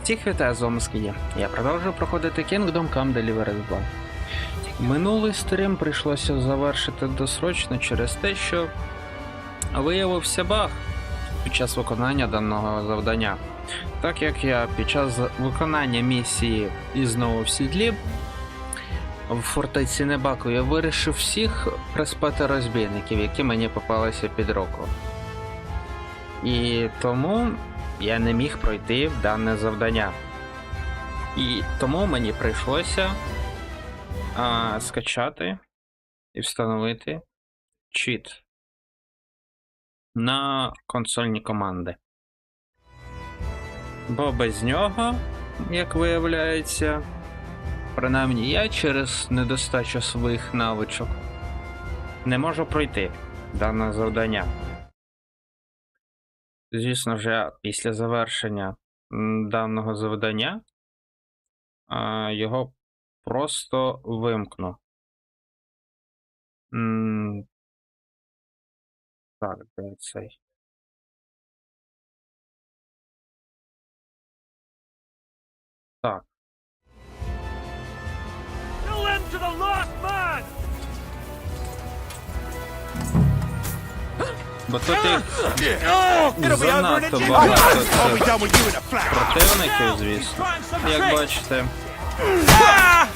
Всіх вітаю, з вами Скіді. Я продовжую проходити Come Deliverance 2. Минулий стрім прийшлося завершити досрочно через те, що виявився баг під час виконання даного завдання. Так як я під час виконання місії і знову в сідлі в фортеці Небаку я вирішив всіх приспати розбійників, які мені попалися під руку. І тому я не міг пройти дане завдання. І тому мені прийшлося скачати і встановити чіт на консольні команди. Бо без нього, як виявляється, принаймні я через недостачу своїх навичок не можу пройти дане завдання. Звісно ж, після завершення даного завдання його просто вимкну. Так, де цей? Так. Бо тут їх занадто багато противників, звісно. Як бачите,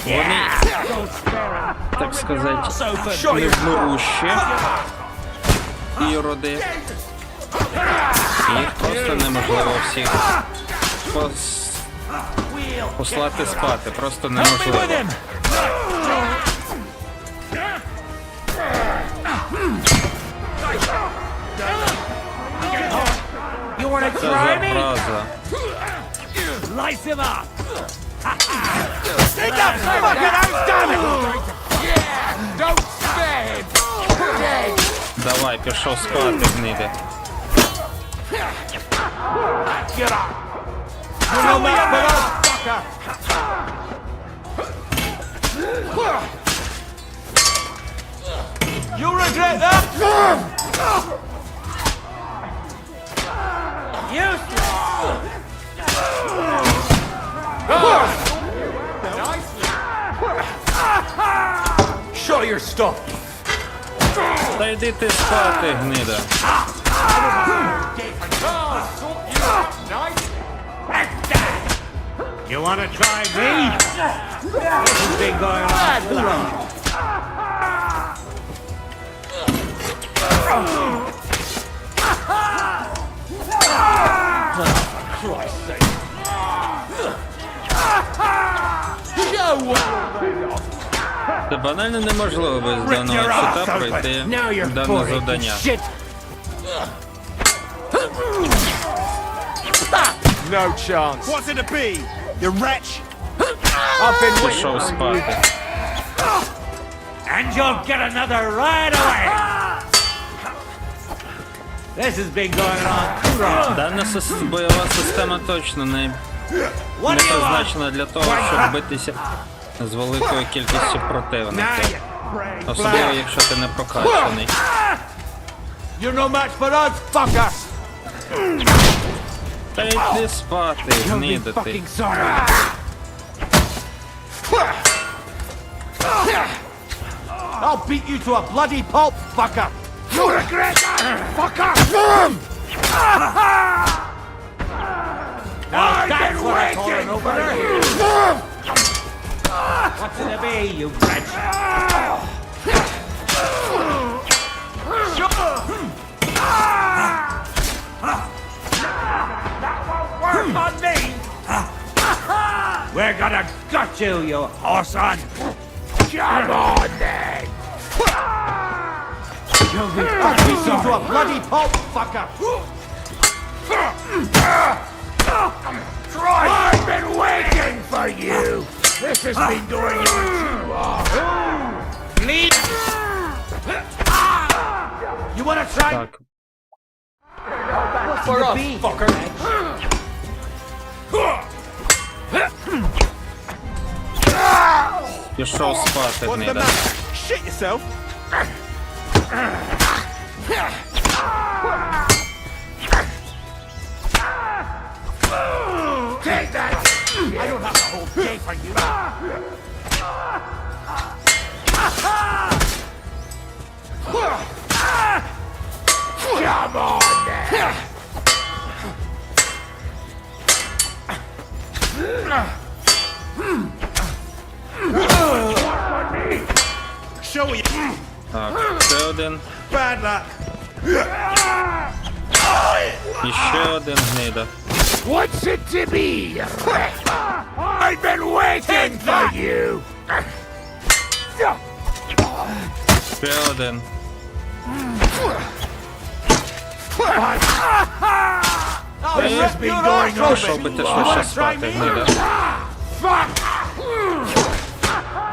вони, так сказати, невмирущі іроди. Їх просто неможливо всіх послати спати, просто неможливо. Це зараза. Давай, пішов спати, гниди. You regret that? Show your stuff. Та йди ти спати, гнида. You wanna try me? This has been going on too long. Christ's sake. Це банально неможливо без даного чита пройти дане завдання. No chance. What's it to be? You wretch? I've been Пішов спати. And you'll get another right away. This has been going on too long. Дана бойова система точно не призначена для того, щоб битися з великою кількістю противників. Особливо, якщо ти не прокачаний. You're no match for us, fucker. Та йди спати, гнида ти. I'll beat you to a bloody pulp, fucker. You regret that, fucker. Now that's what I'm calling over there. What's it to be, you wretch? That won't work on me. We're gonna gut you, you horse-on. Come on, then. You'll be to a bloody pulp, fucker. I've been waiting for you. This has been going on too long. Please. You wanna try? Так. For us, fucker. Пішов спати, гнида. Shit yourself. Take that! you! I don't have the whole day for you! Come on then! Show you! Так, ще один. Bad luck! І ще один гнида. What's it to be? I've been waiting for you! Ще один. This has been going on Пішов би ти швидше спати, гнида. Fuck!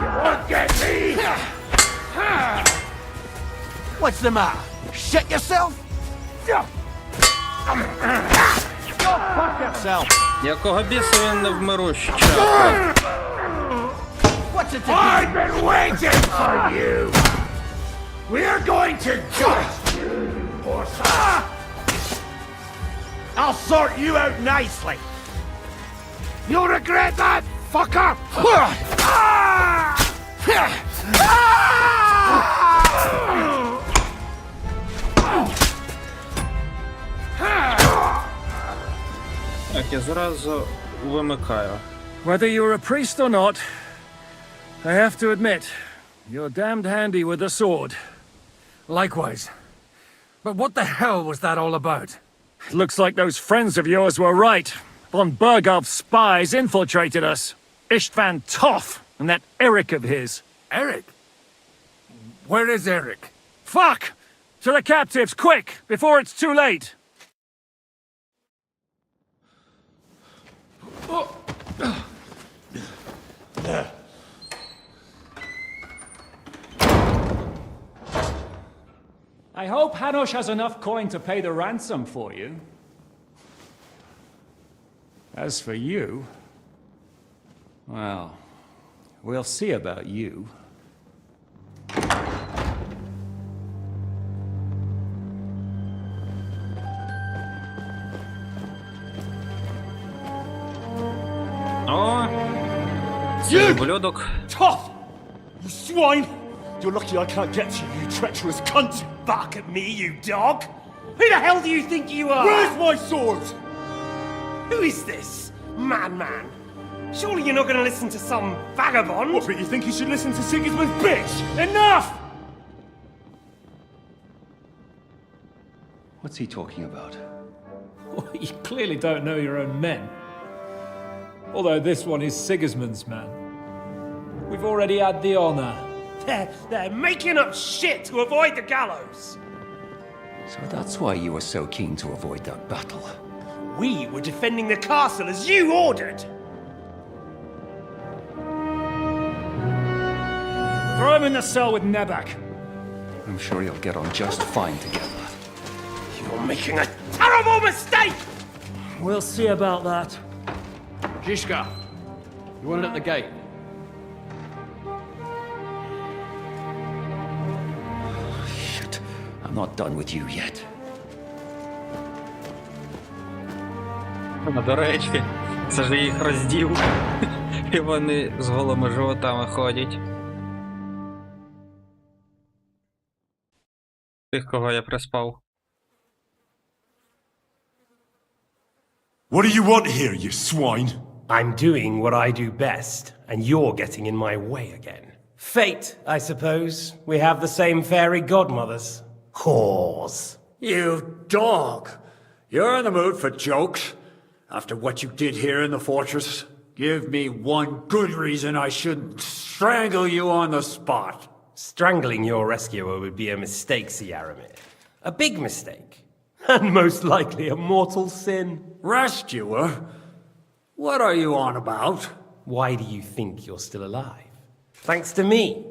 You won't get me! What's the matter? Shit yourself? Go fuck yourself. Якого біса він не вмирущий, чапа? What's it to I've been waiting for you! We're going to judge you, horse! I'll sort you out nicely! You'll regret that, fucker! Так, я зразу вимикаю. Whether you're a priest or not, I have to admit, you're damned handy with a sword. Likewise. But what the hell was that all about? It looks like those friends of yours were right. Von Berghoff's spies infiltrated us. Istvan Toff and that Eric of his. Eric? Where is Eric? Fuck! To the captives, quick, before it's too late! I hope Hanush has enough coin to pay the ransom for you. As for you, well, we'll see about you. О! Це ублюдок. Tough! You swine! You're lucky I can't get to you, you treacherous cunt! Bark at me, you dog! Who the hell do you think you are? Where's my sword? Who is this? Madman. Surely you're not going to listen to some vagabond? What, but you think you should listen to Sigismund's bitch? Enough! What's he talking about? Well, you clearly don't know your own men. Although this one is Sigismund's man. We've already had the honor. They're making up shit to avoid the gallows. So that's why you were so keen to avoid that battle. We were defending the castle as you ordered. Throw him in the cell with Nebak. I'm sure you'll get on just fine together. You're making a terrible mistake! We'll see about that. Zhishka, you want it at the gate? Shit, I'm not done with you yet. До речі, це ж їх роздів. І вони з голими животами ходять. Тих, кого я приспав. What do you want here, you swine? I'm doing what I do best, and you're getting in my way again. Fate, I suppose. We have the same fairy godmothers. Whores. You dog! You're in the mood for jokes? After what you did here in the fortress? Give me one good reason I shouldn't strangle you on the spot. Strangling your rescuer would be a mistake, Siaramir. A big mistake. And most likely a mortal sin. Rescuer? What are you on about? Why do you think you're still alive? Thanks to me.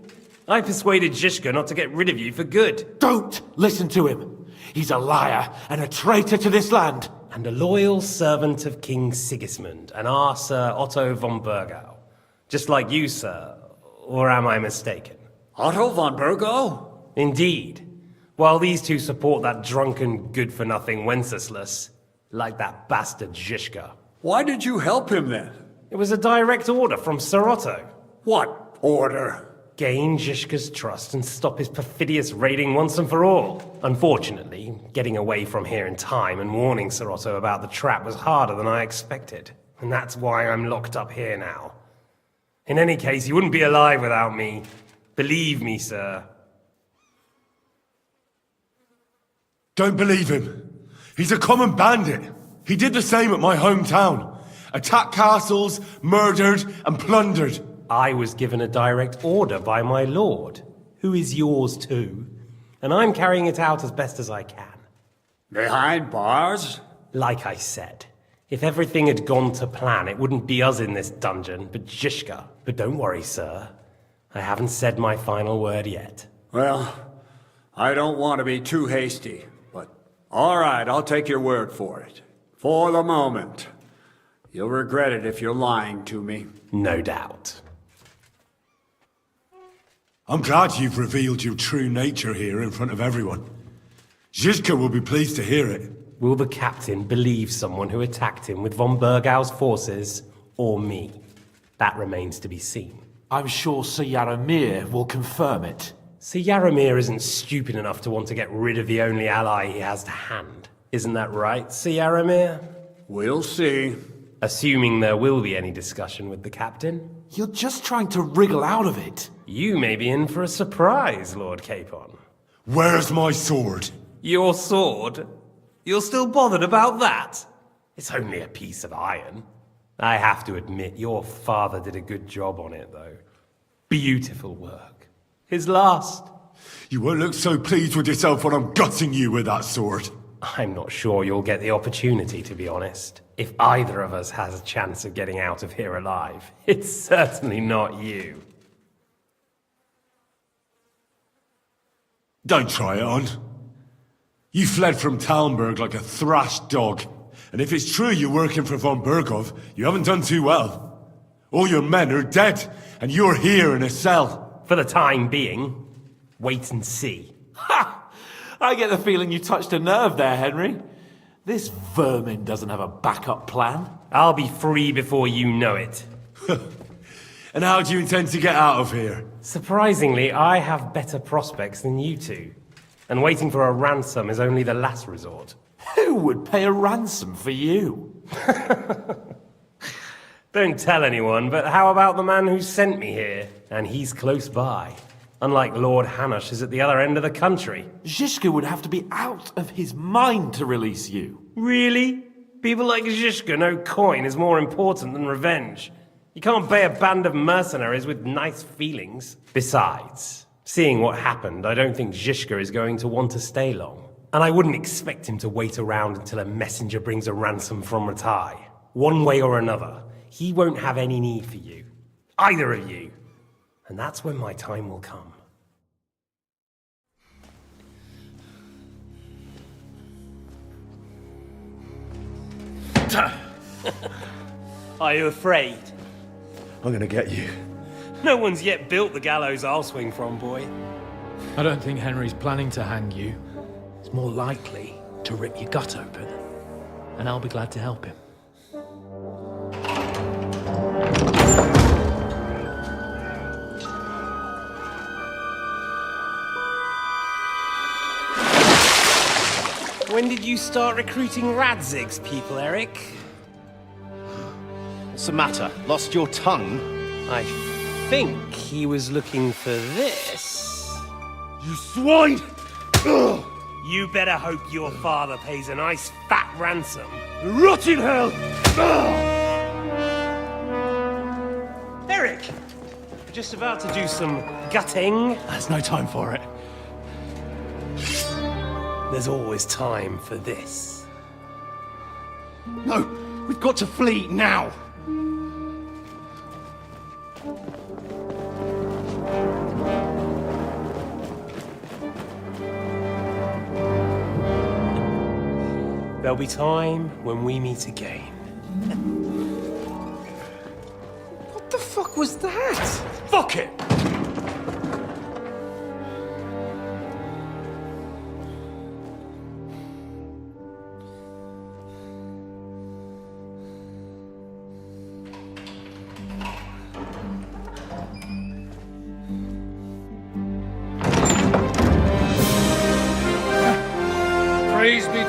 I persuaded Zhishka not to get rid of you for good. Don't listen to him. He's a liar and a traitor to this land. And a loyal servant of King Sigismund and our Sir Otto von Bergau. Just like you, sir. Or am I mistaken? Otto von Bergau? Indeed. While these two support that drunken, good-for-nothing Wenceslas, like that bastard Zhishka. Why did you help him then? It was a direct order from Sir Otto. What order? Gain Zhishka's trust and stop his perfidious raiding once and for all. Unfortunately, getting away from here in time and warning Sir Otto about the trap was harder than I expected. And that's why I'm locked up here now. In any case, he wouldn't be alive without me. Believe me, sir. Don't believe him. He's a common bandit. He did the same at my hometown. Attacked castles, murdered, and plundered. I was given a direct order by my lord, who is yours too, and I'm carrying it out as best as I can. Behind bars? Like I said, if everything had gone to plan, it wouldn't be us in this dungeon, but Zhishka. But don't worry, sir. I haven't said my final word yet. Well, I don't want to be too hasty, but all right, I'll take your word for it. For the moment. You'll regret it if you're lying to me. No doubt. I'm glad you've revealed your true nature here in front of everyone. Zhishka will be pleased to hear it. Will the captain believe someone who attacked him with von Bergau's forces, or me? That remains to be seen. I'm sure Sir Yaramir will confirm it. Sir Yaramir isn't stupid enough to want to get rid of the only ally he has to hand. Isn't that right, Sir Yaramir? We'll see. Assuming there will be any discussion with the captain. You're just trying to wriggle out of it. You may be in for a surprise, Lord Capon. Where's my sword? Your sword? You're still bothered about that? It's only a piece of iron. I have to admit, your father did a good job on it, though. Beautiful work. His last. You won't look so pleased with yourself when I'm gutting you with that sword. I'm not sure you'll get the opportunity, to be honest. If either of us has a chance of getting out of here alive, it's certainly not you. Don't try it on. You fled from Talmberg like a thrashed dog. And if it's true you're working for von Bergov, you haven't done too well. All your men are dead, and you're here in a cell. For the time being, wait and see. Ha! I get the feeling you touched a nerve there, Henry. This vermin doesn't have a backup plan. I'll be free before you know it. And how do you intend to get out of here? Surprisingly, I have better prospects than you two. And waiting for a ransom is only the last resort. Who would pay a ransom for you? Don't tell anyone, but how about the man who sent me here? And he's close by. Unlike Lord Hanush is at the other end of the country. Zhishka would have to be out of his mind to release you. Really? People like Zhishka know coin is more important than revenge. You can't pay a band of mercenaries with nice feelings. Besides, seeing what happened, I don't think Zhishka is going to want to stay long. And I wouldn't expect him to wait around until a messenger brings a ransom from Ratai. One way or another, he won't have any need for you. Either of you. And that's when my time will come. Are you afraid? I'm gonna get you. No one's yet built the gallows I'll swing from, boy. I don't think Henry's planning to hang you. It's more likely to rip your gut open. And I'll be glad to help him. When did you start recruiting Radzig's people, Eric? What's the matter? Lost your tongue? I think he was looking for this. You swine! Ugh. You better hope your father pays a nice fat ransom. Rot in hell! Eric! We're just about to do some gutting. There's no time for it. There's always time for this. No, we've got to flee now. There'll be time when we meet again. What the fuck was that? Fuck it!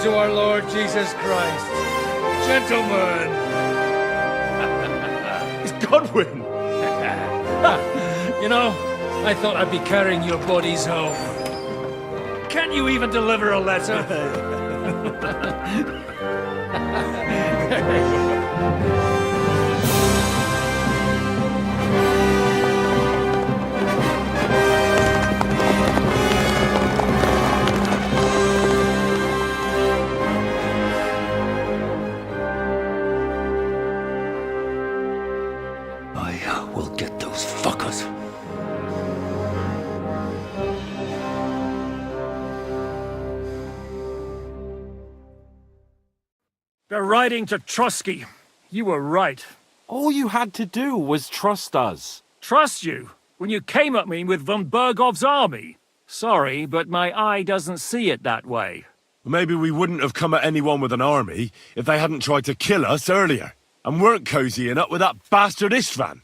to our Lord Jesus Christ. Gentlemen! It's Godwin! You know, I thought I'd be carrying your bodies home. Can you even deliver a letter? I will get those fuckers. They're riding to Trotsky. You were right. All you had to do was trust us. Trust you? When you came at me with von Bergov's army? Sorry, but my eye doesn't see it that way. Maybe we wouldn't have come at anyone with an army if they hadn't tried to kill us earlier, and weren't cozying up with that bastard Istvan.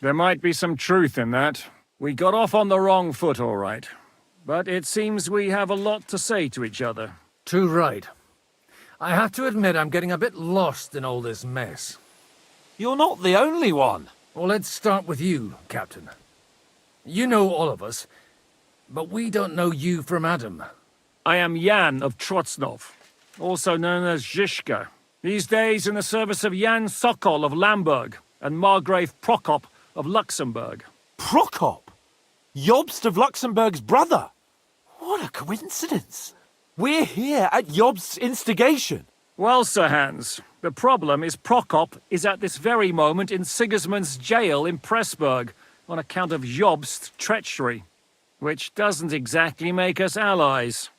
There might be some truth in that. We got off on the wrong foot, all right. But it seems we have a lot to say to each other. Too right. I have to admit I'm getting a bit lost in all this mess. You're not the only one. Well, let's start with you, Captain. You know all of us, but we don't know you from Adam. I am Jan of Trotsnov, also known as Zizka. These days in the service of Jan Sokol of Lamberg and Margrave Prokop of Luxembourg. Prokop? Jobst of Luxembourg's brother? What a coincidence. We're here at Jobst's instigation. Well, Sir Hans, the problem is Prokop is at this very moment in Sigismund's jail in Pressburg on account of Jobst's treachery, which doesn't exactly make us allies.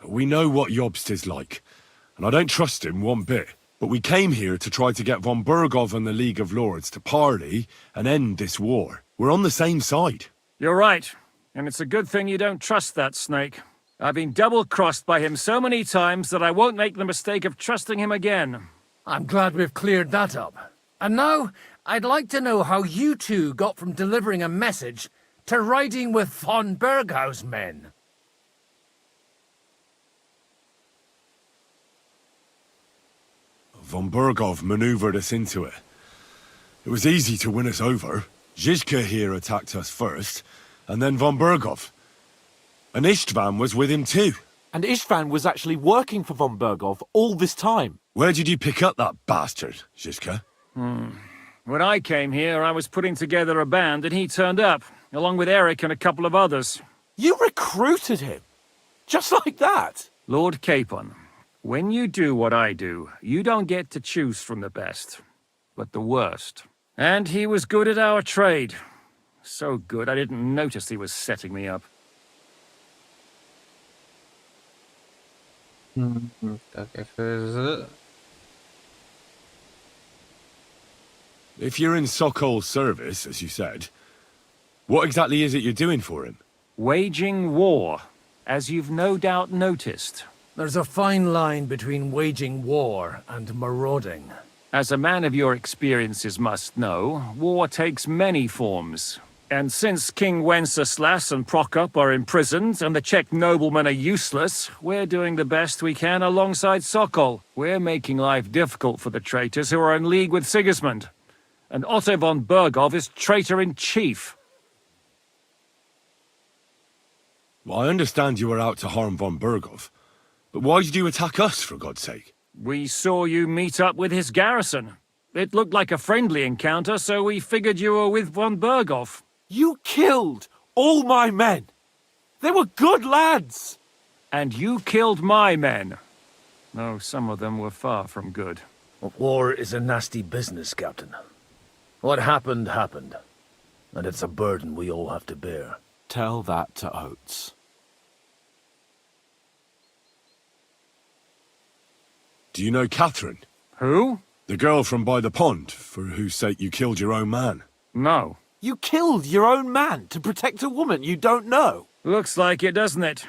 We know what Jobst is like, and I don't trust him one bit. But we came here to try to get von Bergov and the League of Lords to parley and end this war. We're on the same side. You're right, and it's a good thing you don't trust that snake. I've been double-crossed by him so many times that I won't make the mistake of trusting him again. I'm glad we've cleared that up. And now, I'd like to know how you two got from delivering a message to riding with von Berghaus men. Von Bergov maneuvered us into it. It was easy to win us over. Zizka here attacked us first, and then von Bergov. And Istvan was with him too. And Istvan was actually working for von Bergov all this time. Where did you pick up that bastard, Zizka? When I came here, I was putting together a band, and he turned up, along with Eric and a couple of others. You recruited him? Just like that? Lord Capon, when you do what I do, you don't get to choose from the best, but the worst. And he was good at our trade. So good, I didn't notice he was setting me up. If you're in Sokol's service, as you said, what exactly is it you're doing for him? Waging war, as you've no doubt noticed. There's a fine line between waging war and marauding. As a man of your experiences must know, war takes many forms. And since King Wenceslas and Prokop are imprisoned and the Czech noblemen are useless, we're doing the best we can alongside Sokol. We're making life difficult for the traitors who are in league with Sigismund. And Otto von Bergov is traitor-in-chief. Well, I understand you were out to harm von Bergov, but why did you attack us, for God's sake? We saw you meet up with his garrison. It looked like a friendly encounter, so we figured you were with von Bergov. You killed all my men. They were good lads. And you killed my men. Though some of them were far from good. War is a nasty business, Captain. What happened, happened. And it's a burden we all have to bear. Tell that to Oates. Do you know Catherine? Who? The girl from by the pond, for whose sake you killed your own man. No. You killed your own man to protect a woman you don't know. Looks like it, doesn't it?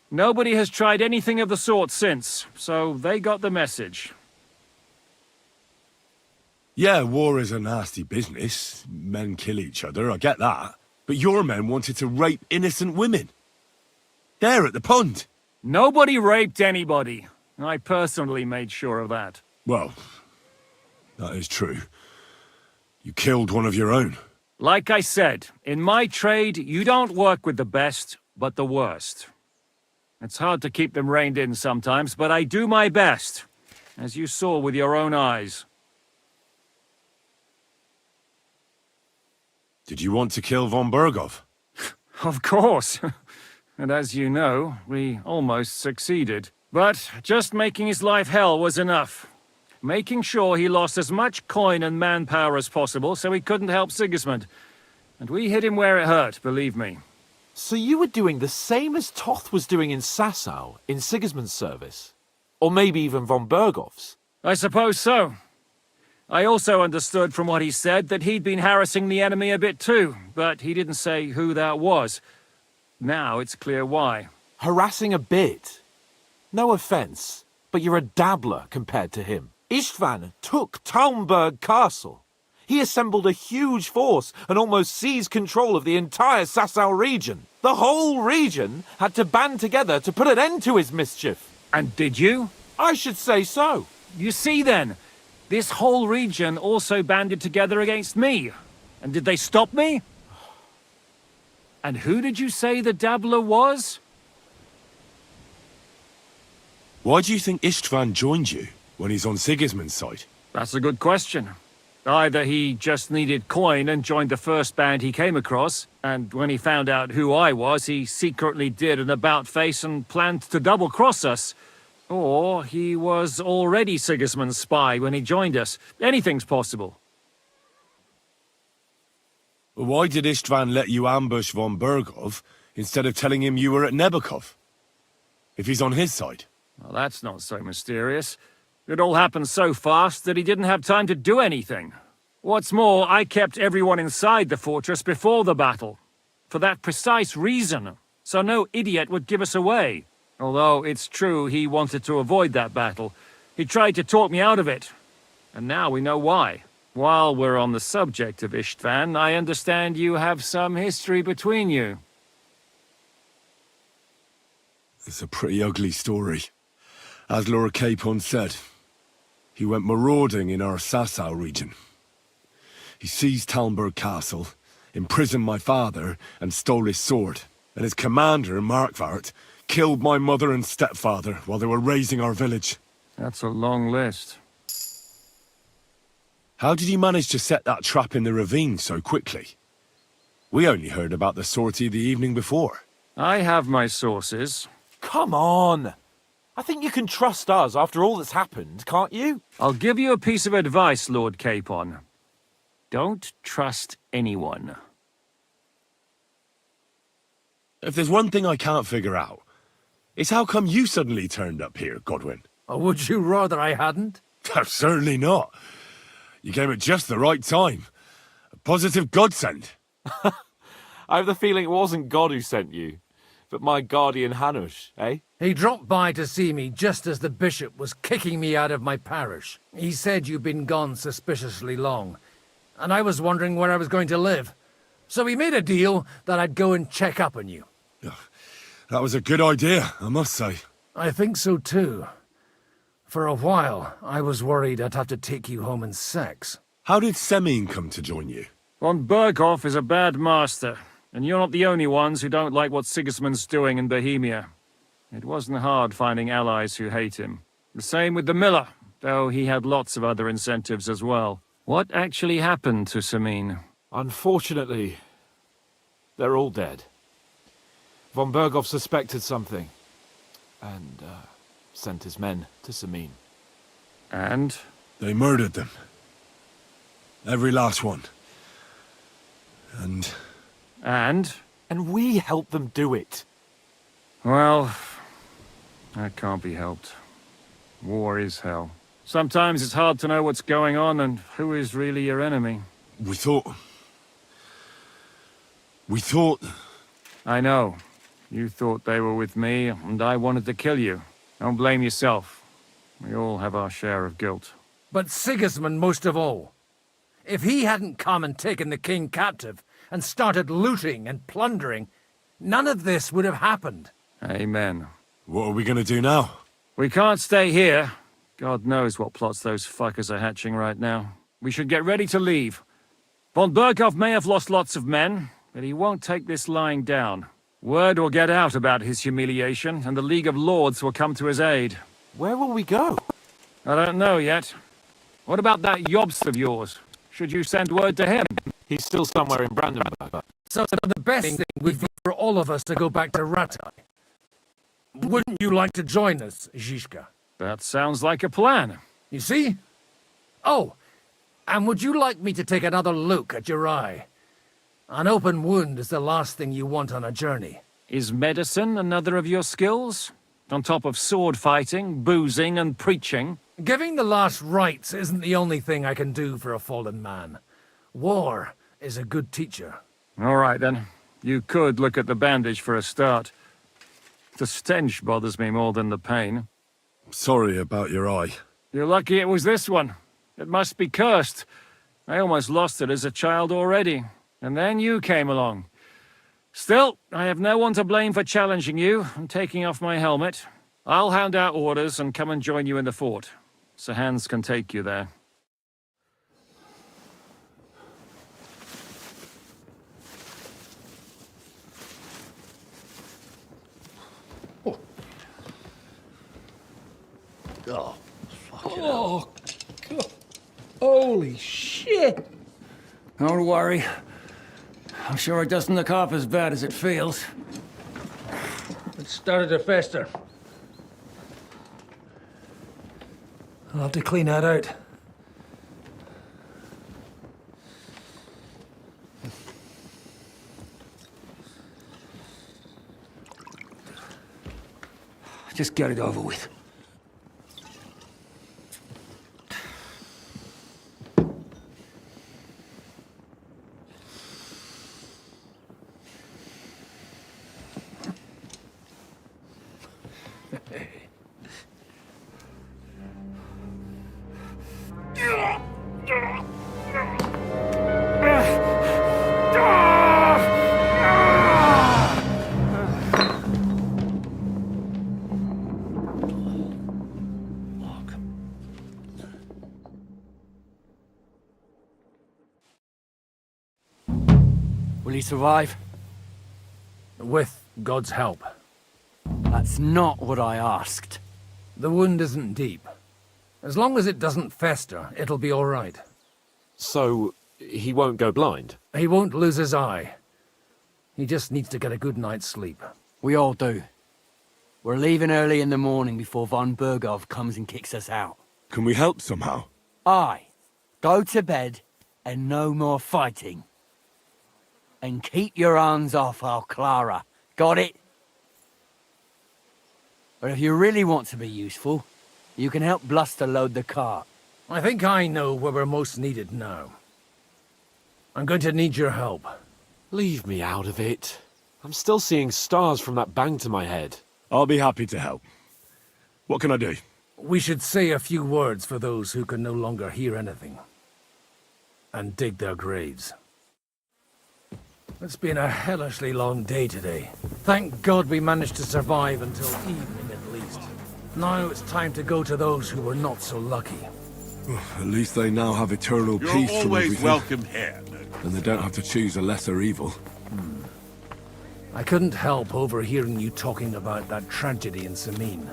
Nobody has tried anything of the sort since, so they got the message. Yeah, war is a nasty business. Men kill each other, I get that. But your men wanted to rape innocent women. There at the pond. Nobody raped anybody. I personally made sure of that. Well, that is true. You killed one of your own. Like I said, in my trade, you don't work with the best, but the worst. It's hard to keep them reined in sometimes, but I do my best, as you saw with your own eyes. Did you want to kill von Berghoff? Of course. And as you know, we almost succeeded. But just making his life hell was enough. Making sure he lost as much coin and manpower as possible so he couldn't help Sigismund. And we hit him where it hurt, believe me. So you were doing the same as Toth was doing in Sasau, in Sigismund's service? Or maybe even von Berghoff's? I suppose so. I also understood from what he said that he'd been harassing the enemy a bit too, but he didn't say who that was. Now it's clear why. Harassing a bit? No offence, but you're a dabbler compared to him. Istvan took Talmberg Castle. He assembled a huge force and almost seized control of the entire Sasau region. The whole region had to band together to put an end to his mischief. And did you? I should say so. You see then, this whole region also banded together against me. And did they stop me? And who did you say the dabbler was? Why do you think Istvan joined you when he's on Sigismund's side? That's a good question. Either he just needed coin and joined the first band he came across, and when he found out who I was, he secretly did an about-face and planned to double-cross us. Or he was already Sigismund's spy when he joined us. Anything's possible. Why did Istvan let you ambush von Berghoff instead of telling him you were at Nebukov? If he's on his side. Well, that's not so mysterious. It all happened so fast that he didn't have time to do anything. What's more, I kept everyone inside the fortress before the battle. For that precise reason. So no idiot would give us away. Although it's true he wanted to avoid that battle. He tried to talk me out of it. And now we know why. While we're on the subject of Istvan, I understand you have some history between you. It's a pretty ugly story. As Lord Capon said, he went marauding in our Sasau region. He seized Talmberg Castle, imprisoned my father, and stole his sword. And his commander, Markvart, killed my mother and stepfather while they were raising our village. That's a long list. How did you manage to set that trap in the ravine so quickly? We only heard about the sortie the evening before. I have my sources. Come on! I think you can trust us after all that's happened, can't you? I'll give you a piece of advice, Lord Capon. Don't trust anyone. If there's one thing I can't figure out, it's how come you suddenly turned up here, Godwin? Or would you rather I hadn't? Certainly not. You came at just the right time. A positive godsend. I have the feeling it wasn't God who sent you, but my guardian Hanush, eh? He dropped by to see me just as the bishop was kicking me out of my parish. He said you'd been gone suspiciously long, and I was wondering where I was going to live. So we made a deal that I'd go and check up on you. That was a good idea, I must say. I think so too. For a while, I was worried I'd have to take you home in sex. How did Semyon come to join you? Von Berghoff is a bad master, and you're not the only ones who don't like what Sigismund's doing in Bohemia. It wasn't hard finding allies who hate him. The same with the miller, though he had lots of other incentives as well. What actually happened to Semyon? Unfortunately, they're all dead. Von Berghoff suspected something, and sent his men to Semyon. And? They murdered them. Every last one. And? And we helped them do it. Well, that can't be helped. War is hell. Sometimes it's hard to know what's going on and who is really your enemy. We thought... I know. You thought they were with me, and I wanted to kill you. Don't blame yourself. We all have our share of guilt. But Sigismund most of all. If he hadn't come and taken the king captive, and started looting and plundering, none of this would have happened. Amen. What are we gonna do now? We can't stay here. God knows what plots those fuckers are hatching right now. We should get ready to leave. Von Berghoff may have lost lots of men, but he won't take this lying down. Word will get out about his humiliation, and the League of Lords will come to his aid. Where will we go? I don't know yet. What about that Jobst of yours? Should you send word to him? He's still somewhere in Brandenburg. So the best thing would be for all of us to go back to Ratai. Wouldn't you like to join us, Zizka? That sounds like a plan. You see? Oh, and would you like me to take another look at your eye? An open wound is the last thing you want on a journey. Is medicine another of your skills? On top of sword fighting, boozing, and preaching? Giving the last rites isn't the only thing I can do for a fallen man. War is a good teacher. All right, then. You could look at the bandage for a start. The stench bothers me more than the pain. Sorry about your eye. You're lucky it was this one. It must be cursed. I almost lost it as a child already. And then you came along. Still, I have no one to blame for challenging you and taking off my helmet. I'll hand out orders and come and join you in the fort. Sir Hans can take you there. Oh, fucking Oh, God. Holy shit! Don't worry. I'm sure it doesn't look half as bad as it feels. It started to fester. I'll have to clean that out. Just get it over with. Will he survive? With God's help. That's not what I asked. The wound isn't deep. As long as it doesn't fester, it'll be all right. So, he won't go blind? He won't lose his eye. He just needs to get a good night's sleep. We all do. We're leaving early in the morning before von Berghoff comes and kicks us out. Can we help somehow? Aye. Go to bed and no more fighting. And keep your hands off our Clara. Got it? But if you really want to be useful, you can help Bluster load the cart. I think I know where we're most needed now. I'm going to need your help. Leave me out of it. I'm still seeing stars from that bang to my head. I'll be happy to help. What can I do? We should say a few words for those who can no longer hear anything. And dig their graves. It's been a hellishly long day today. Thank God we managed to survive until evening at least. Now it's time to go to those who were not so lucky. At least they now have eternal You're peace from always everything. welcome here. And they don't have to choose a lesser evil. I couldn't help overhearing you talking about that tragedy in Samin.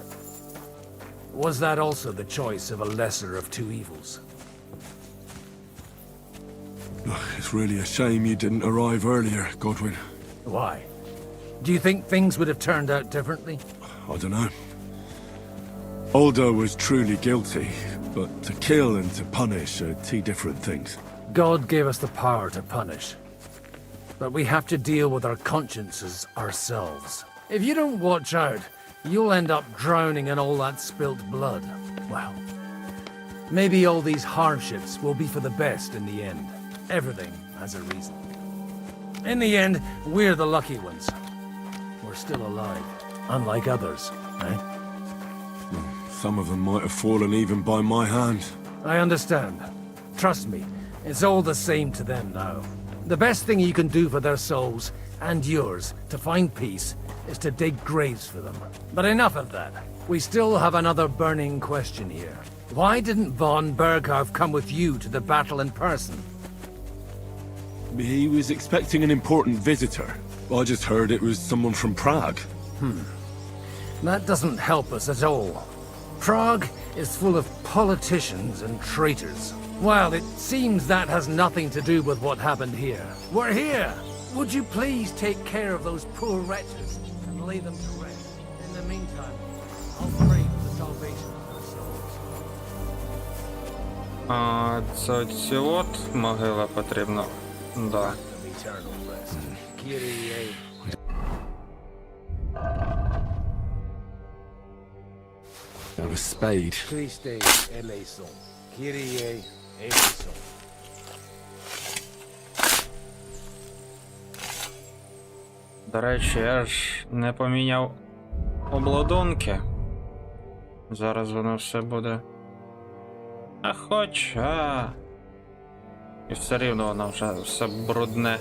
Was that also the choice of a lesser of two evils? It's really a shame you didn't arrive earlier, Godwin. Why? Do you think things would have turned out differently? I don't know. Aldo was truly guilty, but to kill and to punish are two different things. God gave us the power to punish. But we have to deal with our consciences ourselves. If you don't watch out, you'll end up drowning in all that spilt blood. Well, maybe all these hardships will be for the best in the end. Everything has a reason. In the end, we're the lucky ones. We're still alive, unlike others, eh? Some of them might have fallen even by my hand. I understand. Trust me, it's all the same to them now. The best thing you can do for their souls, and yours, to find peace, is to dig graves for them. But enough of that. We still have another burning question here. Why didn't von Berghoff come with you to the battle in person? He was expecting an important visitor. I just heard it was someone from Prague. That doesn't help us at all. Prague is full of politicians and traitors. Well, it seems that has nothing to do with what happened here. We're here! Would you please take care of those poor wretches and lay them to rest? In the meantime, I'll pray for the salvation of their souls. А це ці от могила потрібно. Да. Eternal rest. Kyrie. Now a spade. Christe eleison. Kyrie eleison. До речі, я ж не поміняв обладунки. Зараз воно все буде. А хоча... І все рівно воно вже все брудне.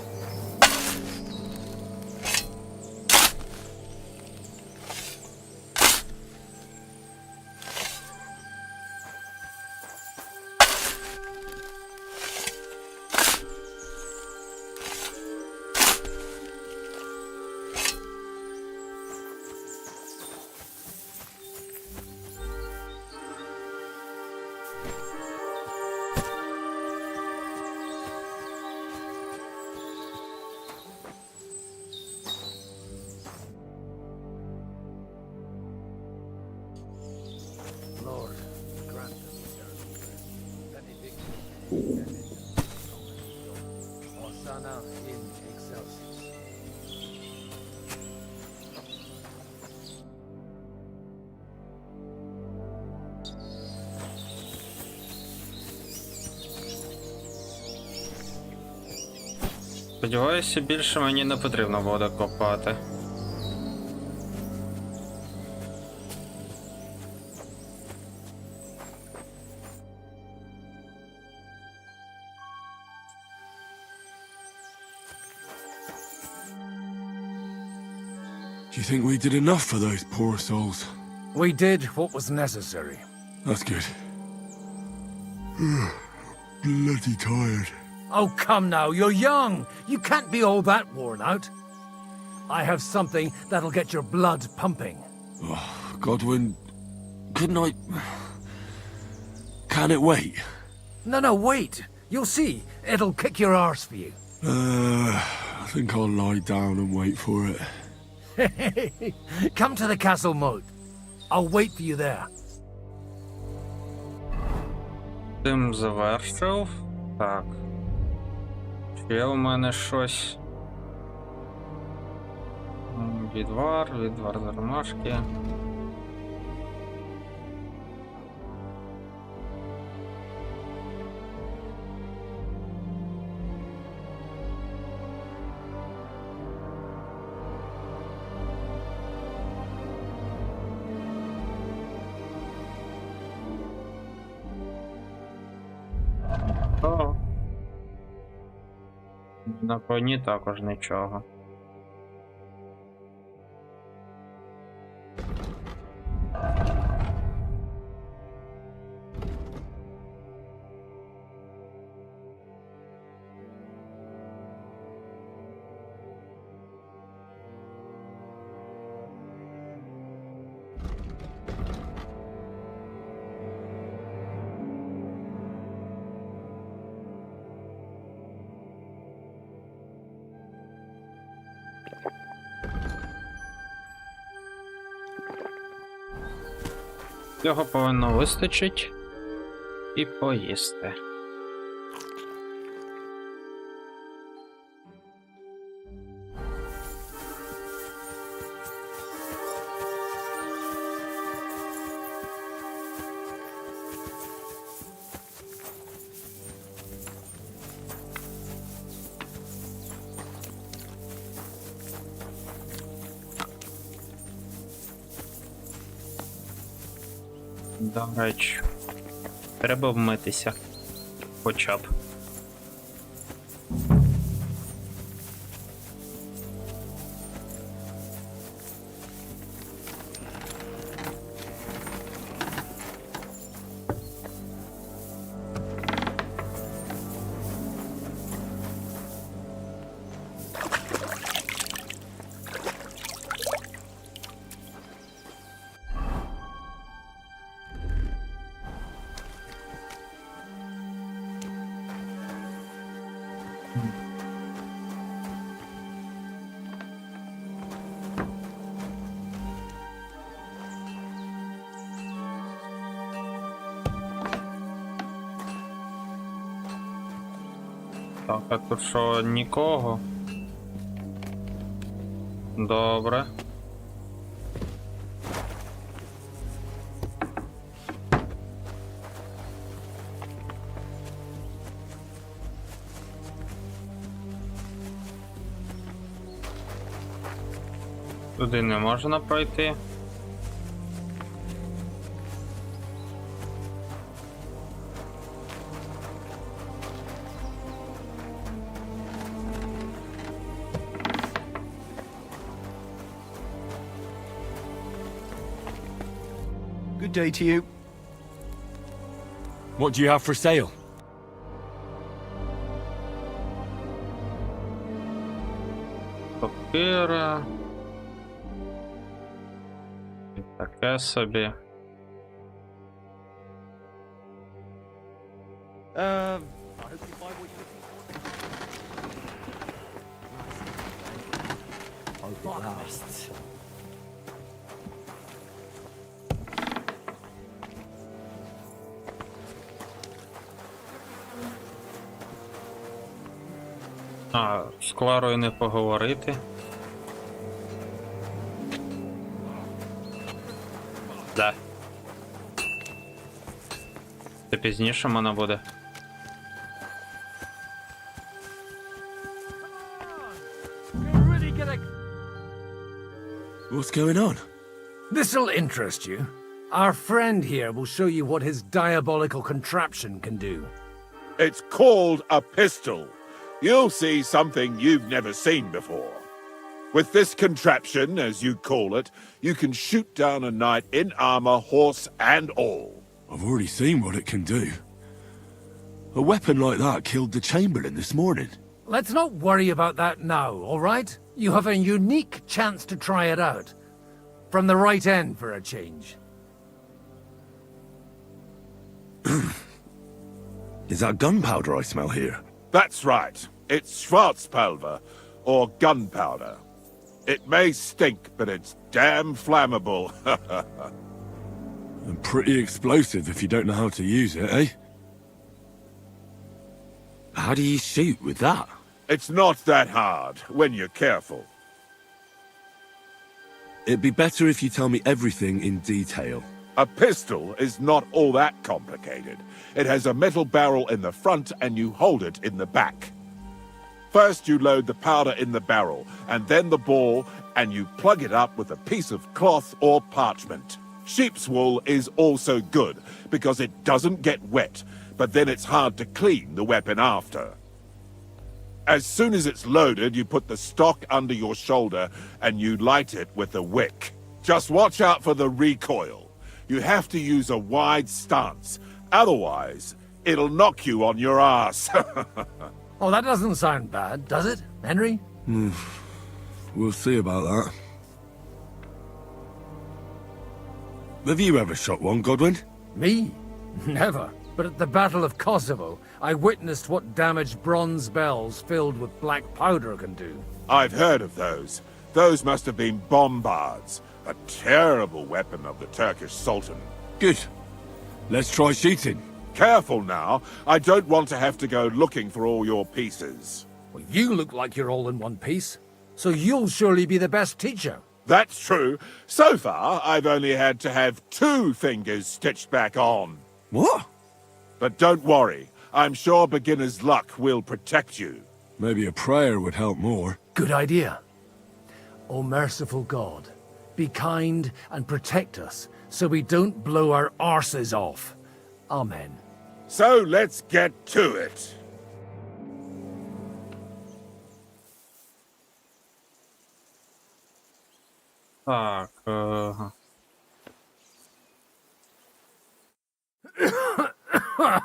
Lord, grant them eternal rest. Benedictus. Hosanna in excelsis. Сподіваюся, більше мені не потрібно буде копати. Do you think we did enough for those poor souls? We did what was necessary. That's good. Bloody tired. Oh, come now, you're young. You can't be all that worn out. I have something that'll get your blood pumping. Oh, Godwin, couldn't I... Can it wait? No, wait. You'll see. It'll kick your arse for you. I think I'll lie down and wait for it. Come to the castle moat. I'll wait for you there. Тим завершив. Так. Чи є у мене щось? Відвар з ромашки. О. На коні також нічого. Цього повинно вистачить і поїсти. До речі, треба вмитися. Хоча б. Так, а тут що, нікого? Добре. Туди не можна пройти. Good day to you. What do you have for sale? Сокира. І таке собі. А, з Кларою не поговорити. Да. Це пізніше вона буде. What's going on? This'll interest you. Our friend here will show you what his diabolical contraption can do. It's called a pistol. You'll see something you've never seen before. With this contraption, as you call it, you can shoot down a knight in armor, horse and all. I've already seen what it can do. A weapon like that killed the Chamberlain this morning. Let's not worry about that now, all right? You have a unique chance to try it out. From the right end for a change. Is that gunpowder I smell here? That's right. It's Schwarzpulver, or gunpowder. It may stink, but it's damn flammable. And pretty explosive if you don't know how to use it, eh? How do you shoot with that? It's not that hard, when you're careful. It'd be better if you tell me everything in detail. A pistol is not all that complicated. It has a metal barrel in the front and you hold it in the back. First you load the powder in the barrel, and then the ball, and you plug it up with a piece of cloth or parchment. Sheep's wool is also good, because it doesn't get wet, but then it's hard to clean the weapon after. As soon as it's loaded, you put the stock under your shoulder, and you light it with a wick. Just watch out for the recoil. You have to use a wide stance, otherwise it'll knock you on your ass. Oh, that doesn't sound bad, does it, Henry? We'll see about that. Have you ever shot one, Godwin? Me? Never. But at the Battle of Kosovo, I witnessed what damage bronze bells filled with black powder can do. I've heard of those. Those must have been bombards, a terrible weapon of the Turkish Sultan. Good. Let's try shooting. Careful now, I don't want to have to go looking for all your pieces. Well, you look like you're all in one piece, so you'll surely be the best teacher. That's true. So far, I've only had to have 2 fingers stitched back on. What? But don't worry, I'm sure beginner's luck will protect you. Maybe a prayer would help more. Good idea. O merciful God, be kind and protect us so we don't blow our arses off. Amen. So let's get to it. Так.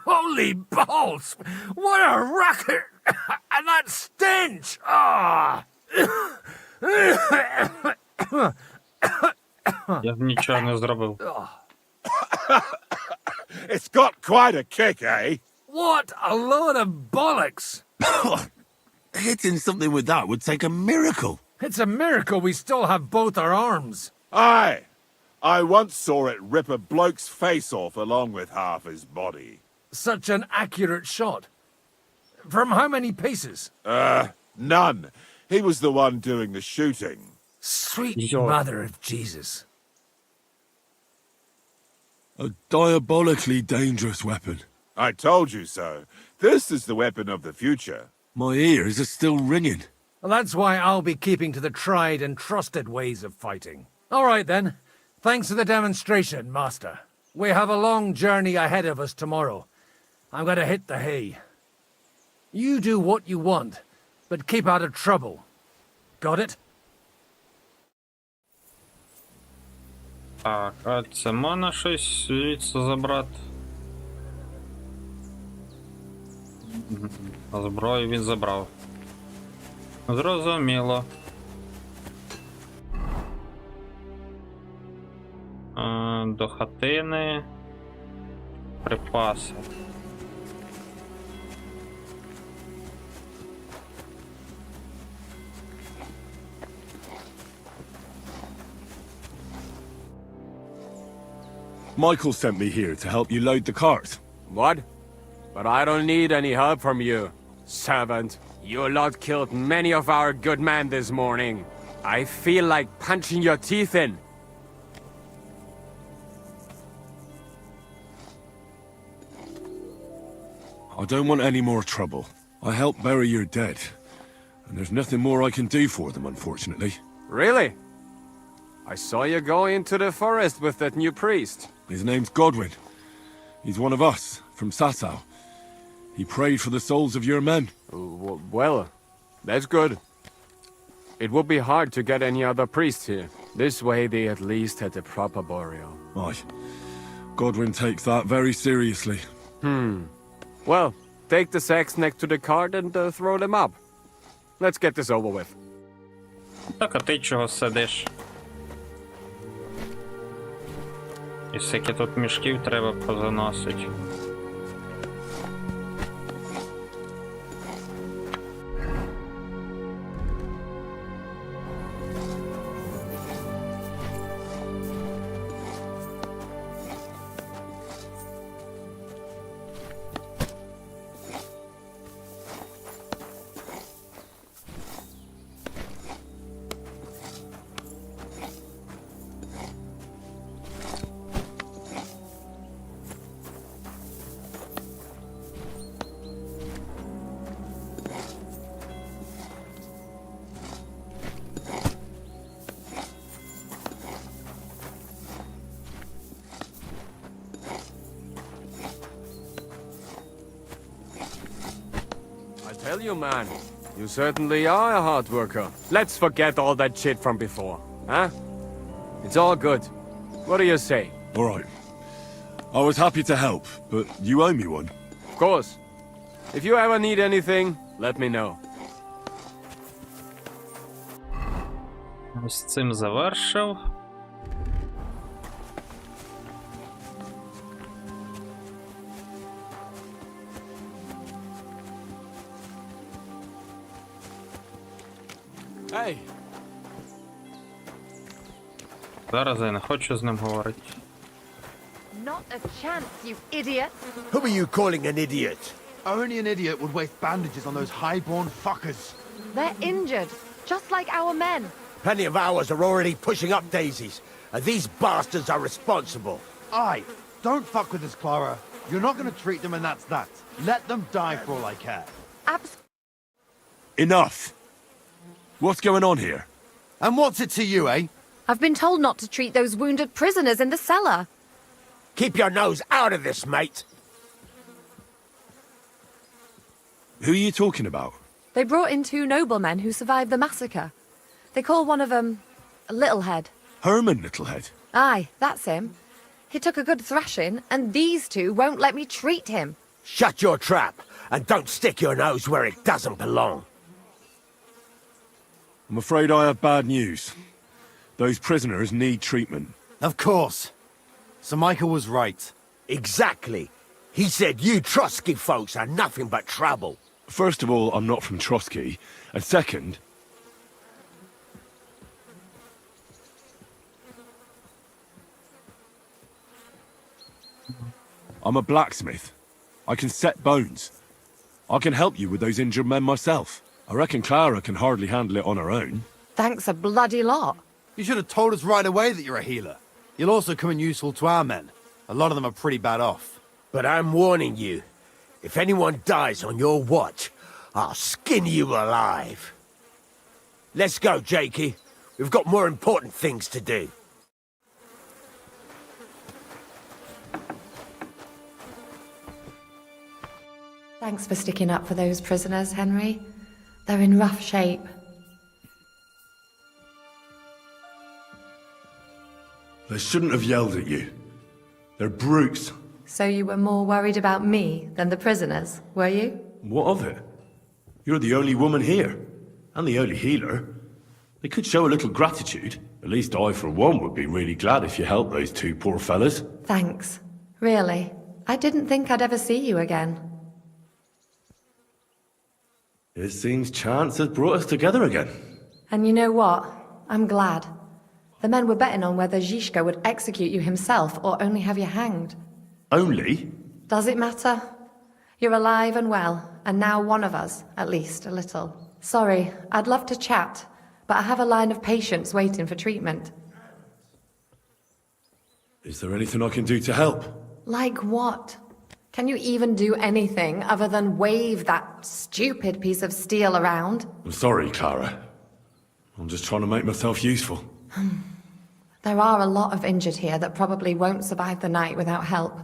Holy balls! What a racket! And that stench! Ah! Я нічого не зробив. It's got quite a kick, eh? What a load of bollocks! Hitting something with that would take a miracle. It's a miracle we still have both our arms. Aye! I once saw it rip a bloke's face off along with half his body. Such an accurate shot. From how many paces? None. He was the one doing the shooting. Sweet Sure. mother of Jesus. A diabolically dangerous weapon. I told you so. This is the weapon of the future. My ears are still ringing. Well, that's why I'll be keeping to the tried and trusted ways of fighting. All right, then. Thanks for the demonstration, Master. We have a long journey ahead of us tomorrow. I'm going to hit the hay. You do what you want, but keep out of trouble. Got it? Так, а це можна щось звідси забрати? Зброю він забрав. Зрозуміло. До хатини. Припаси. Michael sent me here to help you load the cart. What? But I don't need any help from you, servant. You lot killed many of our good men this morning. I feel like punching your teeth in. I don't want any more trouble. I helped bury your dead, and there's nothing more I can do for them, unfortunately. Really? I saw you go into the forest with that new priest. His name's Godwin. He's one of us, from Sasau. He prayed for the souls of your men. Well, that's good. It would be hard to get any other priest here. This way they at least had a proper burial. Aye. Godwin takes that very seriously. Well, take the sacks next to the cart and throw them up. Let's get this over with. Так, а ти чого сидиш? І всякі тут мішків треба позаносити. I tell you, man, you certainly are a hard worker. Let's forget all that shit from before, huh? It's all good. What do you say? All right. I was happy to help, but you owe me one. Of course. If you ever need anything, let me know. Ось цим завершив. Hey, Зараз я не хочу з ним говорити. Not a chance, you idiot! Who are you calling an idiot? Only an idiot would waste bandages on those highborn fuckers. They're injured, just like our men. Plenty of ours are already pushing up daisies, and these bastards are responsible. Aye, don't fuck with us, Clara. You're not gonna treat them and that's that. Let them die for all I care. Enough! What's going on here? And what's it to you, eh? I've been told not to treat those wounded prisoners in the cellar. Keep your nose out of this, mate. Who are you talking about? They brought in 2 noblemen who survived the massacre. They call one of them Littlehead. Herman Littlehead. Aye, that's him. He took a good thrashing, and these 2 won't let me treat him. Shut your trap, and don't stick your nose where it doesn't belong. I'm afraid I have bad news. Those prisoners need treatment. Of course. Sir Michael was right. Exactly. He said you Trotsky folks are nothing but trouble. First of all, I'm not from Trotsky, and second... I'm a blacksmith. I can set bones. I can help you with those injured men myself. I reckon Clara can hardly handle it on her own. Thanks a bloody lot. You should have told us right away that you're a healer. You'll also come in useful to our men. A lot of them are pretty bad off. But I'm warning you. If anyone dies on your watch, I'll skin you alive. Let's go, Jakey. We've got more important things to do. Thanks for sticking up for those prisoners, Henry. They're in rough shape. They shouldn't have yelled at you. They're brutes. So you were more worried about me than the prisoners, were you? What of it? You're the only woman here, and the only healer. They could show a little gratitude. At least I, for one, would be really glad if you helped those two poor fellas. Thanks. Really. I didn't think I'd ever see you again. It seems chance has brought us together again. And you know what? I'm glad. The men were betting on whether Zizka would execute you himself or only have you hanged. Only? Does it matter? You're alive and well, and now one of us, at least, a little. Sorry, I'd love to chat, but I have a line of patients waiting for treatment. Is there anything I can do to help? Like what? Can you even do anything other than wave that stupid piece of steel around? I'm sorry, Clara. I'm just trying to make myself useful. There are a lot of injured here that probably won't survive the night without help.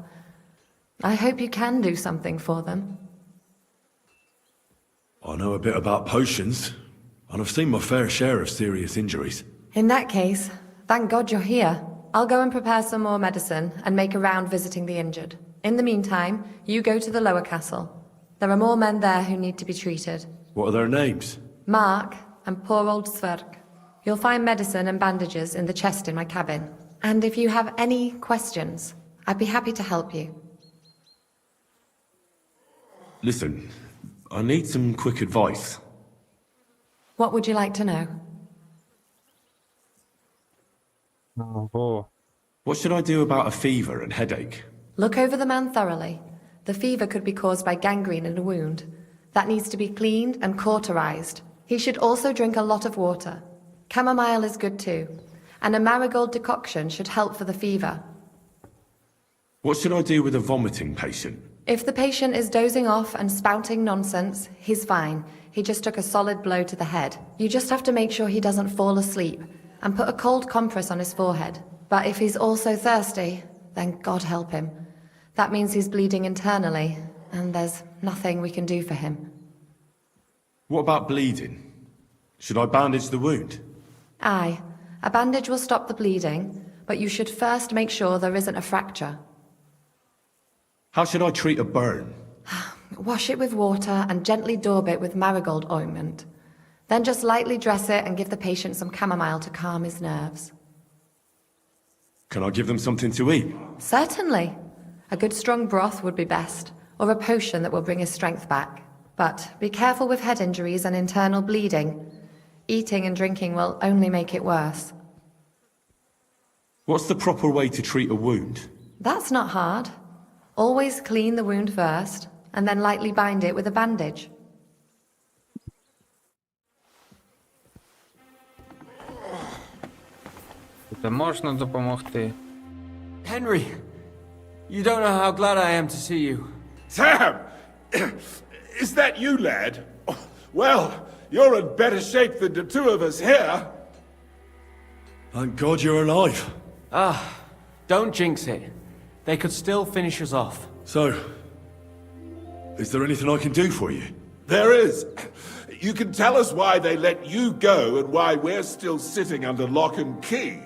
I hope you can do something for them. I know a bit about potions, and I've seen my fair share of serious injuries. In that case, thank God you're here. I'll go and prepare some more medicine and make a round visiting the injured. In the meantime, you go to the lower castle. There are more men there who need to be treated. What are their names? Mark and poor old Sverk. You'll find medicine and bandages in the chest in my cabin. And if you have any questions, I'd be happy to help you. Listen, I need some quick advice. What would you like to know? Ого. What should I do about a fever and headache? Look over the man thoroughly. The fever could be caused by gangrene in a wound. That needs to be cleaned and cauterized. He should also drink a lot of water. Chamomile is good too. And a marigold decoction should help for the fever. What should I do with a vomiting patient? If the patient is dozing off and spouting nonsense, he's fine. He just took a solid blow to the head. You just have to make sure he doesn't fall asleep and put a cold compress on his forehead. But if he's also thirsty, then God help him. That means he's bleeding internally, and there's nothing we can do for him. What about bleeding? Should I bandage the wound? Aye. A bandage will stop the bleeding, but you should first make sure there isn't a fracture. How should I treat a burn? Wash it with water and gently daub it with marigold ointment. Then just lightly dress it and give the patient some chamomile to calm his nerves. Can I give them something to eat? Certainly. A good strong broth would be best, or a potion that will bring his strength back. But be careful with head injuries and internal bleeding. Eating and drinking will only make it worse. What's the proper way to treat a wound? That's not hard. Always clean the wound first, and then lightly bind it with a bandage. Тобто можна допомогти. Henry, you don't know how glad I am to see you. Sam! Is that you, lad? Well, you're in better shape than the two of us here. Thank God you're alive. Don't jinx it. They could still finish us off. So, is there anything I can do for you? There is. You can tell us why they let you go and why we're still sitting under lock and key.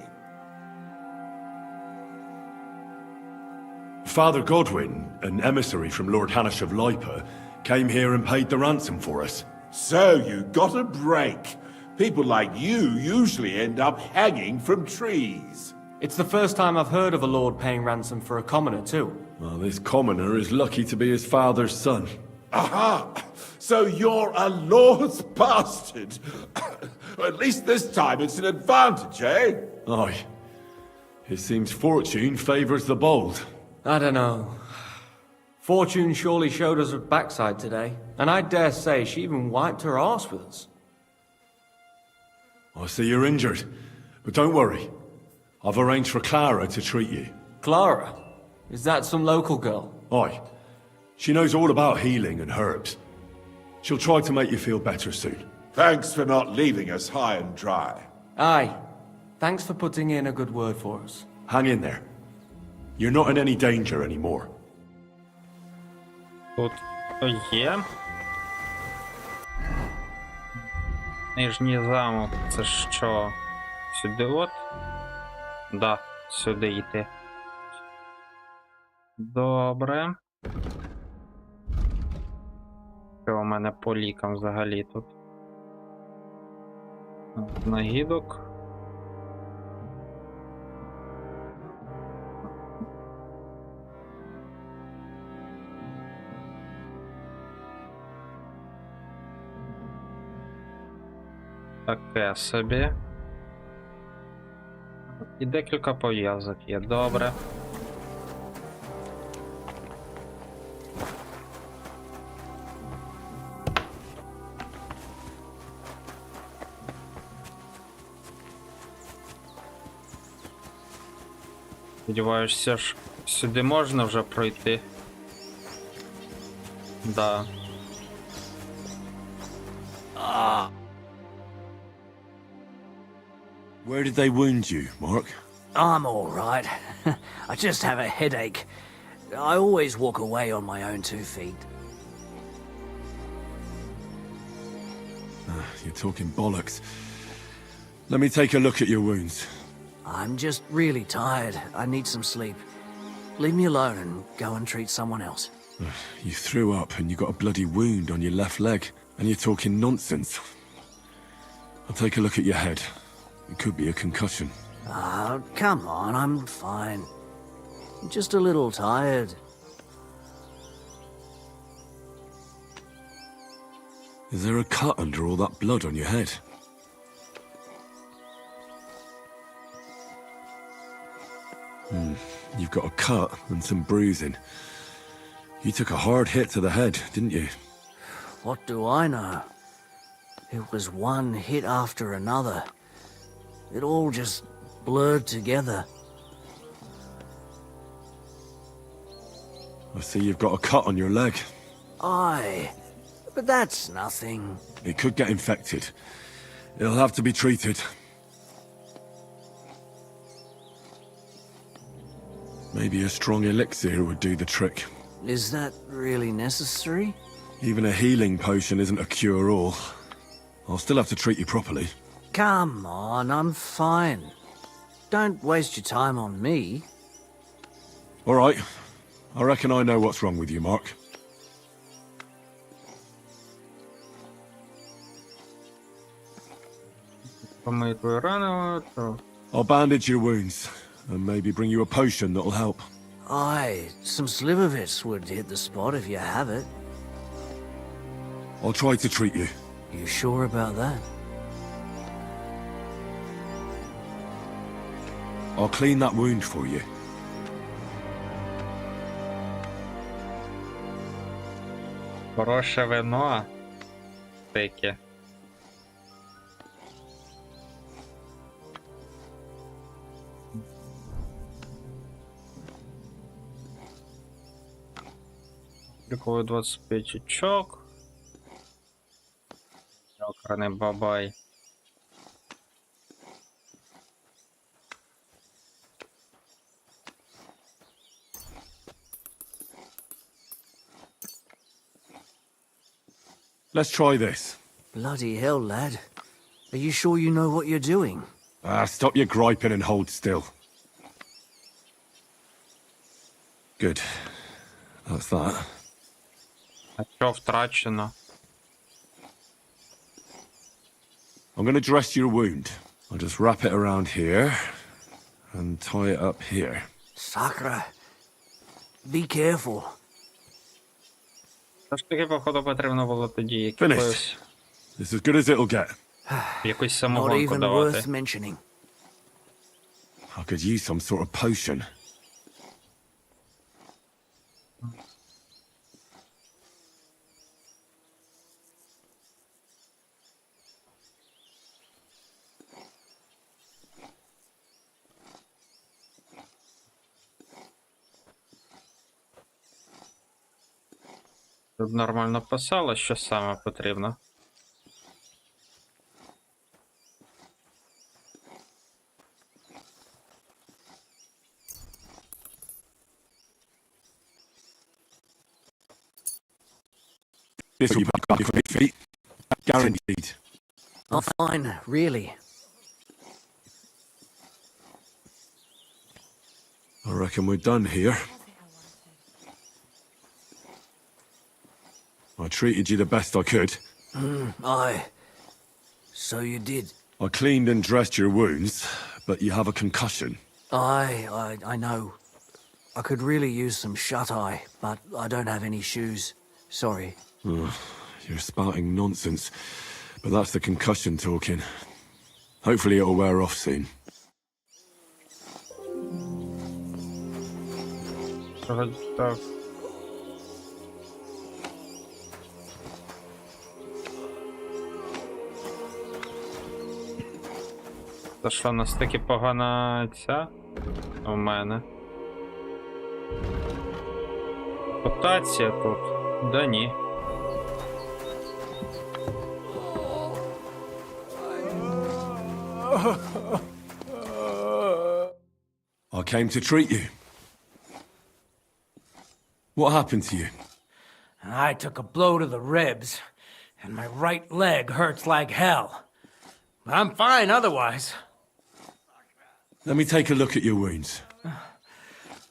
Father Godwin, an emissary from Lord Hanish of Lipa, came here and paid the ransom for us. So you got a break. People like you usually end up hanging from trees. It's the first time I've heard of a lord paying ransom for a commoner, too. Well, this commoner is lucky to be his father's son. Aha! So you're a lord's bastard. At least this time it's an advantage, eh? Aye. It seems fortune favours the bold. I don't know. Fortune surely showed us her backside today, and I dare say she even wiped her arse with us. I see you're injured, but don't worry. I've arranged for Clara to treat you. Clara? Is that some local girl? Aye. She knows all about healing and herbs. She'll try to make you feel better soon. Thanks for not leaving us high and dry. Aye. Thanks for putting in a good word for us. Hang in there. You're not in any danger anymore. Тут є. Нижній замок, це що? Сюди от? Да, сюди йти. Добре. Що у мене по лікам взагалі тут? Нагідок. Таке собі. І декілька пов'язок є, добре. Сподіваюся, ж сюди можна вже пройти. Да. Where did they wound you, Mark? I'm all right. I just have a headache. I always walk away on my own 2 feet. You're talking bollocks. Let me take a look at your wounds. I'm just really tired. I need some sleep. Leave me alone and go and treat someone else. You threw up and you got a bloody wound on your left leg, and you're talking nonsense. I'll take a look at your head. It could be a concussion. Ah, come on, I'm fine. I'm just a little tired. Is there a cut under all that blood on your head? You've got a cut and some bruising. You took a hard hit to the head, didn't you? What do I know? It was one hit after another. It all just blurred together. I see you've got a cut on your leg. Aye, but that's nothing. It could get infected. It'll have to be treated. Maybe a strong elixir would do the trick. Is that really necessary? Even a healing potion isn't a cure-all. I'll still have to treat you properly. Come on, I'm fine. Don't waste your time on me. All right. I reckon I know what's wrong with you, Mark. I'll bandage your wounds and maybe bring you a potion that'll help. Aye, some slivovitz would hit the spot if you have it. I'll try to treat you. You sure about that? I'll clean that wound for you. Хороше вино. Таке. Приколю 25 очок. Окраний бабай. Let's try this. Bloody hell, lad. Are you sure you know what you're doing? Stop your griping and hold still. Good. That's that. А що втрачено? I'm going to dress your wound. I'll just wrap it around here and tie it up here. Sakra. Be careful. Все ж таки, походу, потрібно було тоді якось, This as good as it'll get. якусь Not самогонку even давати. worth mentioning. I could use some sort of potion. Тут нормально писало, що саме потрібно. This will be back on your feet. Guaranteed. Oh, fine, really. I reckon we're done here. I treated you the best I could. Aye. So you did. I cleaned and dressed your wounds, but you have a concussion. I know. I could really use some shut-eye, but I don't have any shoes. Sorry. You're spouting nonsense, but that's the concussion talking. Hopefully it'll wear off soon. Так. Та що, настільки погана ця у мене? Ротація тут? Да ні. I came to treat you. What happened to you? I took a blow to the ribs, and my right leg hurts like hell. I'm fine otherwise. Let me take a look at your wounds.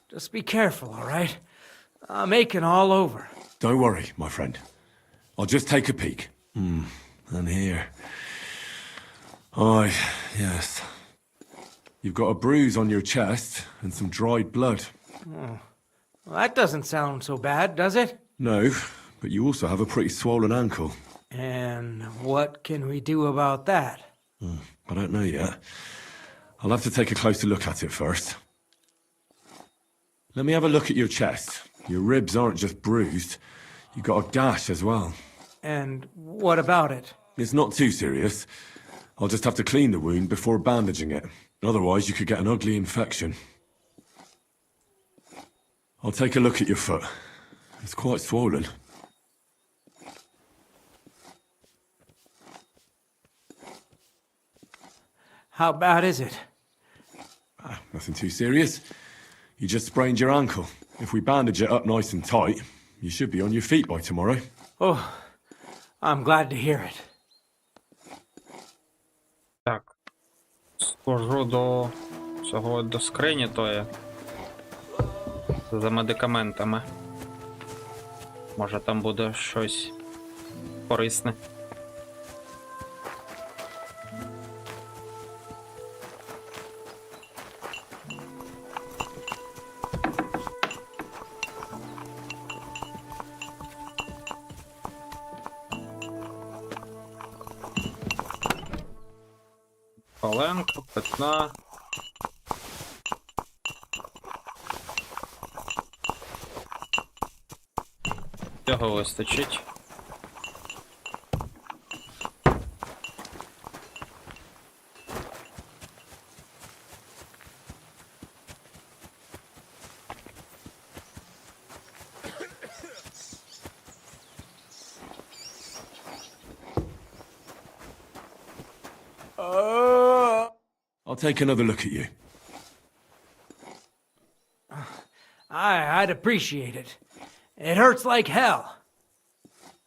Just be careful, all right? I'm aching all over. Don't worry, my friend. I'll just take a peek. And here. Aye, yes. You've got a bruise on your chest and some dried blood. Well, that doesn't sound so bad, does it? No, but you also have a pretty swollen ankle. And what can we do about that? I don't know yet. I'll have to take a closer look at it first. Let me have a look at your chest. Your ribs aren't just bruised. You've got a gash as well. And what about it? It's not too serious. I'll just have to clean the wound before bandaging it. Otherwise, you could get an ugly infection. I'll take a look at your foot. It's quite swollen. How bad is it? Nothing too serious. You just sprained your ankle. If we bandage it up nice and tight, you should be on your feet by tomorrow. Oh, I'm glad to hear it. Так. Схожу до цього, до скрині тої. За медикаментами. Може там буде щось корисне. Паленка, питна. Цього вистачить. I'll take another look at you. I'd appreciate it. It hurts like hell.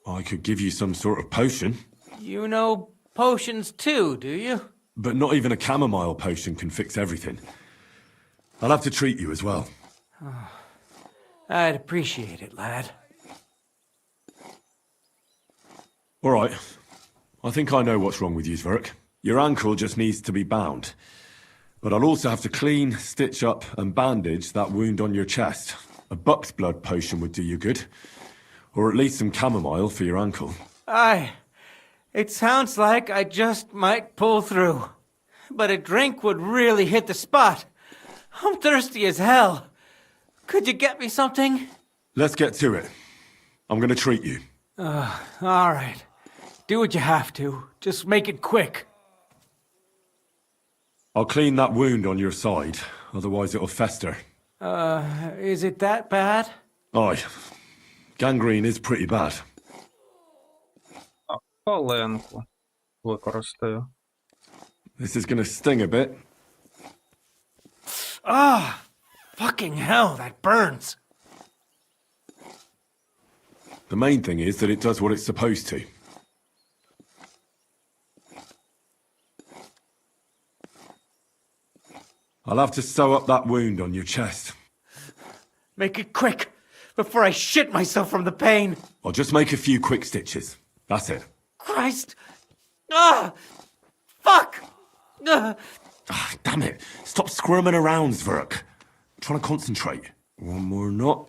I could give you some sort of potion, You know potions too, do you? but not even a chamomile potion can fix everything. I'll have to treat you as well. I'd appreciate it, lad. All right. I think I know what's wrong with you, Zverk. Your ankle just needs to be bound. But I'll also have to clean, stitch up, and bandage that wound on your chest. A buck's blood potion would do you good. Or at least some chamomile for your ankle. Aye. It sounds like I just might pull through. But a drink would really hit the spot. I'm thirsty as hell. Could you get me something? Let's get to it. I'm gonna treat you. All right. Do what you have to. Just make it quick. I'll clean that wound on your side, otherwise it'll fester. Is it that bad? Aye. Gangrene is pretty bad. Поленку використаю. This is gonna sting a bit. Ah, fucking hell, that burns. The main thing is that it does what it's supposed to. I'll have to sew up that wound on your chest. Make it quick, before I shit myself from the pain. I'll just make a few quick stitches. That's it. Christ! Ah! Fuck! Ah, damn it. Stop squirming around, Zverk. I'm trying to concentrate. One more knot.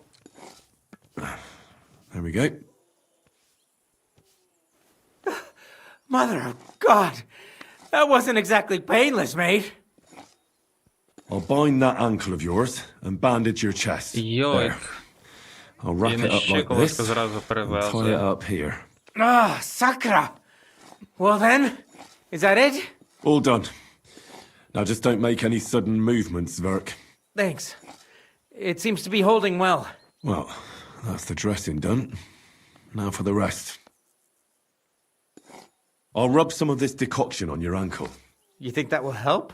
There we go. Mother of God! That wasn't exactly painless, mate. I'll bind that ankle of yours and bandage your chest. Йой. There. I'll wrap it up like this and tie it up here. Ah, Sakra! Well then, is that it? All done. Now just don't make any sudden movements, Zverk. Thanks. It seems to be holding well. Well, that's the dressing done. Now for the rest. I'll rub some of this decoction on your ankle. You think that will help?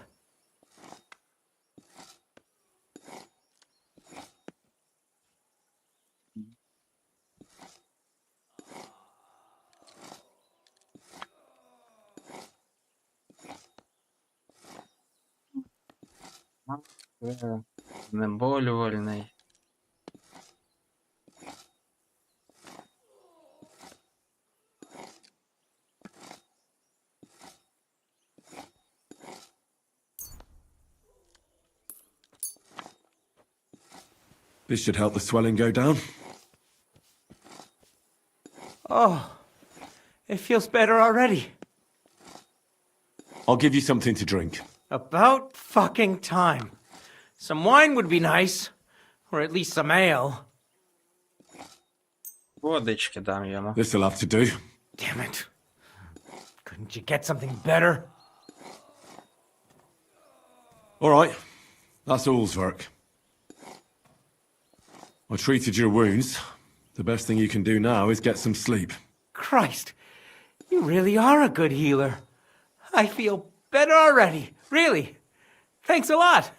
Знеболювальний. This should help the swelling go down. Oh, it feels better already. I'll give you something to drink. About fucking time. Some wine would be nice. Or at least some ale. Водички дам йому. This'll have to do. Damn it. Couldn't you get something better? All right. That's all, Zverk. I treated your wounds. The best thing you can do now is get some sleep. Christ, you really are a good healer. I feel better already. Really. Thanks a lot.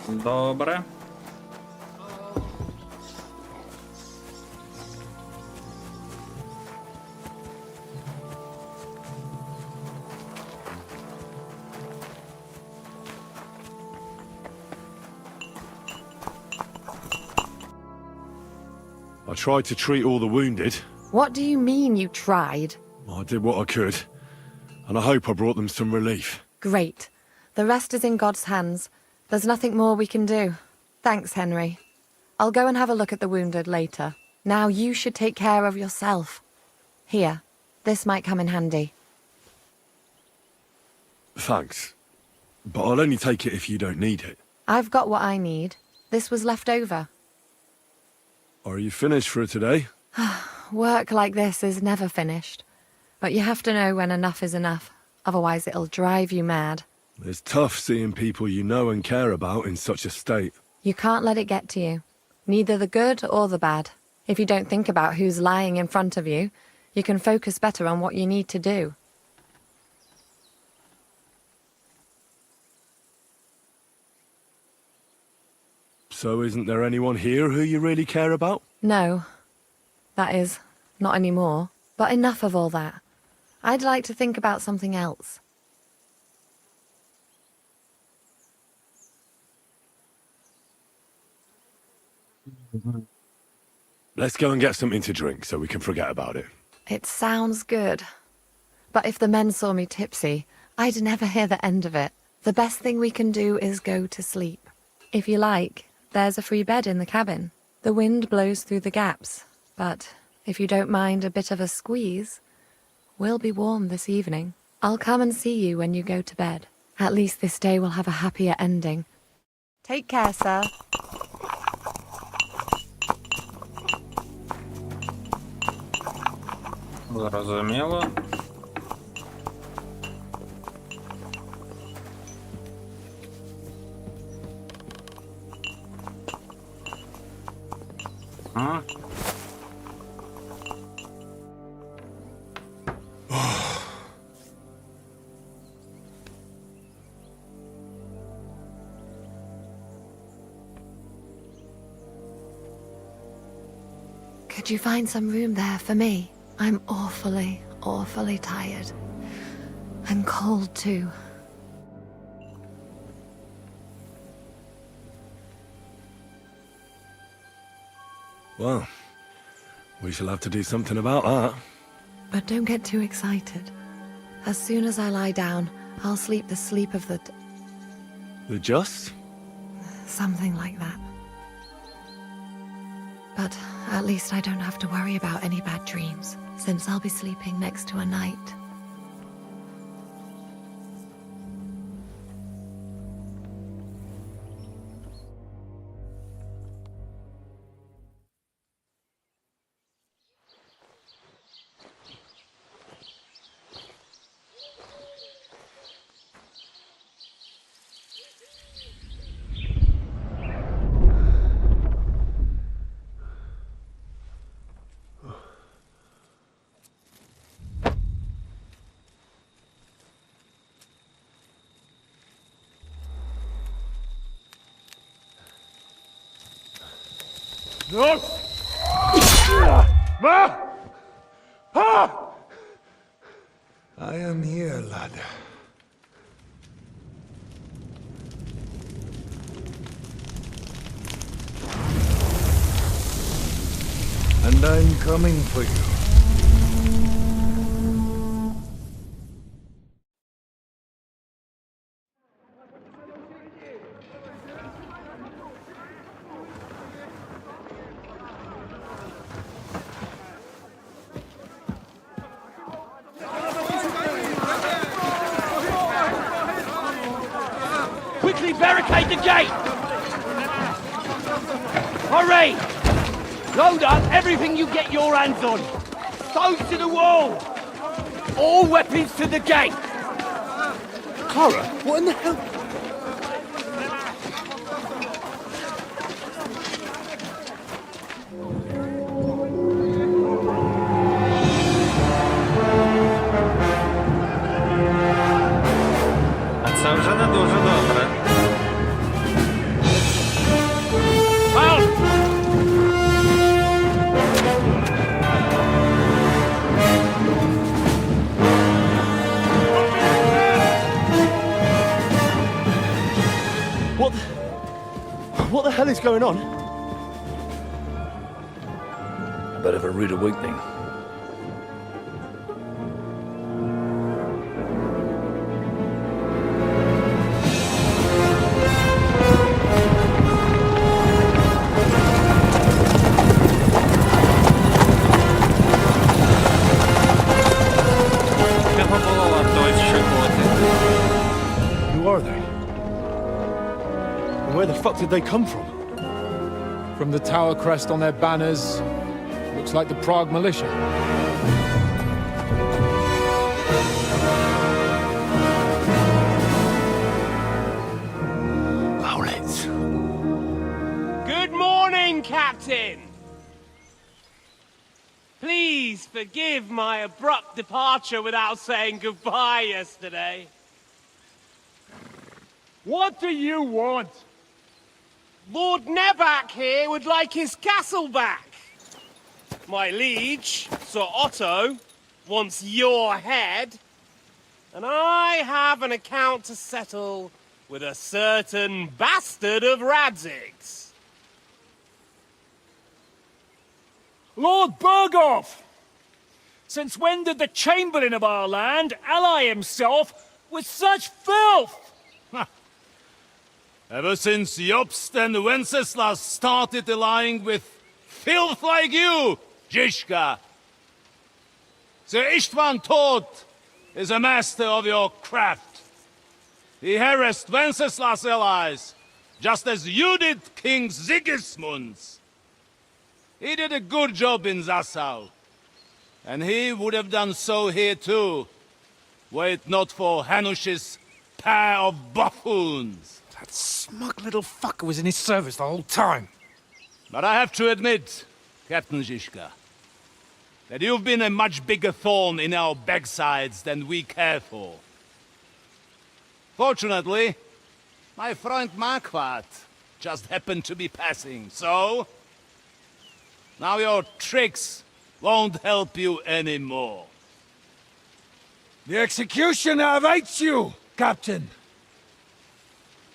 Добре. I tried to treat all the wounded. What do you mean you tried? I did what I could. And I hope I brought them some relief. Great. The rest is in God's hands. There's nothing more we can do. Thanks, Henry. I'll go and have a look at the wounded later. Now you should take care of yourself. Here, this might come in handy. Thanks. But I'll only take it if you don't need it. I've got what I need. This was left over. Are you finished for today? Work like this is never finished. But you have to know when enough is enough. Otherwise it'll drive you mad. It's tough seeing people you know and care about in such a state. You can't let it get to you. Neither the good or the bad. If you don't think about who's lying in front of you, you can focus better on what you need to do. So isn't there anyone here who you really care about? No. That is, not anymore. But enough of all that. I'd like to think about something else. Let's go and get something to drink so we can forget about it. It sounds good. But if the men saw me tipsy, I'd never hear the end of it. The best thing we can do is go to sleep. If you like, There's a free bed in the cabin. The wind blows through the gaps, but if you don't mind a bit of a squeeze, we'll be warm this evening. I'll come and see you when you go to bed. At least this day will have a happier ending. Take care, sir. Зрозуміло. Could you find some room there for me? I'm awfully, awfully tired. I'm cold too. Well, we shall have to do something about that. But don't get too excited. As soon as I lie down, I'll sleep the sleep of the... The just? something like that. But at least I don't have to worry about any bad dreams, since I'll be sleeping next to a knight. No! Ma! Pa! I am here, lad. And I'm coming for you. Quickly barricade the gate! Hurry! Load up everything you get your hands on. Stones to the wall! All weapons to the gate! Clara, what in the hell? А це вже не дуже добре. What the hell is going on? A bit of a rude awakening. Who are they? And where the fuck did they come from? From the tower crest on their banners, looks like the Prague militia. Owlets. Good morning, Captain! Please forgive my abrupt departure without saying goodbye yesterday. What do you want? Lord Neback here would like his castle back. My liege, Sir Otto, wants your head. And I have an account to settle with a certain bastard of Radzig's. Lord Berghoff! Since when did the Chamberlain of our land ally himself with such filth? Ever since Jobst and Wenceslas started allying with filth like you, Zizka. Sir Istvan Tod is a master of your craft. He harassed Wenceslas' allies, just as you did King Sigismund's. He did a good job in Zassau, and he would have done so here too, were it not for Hanush's pair of buffoons. That smug little fucker was in his service the whole time. But I have to admit, Captain Zizka, that you've been a much bigger thorn in our backsides than we care for. Fortunately, my friend Marquardt just happened to be passing, so now your tricks won't help you anymore. The executioner awaits you, Captain.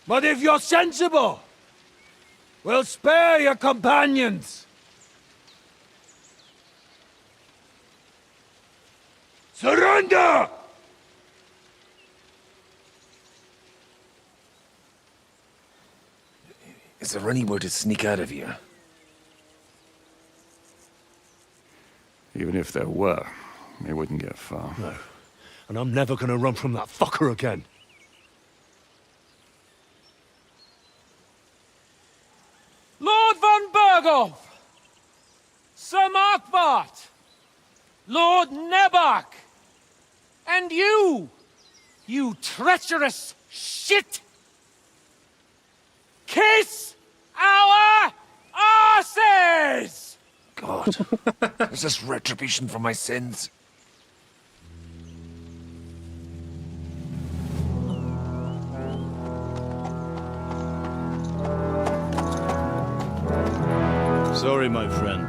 But if you're sensible, we'll spare your companions. Surrender! Is there any way to sneak out of here? Even if there were, it wouldn't get far. No. And I'm never gonna run from that fucker again. Lord von Berghoff! Sir Markwart! Lord Nebach! And you! You treacherous shit! Kiss our asses! God, is this retribution for my sins? Sorry, my friend.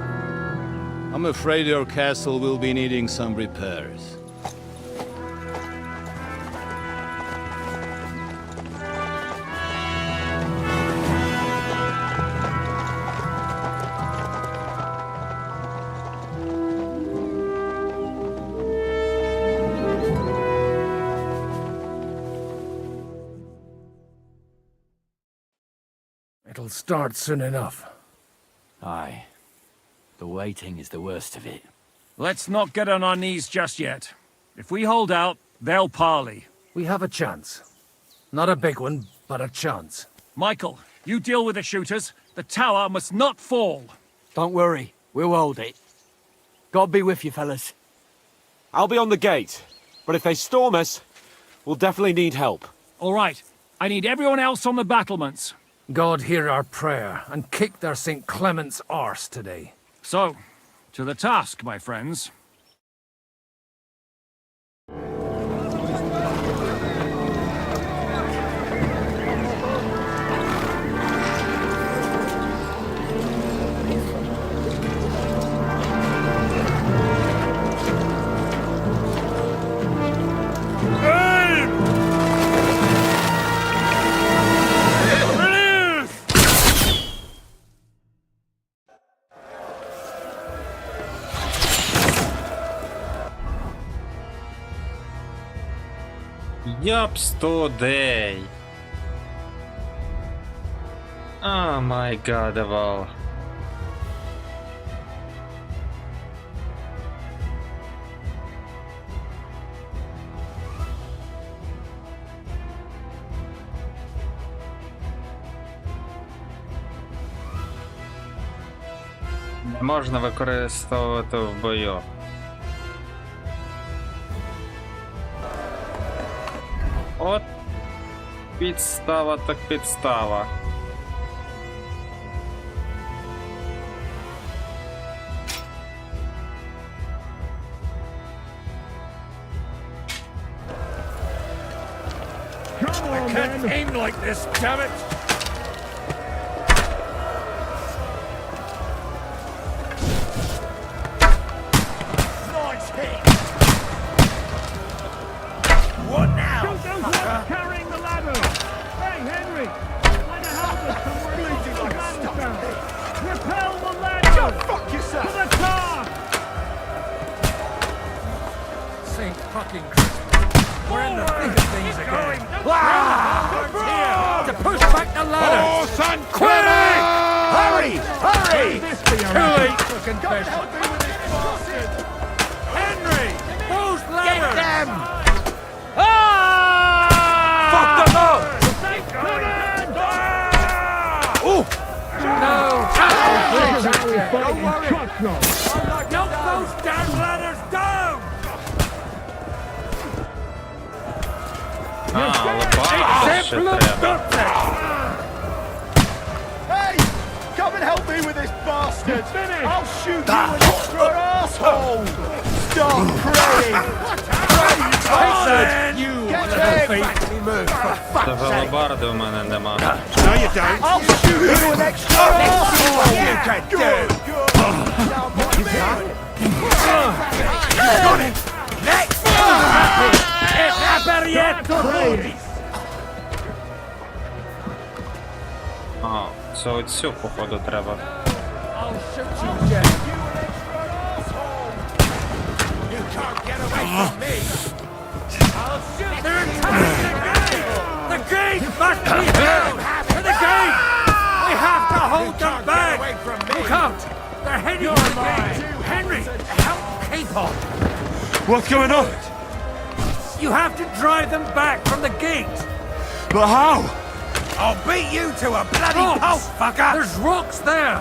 I'm afraid your castle will be needing some repairs. It'll start soon enough. Aye. The waiting is the worst of it. Let's not get on our knees just yet. If we hold out, they'll parley. We have a chance. Not a big one, but a chance. Michael, you deal with the shooters. The tower must not fall. Don't worry. We'll hold it. God be with you, fellas. I'll be on the gate, but if they storm us, we'll definitely need help. All right. I need everyone else on the battlements. God hear our prayer, and kick their St. Clement's arse today. So, to the task, my friends. Yup, 100 day. Oh my god, Eval. Не можна використовувати в бою. От підстава так підстава. I can't aim like this, damn it! Nice hit! What now? Shoot those ones carrying the ladder! Hey, Henry! Find a helmet somewhere close to the ladder down. Repel the ladder! Go fuck yourself! To the car! St. fucking Christmas. We're in the thick of things again. To push back the ladders! Horse and Quick! Hurry! Hurry! Too late for confession. Henry! Those ladders! Get them! Fuck them up! Oh! No! Don't worry! Knock those damn ladders down! Але бачиш, ще треба. Hey! Come and help me with this bastard! I'll shoot you in your asshole! Stop praying! Pray, you bastard! Get him! Та галабарди в мене нема. No, you don't. I'll shoot you an extra asshole! You can do. Got it! Next! А, це оцю, походу, треба. I'll shoot you, Jack. You can't get away from me. I'll shoot. They're attacking the gate! The gate must be held! To the gate! We have to hold them back! Look out! They're heading for the gate! Henry, help Capon! What's going on? You have to drive them back from the gate! But how? I'll beat you to a bloody pulp, fucker! There's rocks there!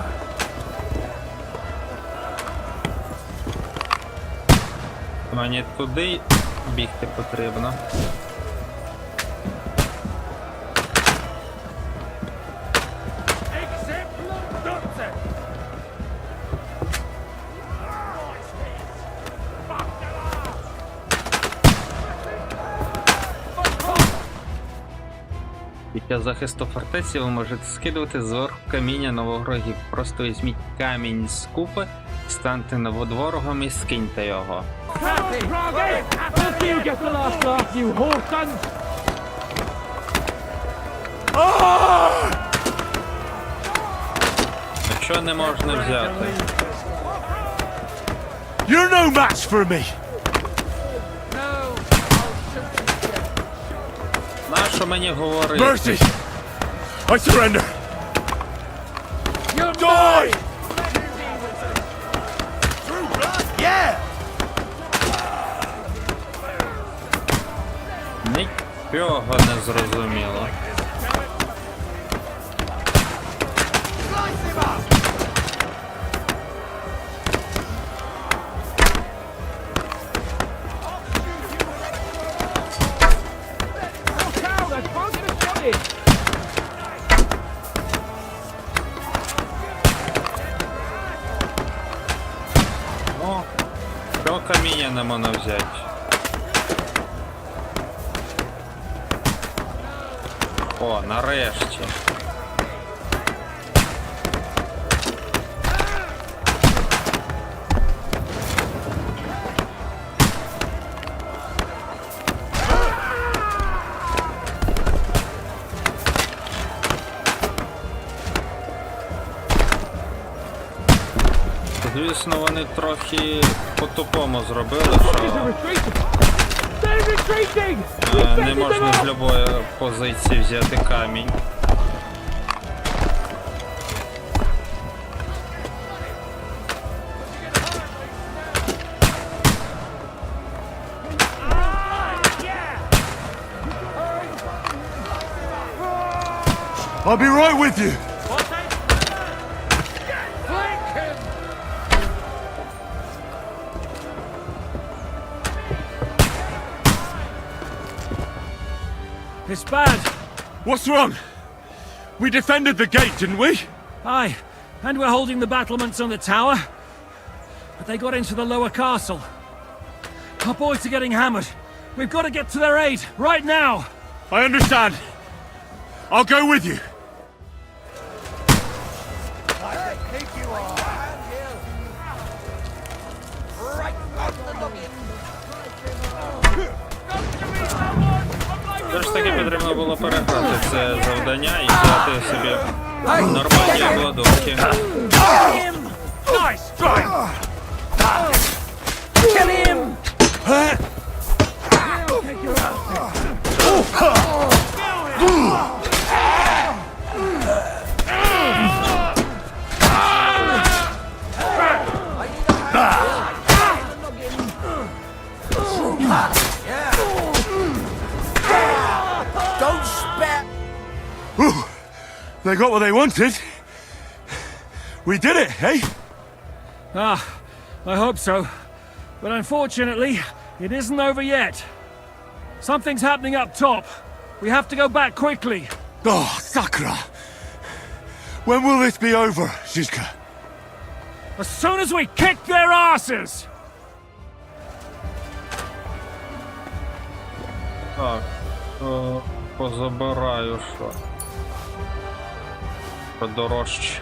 Мені туди бігти потрібно. Під час захисту фортеці ви можете скидувати зверху каміння на ворогів. Просто візьміть камінь з купи, станьте над ворогом і скиньте його. А чого не можна взяти? You're no match for me! Нащо мені говорити? Mercy! I surrender! You Die! Yeah! Нічого не зрозуміло. О, що каміння не можна взяти? О, нарешті. Звісно, вони трохи по-тупому зробили, що не можна з любої позиції взяти камінь. I'll be right with you! It's bad. What's wrong? We defended the gate, didn't we? Aye, and we're holding the battlements on the tower. But they got into the lower castle. Our boys are getting hammered. We've got to get to their aid, right now! I understand. I'll go with you. Все ж таки потрібно було переграти це завдання і взяти собі нормальні обладунки. They got what they wanted. We did it, eh? Ah, I hope so. But unfortunately, it isn't over yet. Something's happening up top. We have to go back quickly. Oh, Sakura! When will this be over, Zizka? As soon as we kick their asses! Так, позабираю, що подорожче.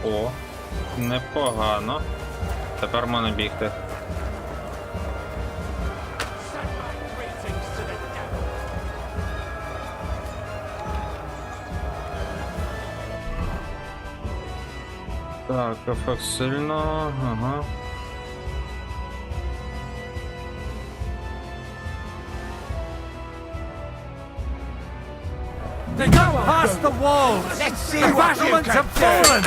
О, непогано. Тепер можна бігти. Так, ефект сильно, ага. They got past the walls! Let's see The what you battlements can have do. fallen!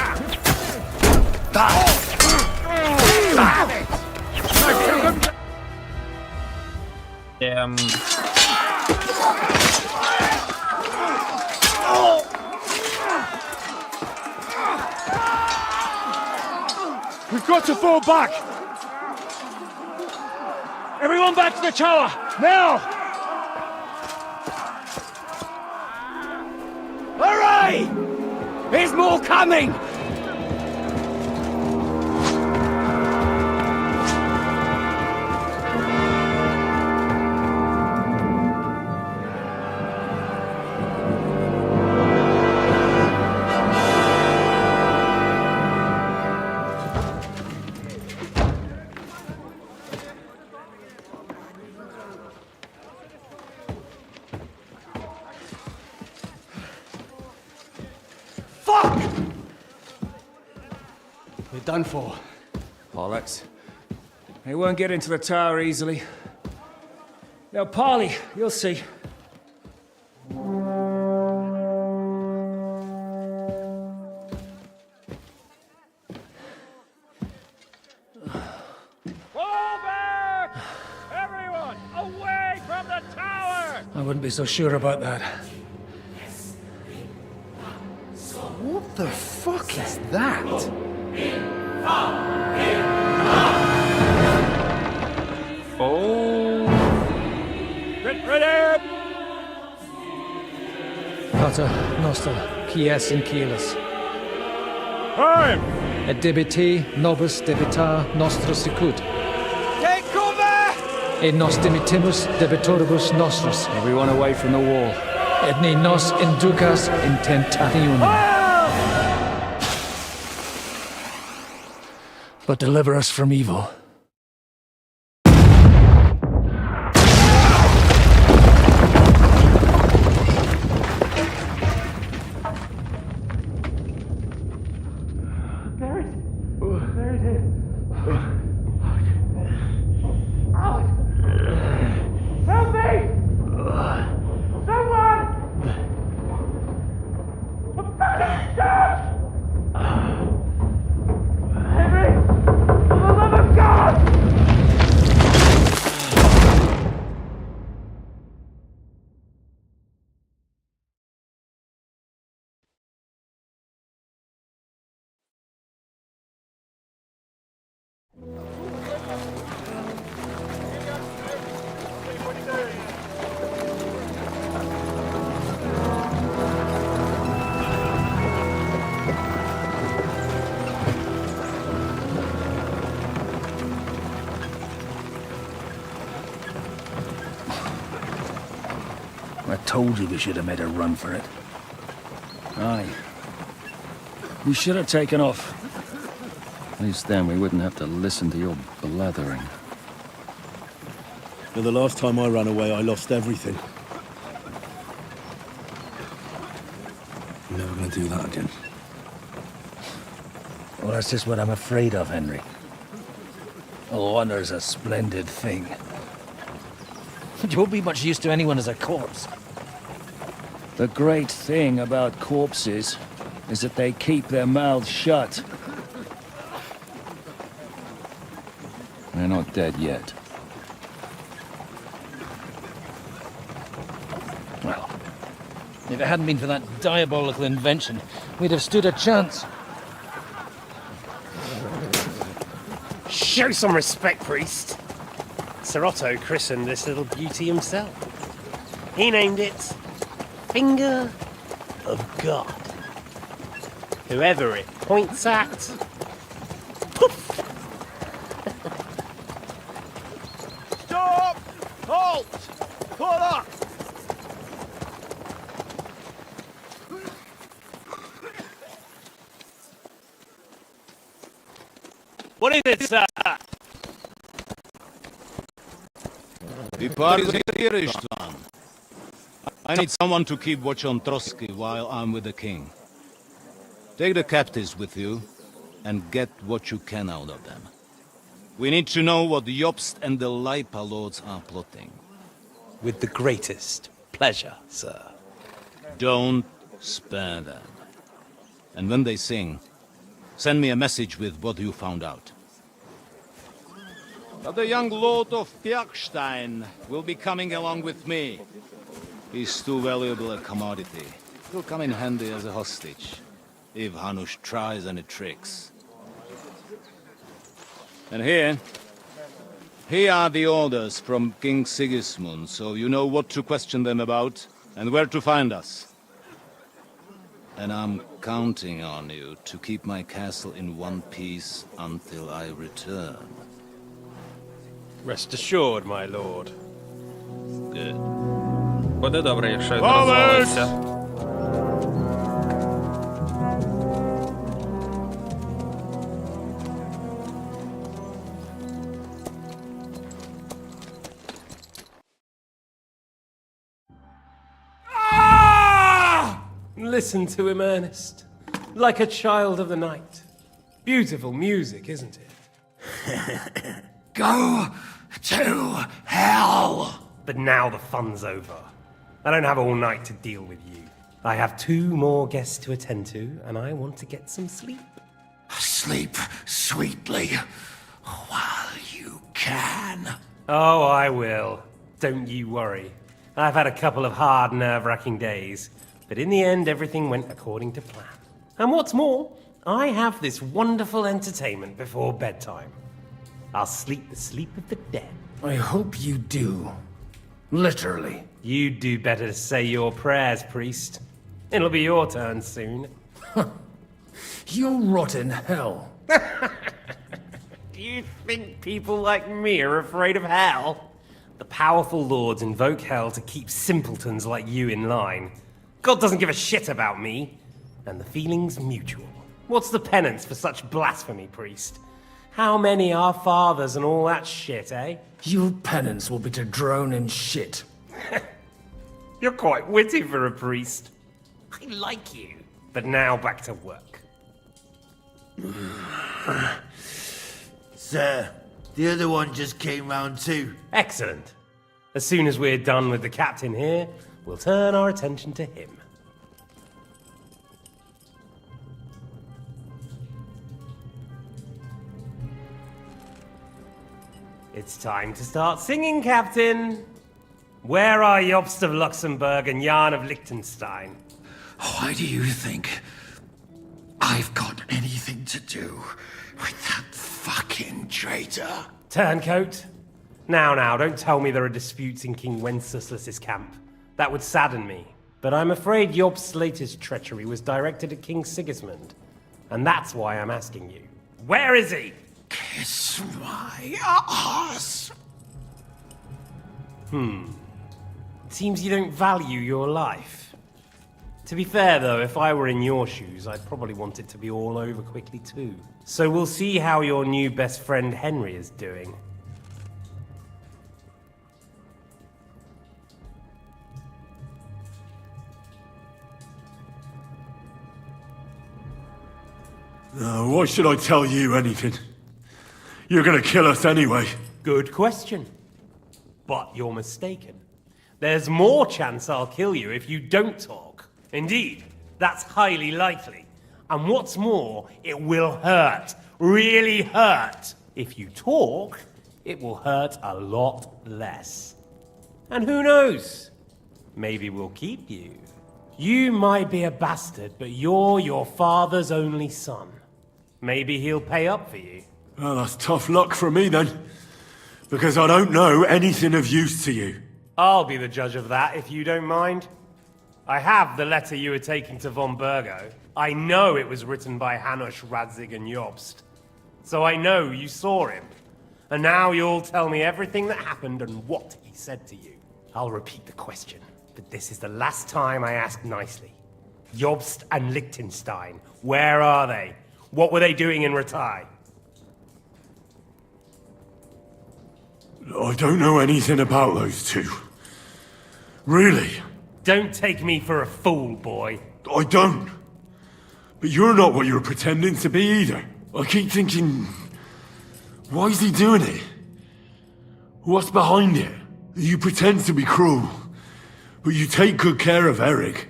We've got to fall back! Everyone back to the tower! Now! Hooray! There's more coming! We're done for. Bollocks. They won't get into the tower easily. Now, Parley, you'll see. Fall back! Everyone, away from the tower! I wouldn't be so sure about that. What the fuck is that? Oh. Ready! Pater noster, quies in cielus. Time! Et debiti nobis debita nostra sicut. Take cover! Et nos dimitimus debitoribus nostris. Everyone away from the wall. Et ne nos inducas in tentationem. But deliver us from evil. I told you we should have made a run for it. Aye. We should have taken off. At least then we wouldn't have to listen to your blathering. But the last time I ran away, I lost everything. I'm never gonna do that again. Well, that's just what I'm afraid of, Henry. Honor's a splendid thing. You won't be much use to anyone as a corpse. The great thing about corpses is that they keep their mouths shut. They're not dead yet. Well, if it hadn't been for that diabolical invention, we'd have stood a chance. Show some respect, priest. Sir Otto christened this little beauty himself. He named it Finger of God. Whoever it points at, poof! Stop! Halt! Pull up! What is it, sir? The party's here, Istvan. I need someone to keep watch on Trotsky while I'm with the king. Take the captives with you, and get what you can out of them. We need to know what Jobst and the Leipa lords are plotting. With the greatest pleasure, sir. Don't spare them. And when they sing, send me a message with what you found out. But the young lord of Bjergstein will be coming along with me. He's too valuable a commodity. He'll come in handy as a hostage, if Hanush tries any tricks. And here are the orders from King Sigismund, so you know what to question them about, and where to find us. And I'm counting on you to keep my castle in one piece until I return. Rest assured, my lord. Good. Буде добре, якщо він розвалився. Listen to him, Ernest. Like a child of the night. Beautiful music, isn't it? Go to hell! But now the fun's over. I don't have all night to deal with you. I have 2 more guests to attend to, and I want to get some sleep. Sleep sweetly while you can. Oh, I will. Don't you worry. I've had a couple of hard, nerve-wracking days, but in the end, everything went according to plan. And what's more, I have this wonderful entertainment before bedtime. I'll sleep the sleep of the dead. I hope you do. Literally. You'd do better to say your prayers, priest. It'll be your turn soon. You'll rot in hell. Do you think people like me are afraid of hell? The powerful lords invoke hell to keep simpletons like you in line. God doesn't give a shit about me. And the feeling's mutual. What's the penance for such blasphemy, priest? How many are fathers and all that shit, eh? Your penance will be to drown in shit. You're quite witty for a priest. I like you. But now back to work. Sir, the other one just came round too. Excellent. As soon as we're done with the captain here, we'll turn our attention to him. It's time to start singing, Captain. Where are Jobst of Luxembourg and Jan of Liechtenstein? Why do you think I've got anything to do with that fucking traitor? Turncoat? Now, don't tell me there are disputes in King Wenceslas's camp. That would sadden me. But I'm afraid Jobst's latest treachery was directed at King Sigismund. And that's why I'm asking you. Where is he? Kiss my ass. Seems you don't value your life. To be fair, though, if I were in your shoes, I'd probably want it to be all over quickly, too. So we'll see how your new best friend Henry is doing. Why should I tell you anything? You're gonna kill us anyway. Good question. But you're mistaken. There's more chance I'll kill you if you don't talk. Indeed, that's highly likely. And what's more, it will hurt. Really hurt. If you talk, it will hurt a lot less. And who knows? Maybe we'll keep you. You might be a bastard, but you're your father's only son. Maybe he'll pay up for you. Well, that's tough luck for me then. Because I don't know anything of use to you. I'll be the judge of that, if you don't mind. I have the letter you were taking to von Burgo. I know it was written by Hanush, Radzig, and Jobst. So I know you saw him. And now you'll tell me everything that happened and what he said to you. I'll repeat the question, but this is the last time I ask nicely. Jobst and Liechtenstein, where are they? What were they doing in Ratai? I don't know anything about those two. Really? Don't take me for a fool, boy. I don't. But you're not what you're pretending to be either. I keep thinking, why is he doing it? What's behind it? You pretend to be cruel, but you take good care of Eric.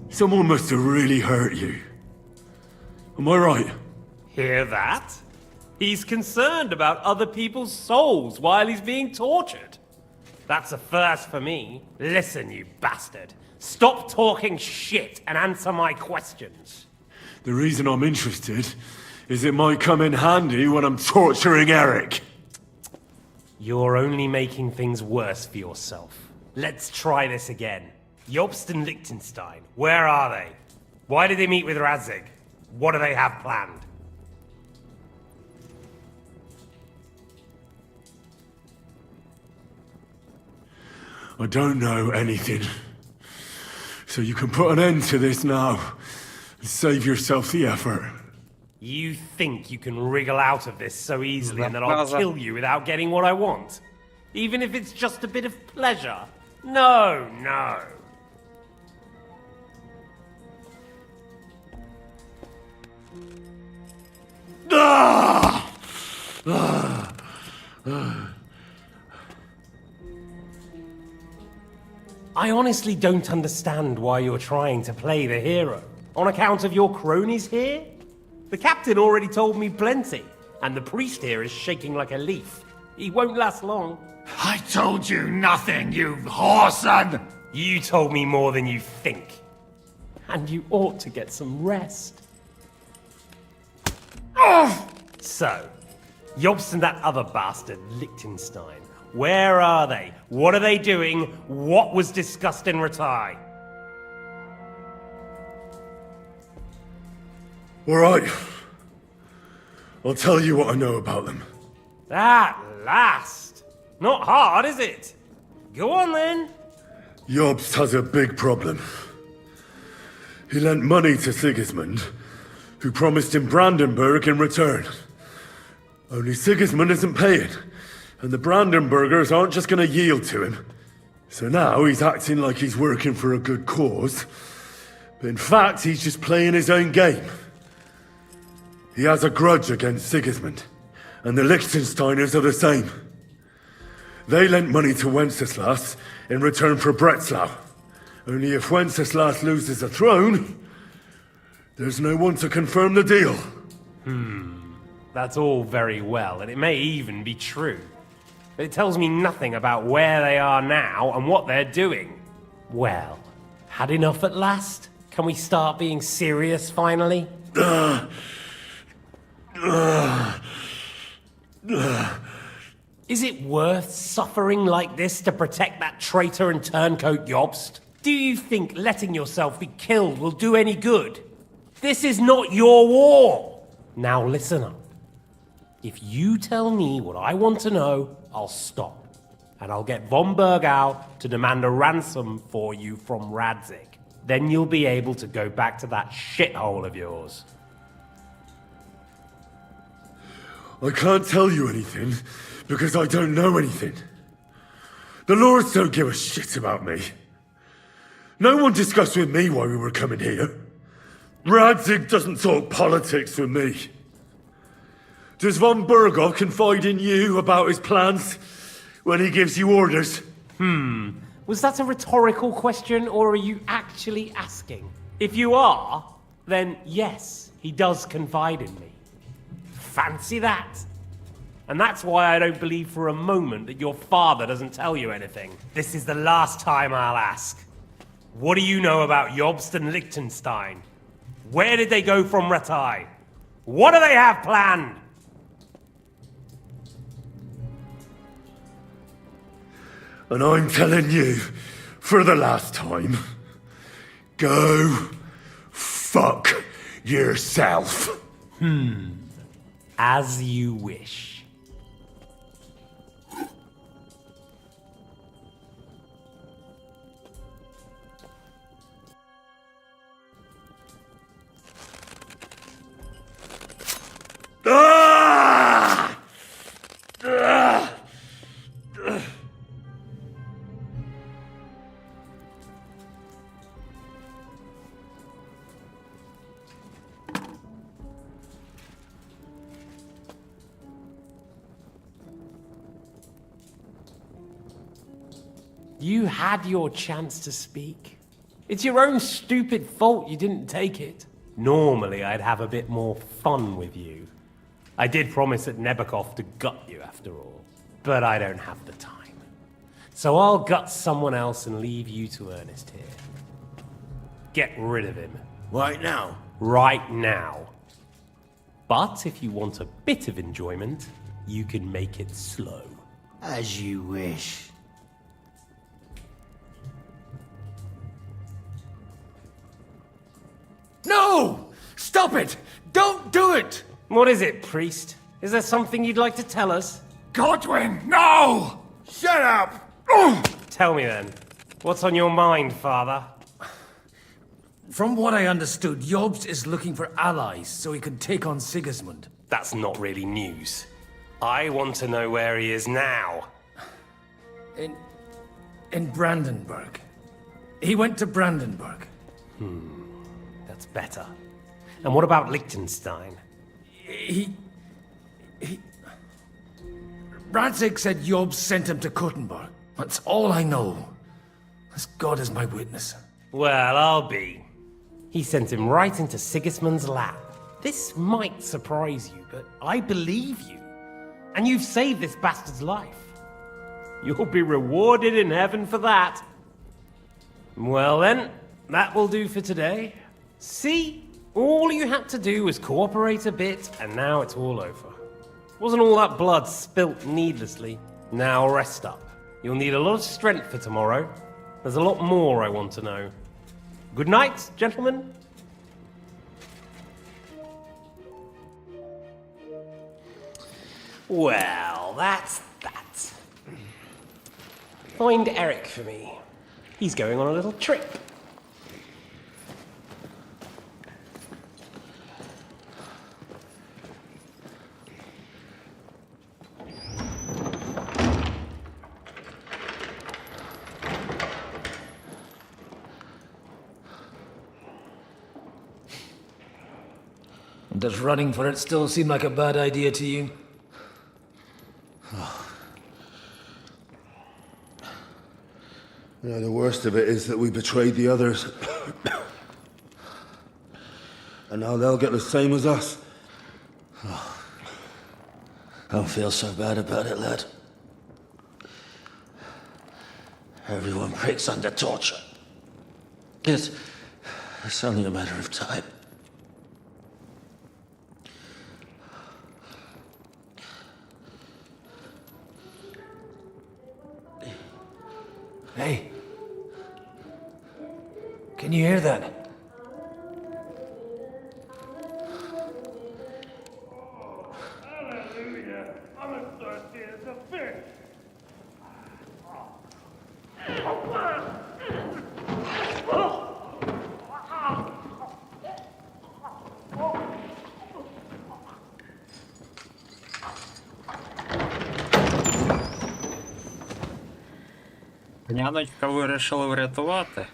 Someone must have really hurt you. Am I right? Hear that? He's concerned about other people's souls while he's being tortured. That's a first for me. Listen, you bastard. Stop talking shit and answer my questions. The reason I'm interested is it might come in handy when I'm torturing Eric. You're only making things worse for yourself. Let's try this again. Jobst and Liechtenstein, where are they? Why did they meet with Radzig? What do they have planned? I don't know anything. So you can put an end to this now and save yourself the effort. You think you can wriggle out of this so easily and that I'll kill you without getting what I want? Even if it's just a bit of pleasure? No, no. I honestly don't understand why you're trying to play the hero. On account of your cronies here? The captain already told me plenty, and the priest here is shaking like a leaf. He won't last long. I told you nothing, you whoreson! You told me more than you think. And you ought to get some rest. So, Jobst and that other bastard, Liechtenstein, where are they? What are they doing? What was discussed in Ratai? All right. I'll tell you what I know about them. At last! Not hard, is it? Go on then. Jobst has a big problem. He lent money to Sigismund, who promised him Brandenburg in return. Only Sigismund isn't paying, and the Brandenburgers aren't just going to yield to him. So now he's acting like he's working for a good cause, but in fact he's just playing his own game. He has a grudge against Sigismund, and the Liechtensteiners are the same. They lent money to Wenceslas in return for Breslau. Only if Wenceslas loses the throne, there's no one to confirm the deal. That's all very well, and it may even be true. But it tells me nothing about where they are now and what they're doing. Well, had enough at last? Can we start being serious finally? Is it worth suffering like this to protect that traitor and turncoat Jobst? Do you think letting yourself be killed will do any good? This is not your war! Now listen up. If you tell me what I want to know, I'll stop. And I'll get von Burgau to demand a ransom for you from Radzig. Then you'll be able to go back to that shithole of yours. I can't tell you anything, because I don't know anything. The Lords don't give a shit about me. No one discussed with me why we were coming here. Radzig doesn't talk politics with me. Does von Bergov confide in you about his plans when he gives you orders? Was that a rhetorical question, or are you actually asking? If you are, then yes, he does confide in me. Fancy that. And that's why I don't believe for a moment that your father doesn't tell you anything. This is the last time I'll ask. What do you know about Jobst and Liechtenstein? Where did they go from Ratai? What do they have planned? And I'm telling you, for the last time, go fuck yourself. As you wish. Ah! Ah! You had your chance to speak. It's your own stupid fault you didn't take it. Normally, I'd have a bit more fun with you. I did promise at Nebakov to gut you after all, but I don't have the time. So I'll gut someone else and leave you to Ernest here. Get rid of him. Right now? Right now. But if you want a bit of enjoyment, you can make it slow. As you wish. No! Stop it! Don't do it! What is it, priest? Is there something you'd like to tell us? Godwin, no! Shut up! Tell me then. What's on your mind, father? From what I understood, Jobst is looking for allies so he can take on Sigismund. That's not really news. I want to know where he is now. In Brandenburg. He went to Brandenburg. That's better. And what about Liechtenstein? Radzig said Jobst sent him to Kuttenberg. That's all I know. As God is my witness. Well, I'll be. He sent him right into Sigismund's lap. This might surprise you, but I believe you. And you've saved this bastard's life. You'll be rewarded in heaven for that. Well then, that will do for today. See? All you had to do was cooperate a bit, and now it's all over. Wasn't all that blood spilt needlessly. Now rest up. You'll need a lot of strength for tomorrow. There's a lot more I want to know. Good night, gentlemen. Well, that's that. Find Eric for me. He's going on a little trip. Does running for it still seem like a bad idea to you? The worst of it is that we betrayed the others. And now they'll get the same as us. Don't feel so bad about it, lad. Everyone breaks under torture. It's only a matter of time. Hey. Can you hear that? Hallelujah. I'm as thirsty as a fish. Няночка вирішила врятувати.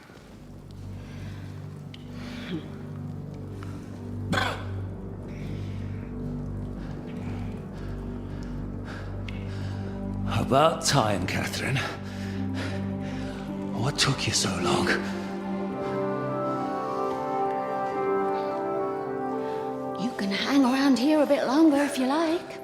About time, Catherine. What took you so long? You can hang around here a bit longer if you like.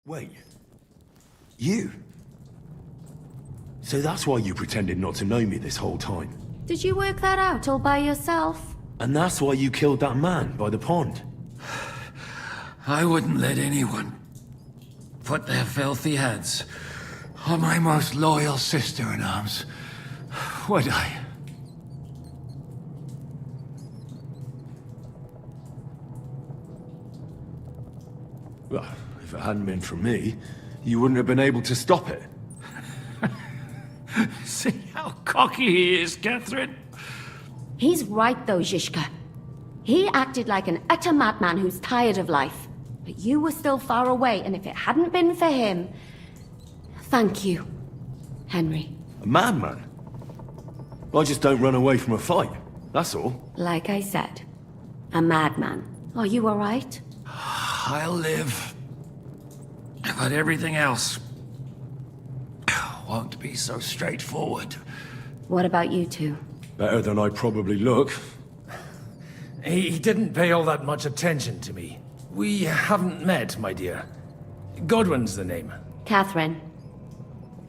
Wait. You? So that's why you pretended not to know me this whole time? Did you work that out all by yourself? And that's why you killed that man by the pond? I wouldn't let anyone put their filthy hands on my most loyal sister-in-arms, would I? Well, if it hadn't been for me, you wouldn't have been able to stop it. See how cocky he is, Catherine? He's right though, Zhishka. He acted like an utter madman who's tired of life. But you were still far away, and if it hadn't been for him... Thank you, Henry. A madman? I just don't run away from a fight, that's all. Like I said, a madman. Are you all right? I'll live. But everything else won't be so straightforward. What about you two? Better than I probably look. He didn't pay all that much attention to me. We haven't met, my dear. Godwin's the name. Catherine.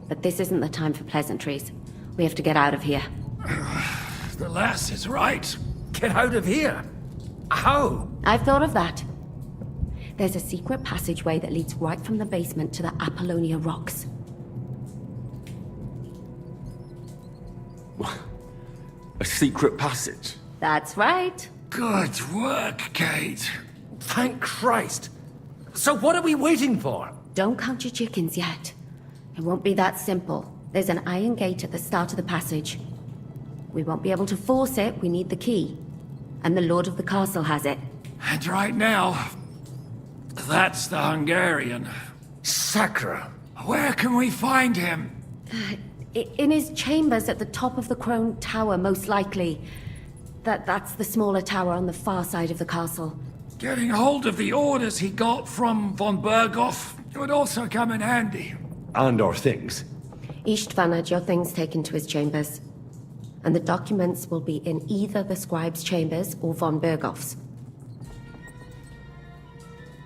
But this isn't the time for pleasantries. We have to get out of here. The lass is right. Get out of here? How? I've thought of that. There's a secret passageway that leads right from the basement to the Apollonia Rocks. A secret passage? That's right. Good work, Kate. Thank Christ. So what are we waiting for? Don't count your chickens yet. It won't be that simple. There's an iron gate at the start of the passage. We won't be able to force it, we need the key. And the Lord of the Castle has it. And right now, that's the Hungarian. Sacra. Where can we find him? In his chambers at the top of the Crone Tower, most likely. That's the smaller tower on the far side of the castle. Getting hold of the orders he got from von Berghoff would also come in handy. And our things. Istvan had your things taken to his chambers. And the documents will be in either the scribe's chambers or von Berghoff's.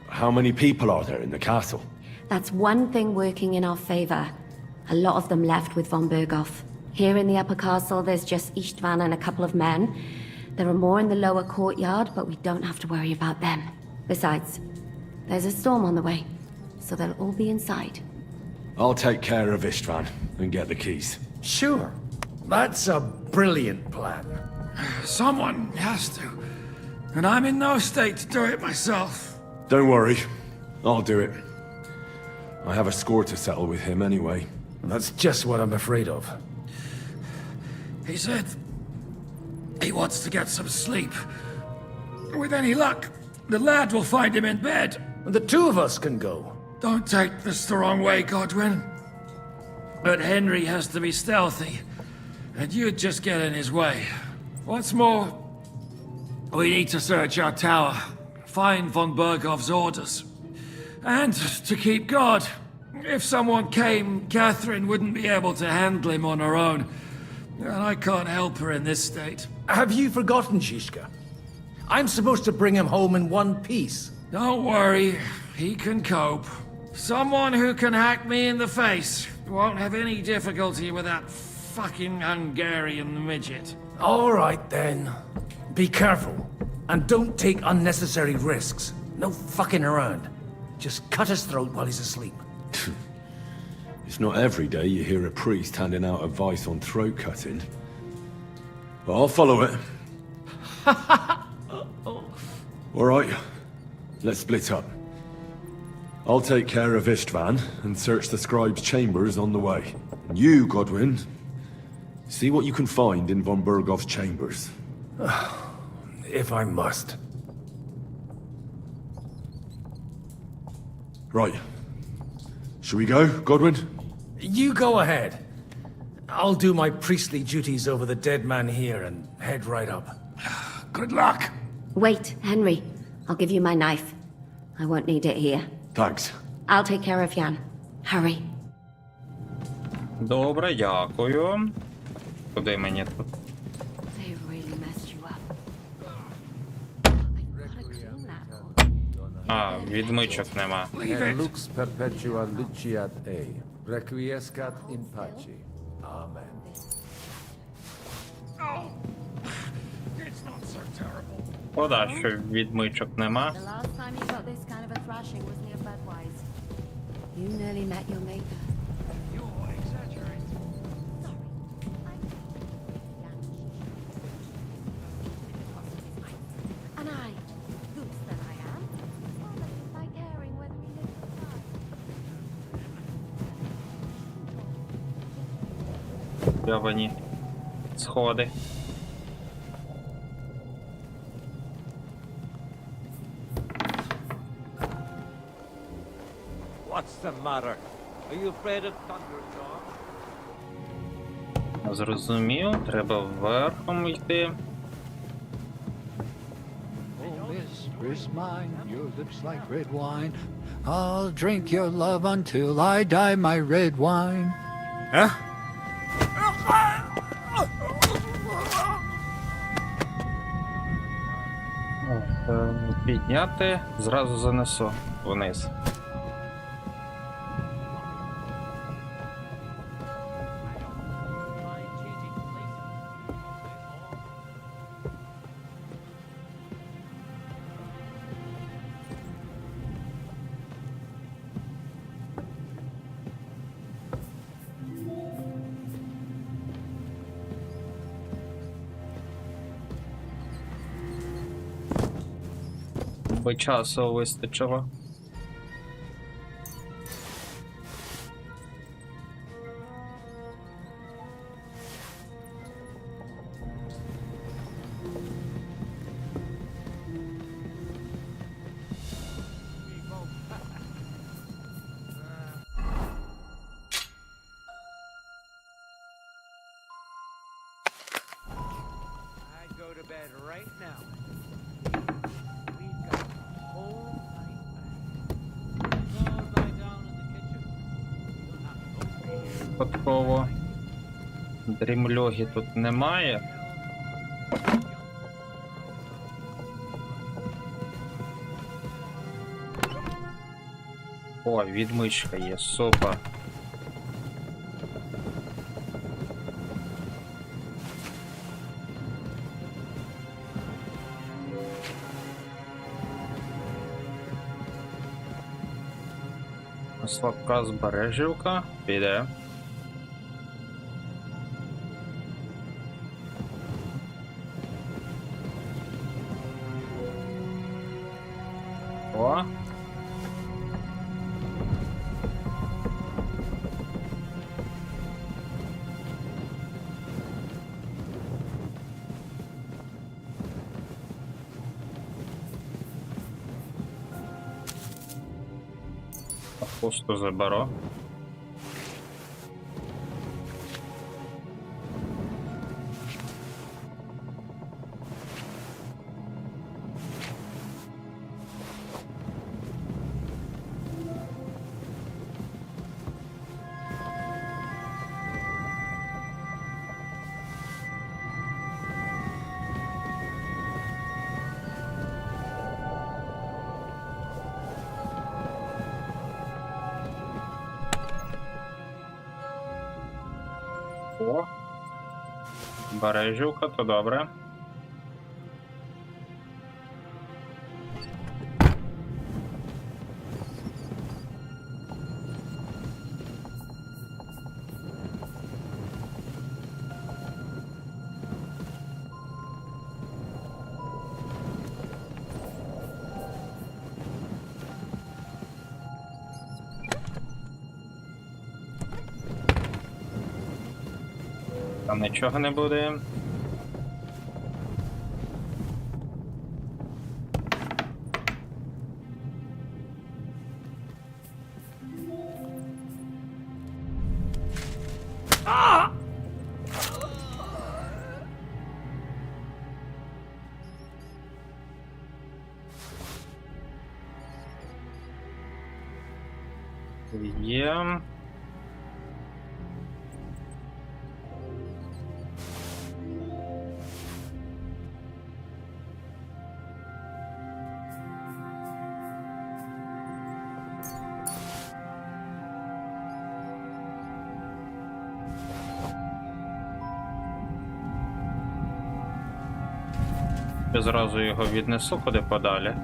How many people are there in the castle? That's one thing working in our favor. A lot of them left with von Berghoff. Here in the upper castle, there's just Istvan and a couple of men. There are more in the lower courtyard, but we don't have to worry about them. Besides, there's a storm on the way, so they'll all be inside. I'll take care of Istvan and get the keys. Sure. That's a brilliant plan. Someone has to. And I'm in no state to do it myself. Don't worry. I'll do it. I have a score to settle with him anyway. That's just what I'm afraid of. He said he wants to get some sleep. With any luck, the lad will find him in bed. The two of us can go. Don't take this the wrong way, Godwin. But Henry has to be stealthy, and you'd just get in his way. What's more, we need to search our tower, find von Berghoff's orders. And to keep guard. If someone came, Catherine wouldn't be able to handle him on her own. And I can't help her in this state. Have you forgotten, Zhishka? I'm supposed to bring him home in one piece. Don't worry, he can cope. Someone who can hack me in the face won't have any difficulty with that fucking Hungarian midget. All right, then. Be careful. And don't take unnecessary risks. No fucking around. Just cut his throat while he's asleep. It's not every day you hear a priest handing out advice on throat cutting. But I'll follow it. All right, let's split up. I'll take care of Istvan and search the scribe's chambers on the way. And you, Godwin, see what you can find in von Berghoff's chambers. If I must. Right. Shall we go, Godwin? You go ahead. I'll do my priestly duties over the dead man here and head right up. Good luck. Wait, Henry. I'll give you my knife. I won't need it here. Thanks. I'll take care of Jan. Hurry. Добре, дякую. Куди мені тут? They really messed you up. А, відмичок нема. Lux perpetua luciat e, requiescat in pace. Amen. Шкода, що відмичок нема. The last time you got this kind of a thrashing was near Budweiss. You nearly met your maker. You're exaggerating. And I, goose that I am, by caring whether he lives or dies. Йовані сходи. What's the matter? Are you afraid of thunderstorms? Зрозумів, треба вверхом йти. Oh, mistress mine, your lips like red wine. I'll drink your love until I die, my red wine. Huh? Підняти, зразу занесу вниз. Би часу вистачило. I'd go to bed right now. We've got the whole night back. All lie down in the kitchen. You'll have no fear. Випадково дрімльоги тут немає. О, відмичка є, супер. Слабка збережівка, піде. О. Пусто заберу. О, бережівка, то добре. Там нічого не буде. Є. Я зразу його віднесу куди подалі.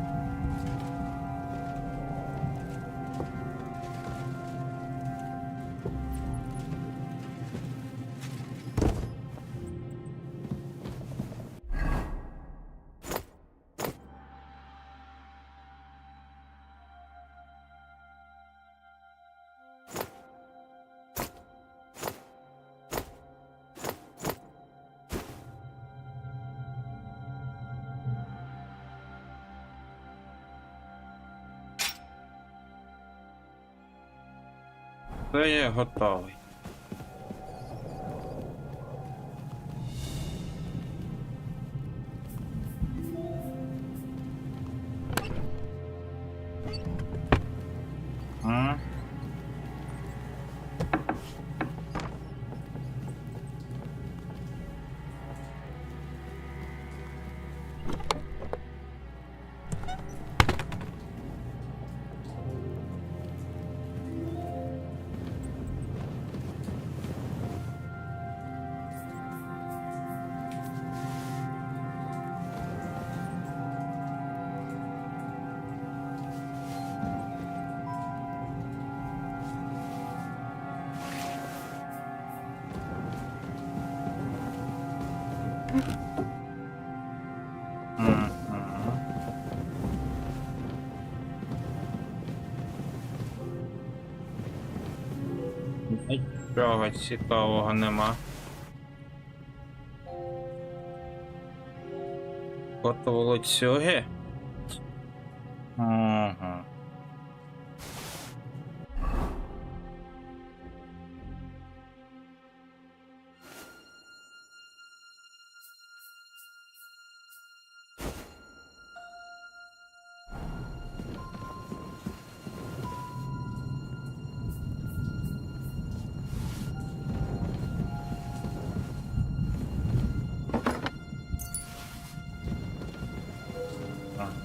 Це я готовий. Нічого цікавого нема. Фото волоцюги? Ага.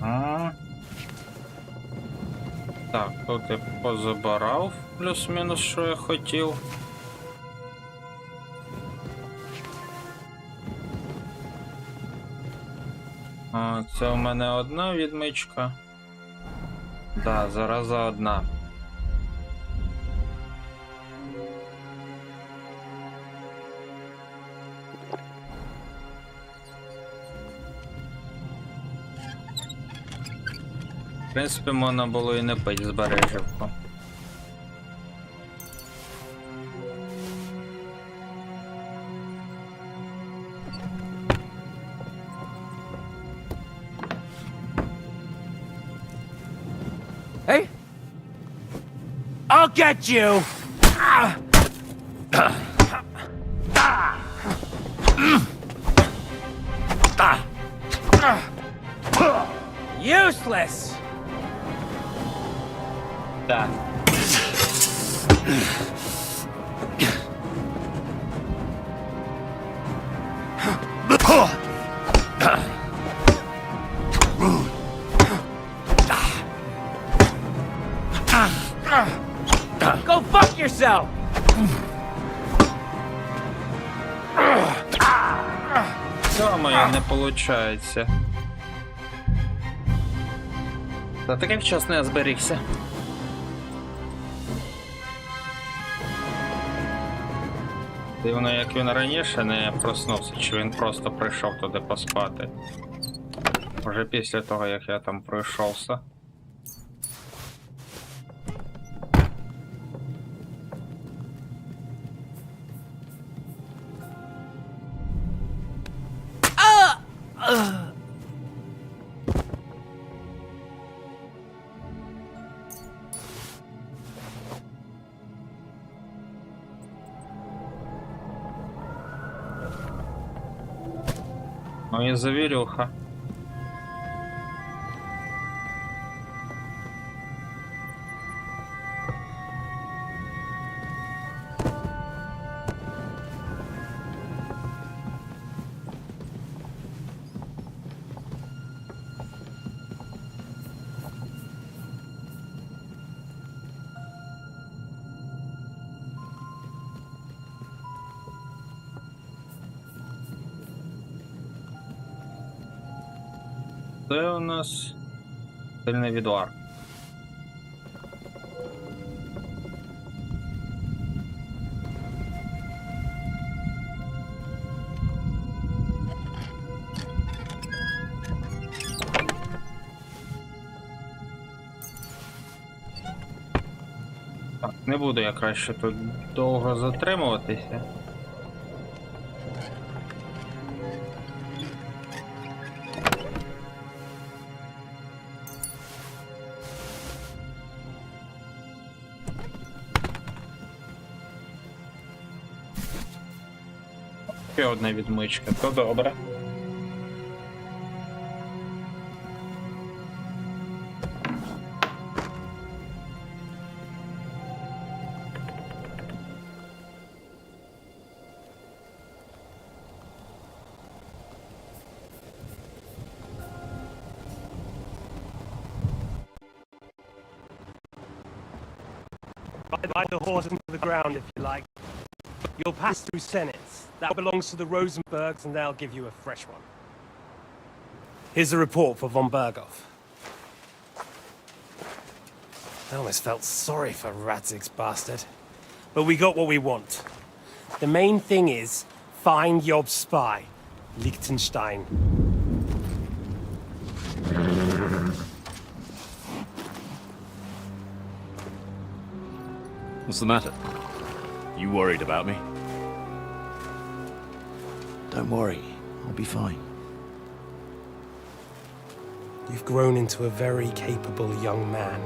Ага. Так, тут я позабирав плюс-мінус, що я хотів. А, це у мене одна відмичка. Да, зараза одна. В принципі, можна було і не пить збережівку. Hey? I'll get you! Useless! Так. Go fuck yourself! Що моє не получається? Та таки вчасно я зберігся. Дивно, як він раніше не проснувся, чи він просто прийшов туди поспати. Може після того, як я там пройшовся. Ну і завірюха. це у нас сильний відвар. Так, не буду я краще тут довго затримуватися. Ще одна відмичка, то добре. Ride the horse into the ground if you like. You'll pass through Senates. That belongs to the Rosenbergs, and they'll give you a fresh one. Here's a report for von Berghoff. I almost felt sorry for Radzig's bastard. But we got what we want. The main thing is, find Job's spy, Liechtenstein. What's the matter? You worried about me? Don't worry, I'll be fine. You've grown into a very capable young man.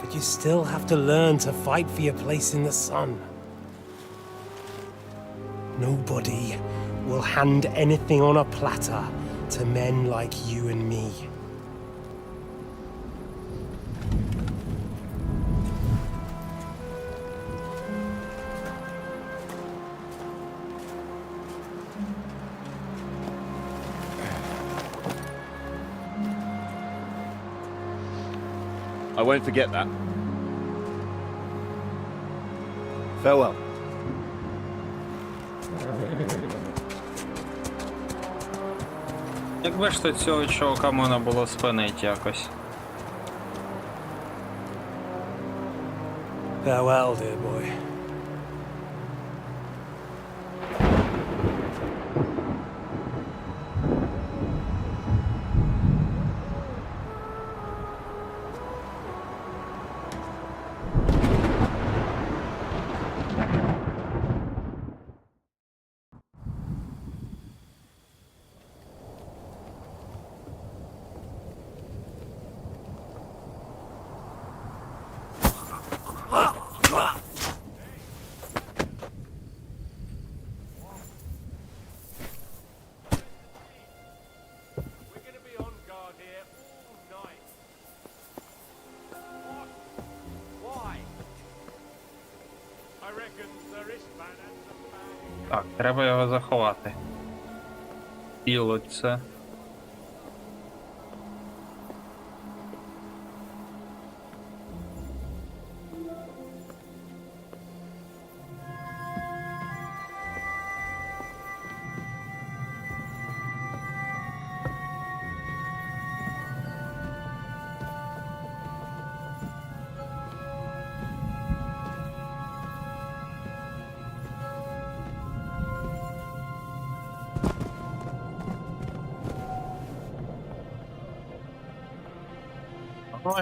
But you still have to learn to fight for your place in the sun. Nobody will hand anything on a platter to men like you and me. I won't forget that. Farewell. Якби ж то цього чувака можна було спинити якось. Farewell, dear boy. Так, треба його заховати. Тіло це.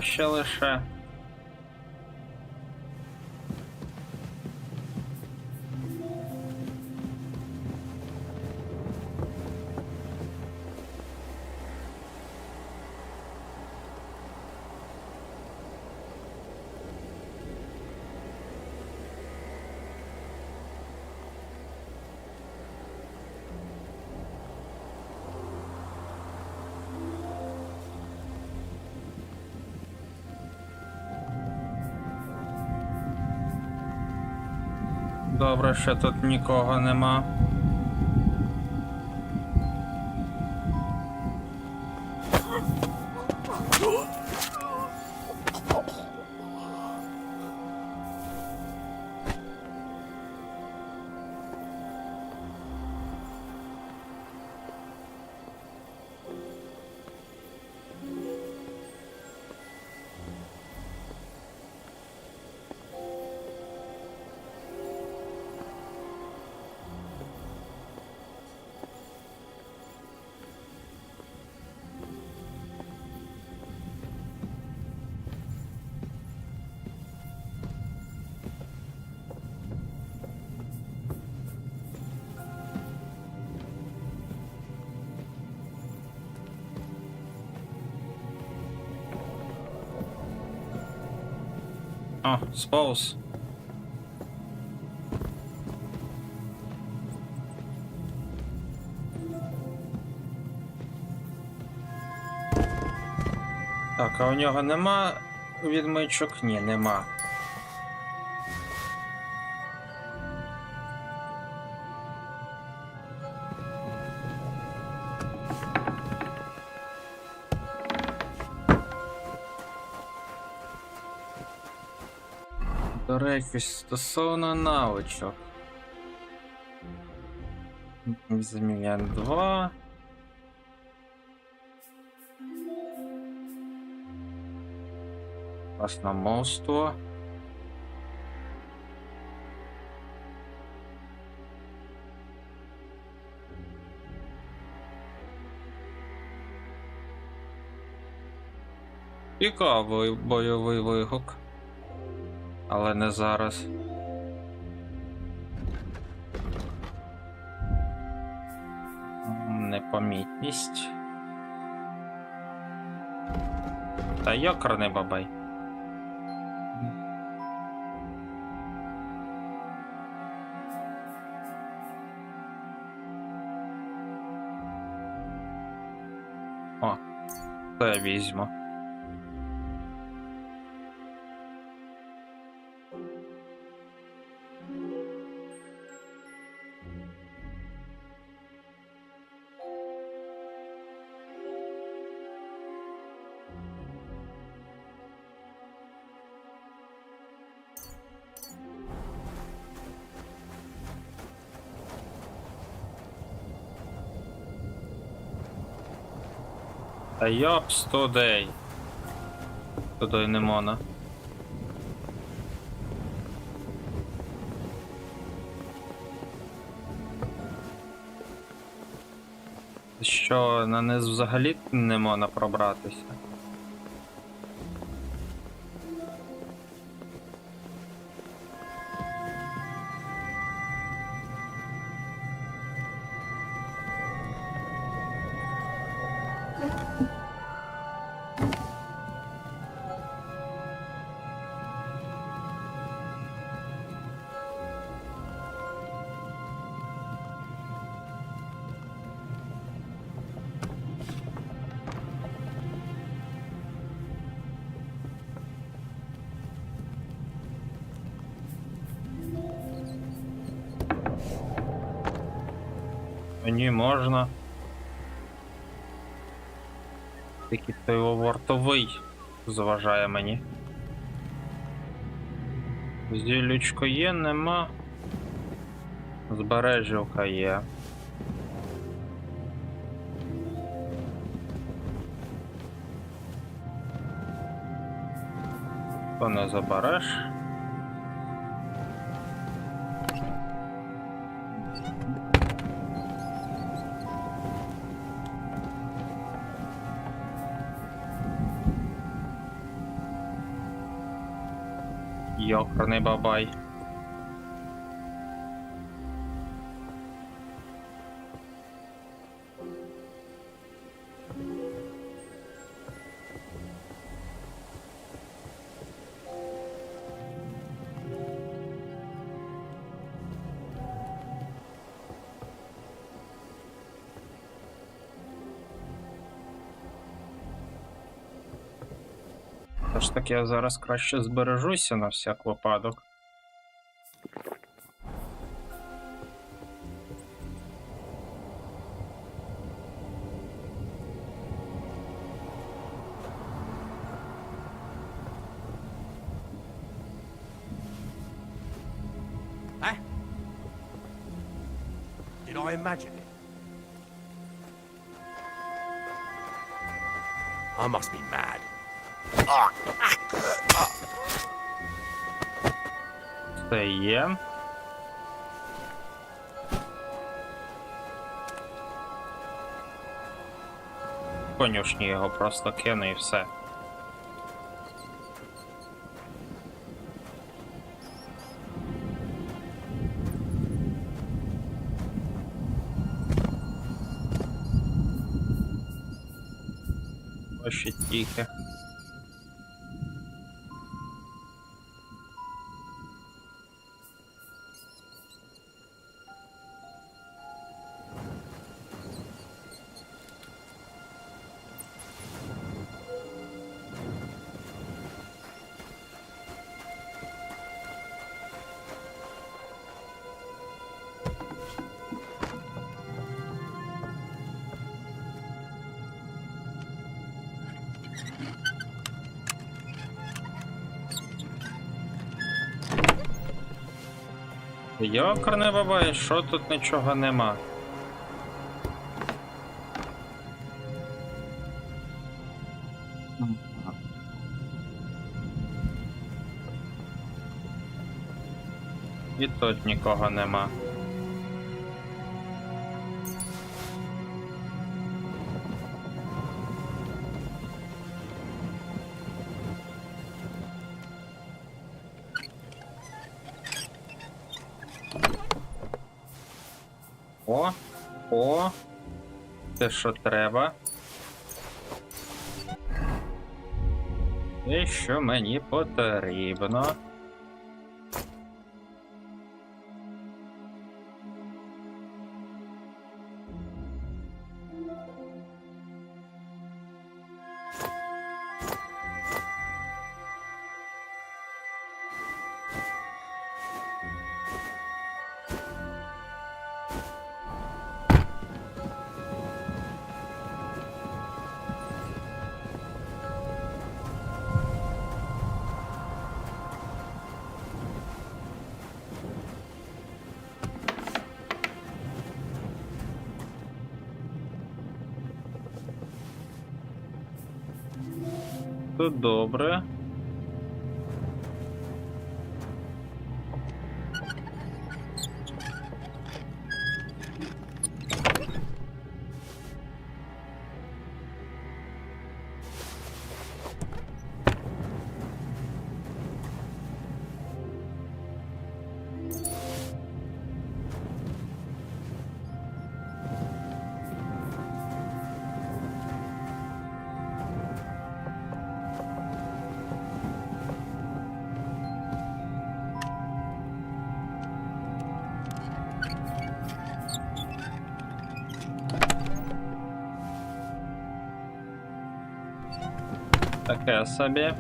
Ще лише. Добре, що тут нікого нема. О, сповз. Так, а у нього нема відмичок? Ні, нема. До речі, стосовно навичок. Змія 2. Красномовство. Цікавий бойовий вигук. Але не зараз. Непомітність. Та йокарний бабай. О, це я візьму. Та йопс тудей. Туди не можна. Що, на низ взагалі не можна пробратися? Мені можна. Тільки той вартовий заважає мені. Зілючко є, нема. Збережівка є. То не забереш. Йокарний бабай. Тож так я зараз краще збережуся на всяк випадок. Eh? Did I imagine it? I must be mad. Це є. Конюшні його просто кину і все. Ось ще тільки. Йокарне бабай, що тут нічого нема? І тут нікого нема. О, те, що треба. І що мені потрібно. Тут добре. Таке собі.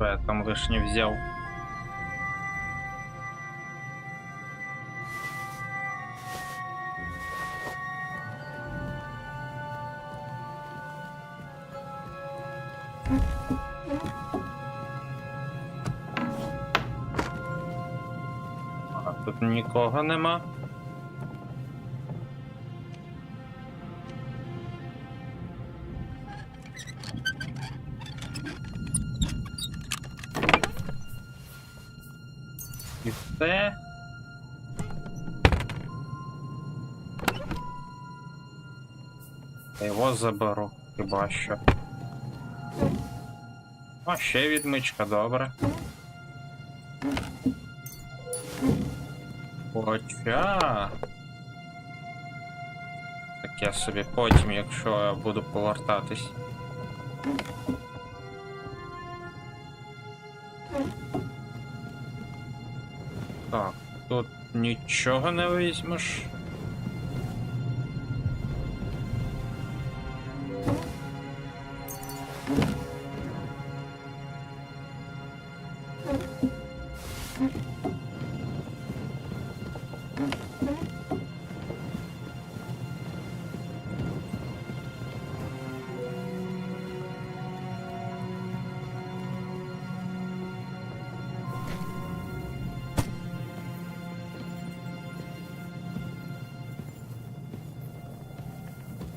Что я там вишни взял? А тут нікого нема. І все. Я його заберу, хіба що. О, ще відмичка, добре. Хоча... Так я собі потім, якщо я буду повертатись. Так, тут нічого не візьмеш.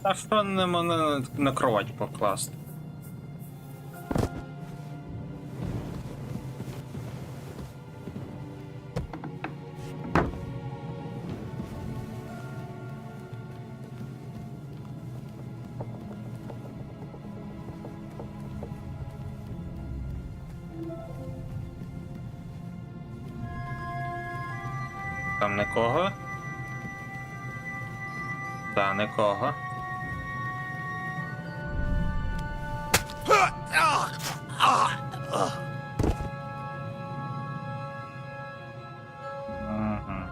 А що не мене на кровать покласти? Там нікого? Та, нікого. Мгм.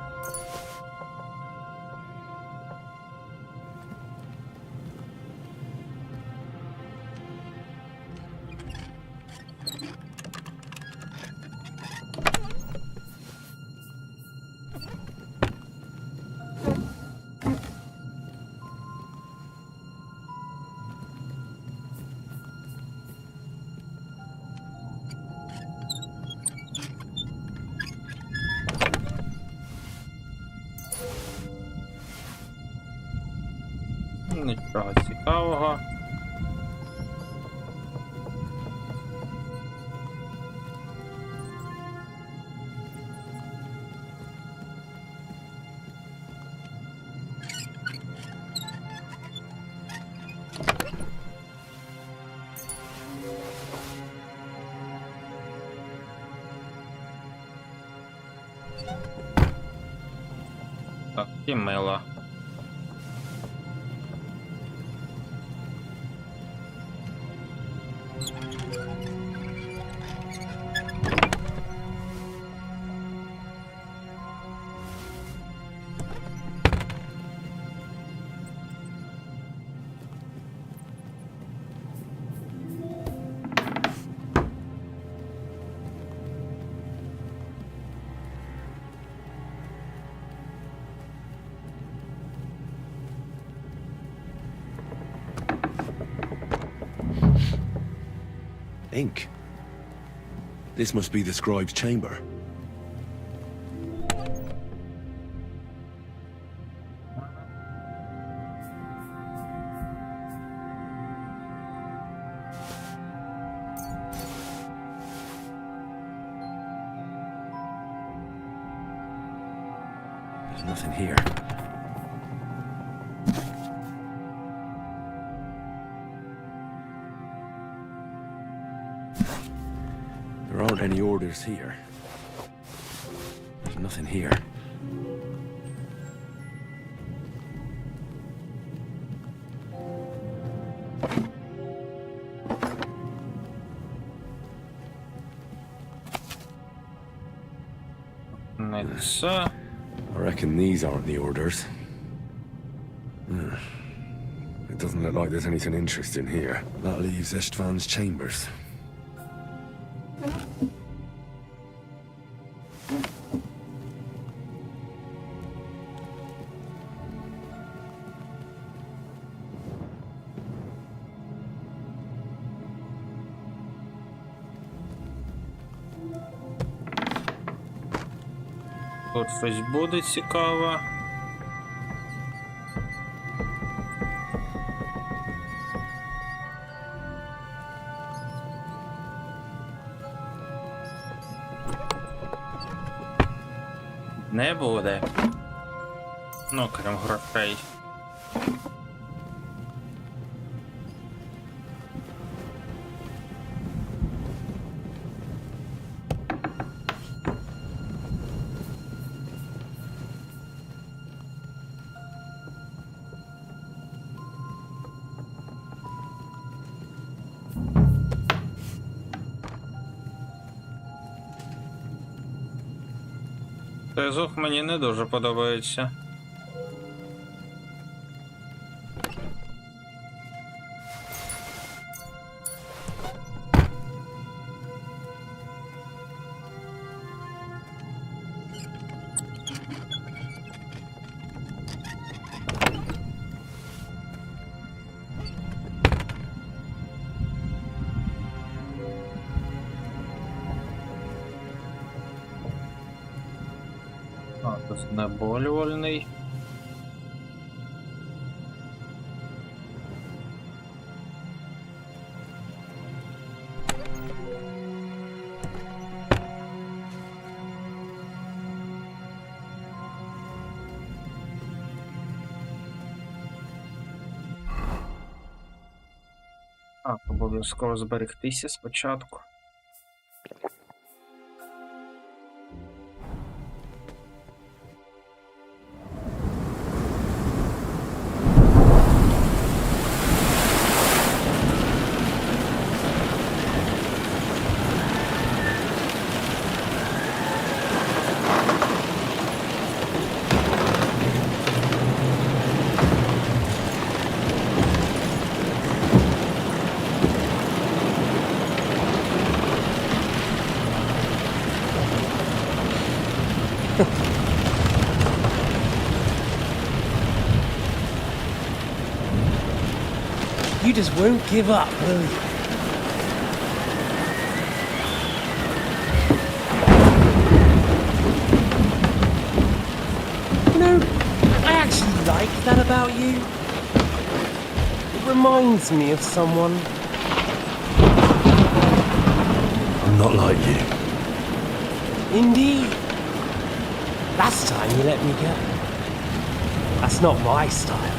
Нічого цікавого. Так, і мило. Ink. This must be the scribe's chamber. There's nothing here. There aren't any orders here. There's nothing here. Це. I reckon these aren't the orders. It doesn't look like there's anything interesting here. That leaves Istvan's chambers. Тут щось буде цікаво. Не буде. Ну, крім грошей. Цей звук мені не дуже подобається. А, тут знеболювальний. Так, обов'язково зберегтися спочатку. You just won't give up, will you? You know, I actually like that about you. It reminds me of someone. I'm not like you. Indeed. Last time you let me go. That's not my style.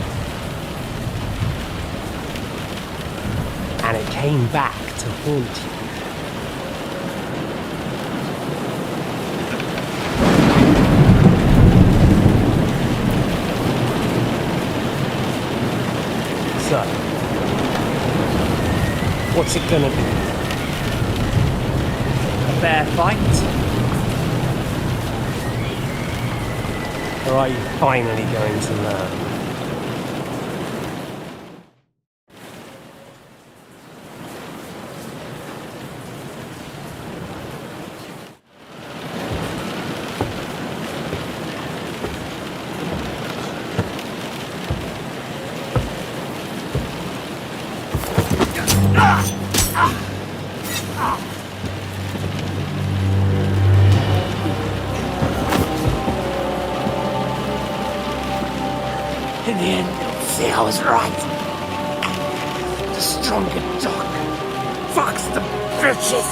And it came back to haunt you. So, what's it gonna be? A fair fight? Or are you finally going to learn? In the end, you'll see I was right. The stronger dog fucks the bitches.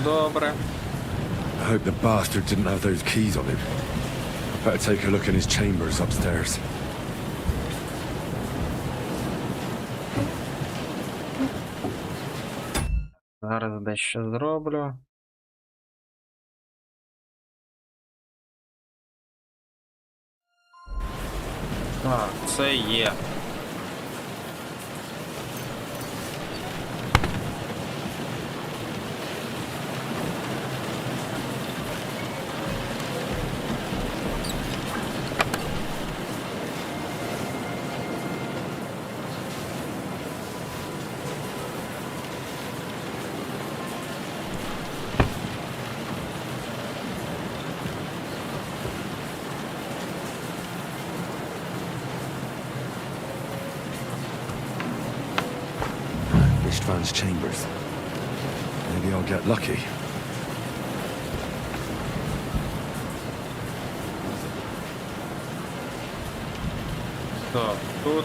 Добре. I hope the bastard didn't have those keys on him. Better take a look in his chambers upstairs. Зараз дещо зроблю. Так, це є. Istvan's chambers. Maybe I'll get lucky. Так, тут.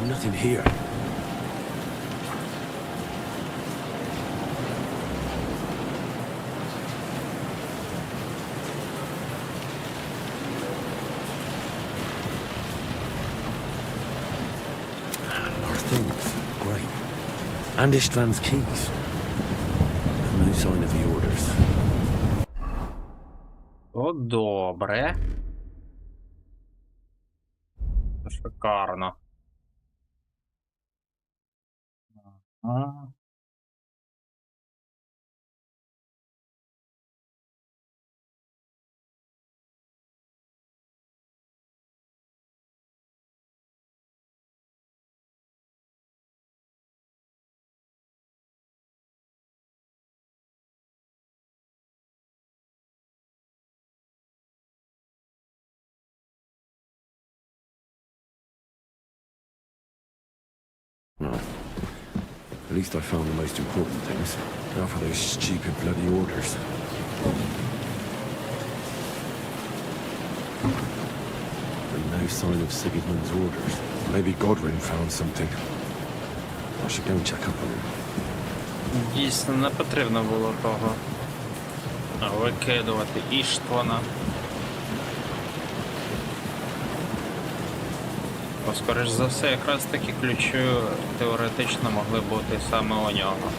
Nothing here. Our things. Great. And Ishtvan's keys. No sign of the orders. О, добре. Шикарно. Ага. Well, at least I found the most important things. Now for those stupid bloody orders. And no sign of Sigismund's orders. Maybe Godwin found something. I should go and check up on him. Дійсно, не потрібно було того викидувати Іштвана. Бо, скоріш за все, якраз таки ключі теоретично могли бути саме у нього.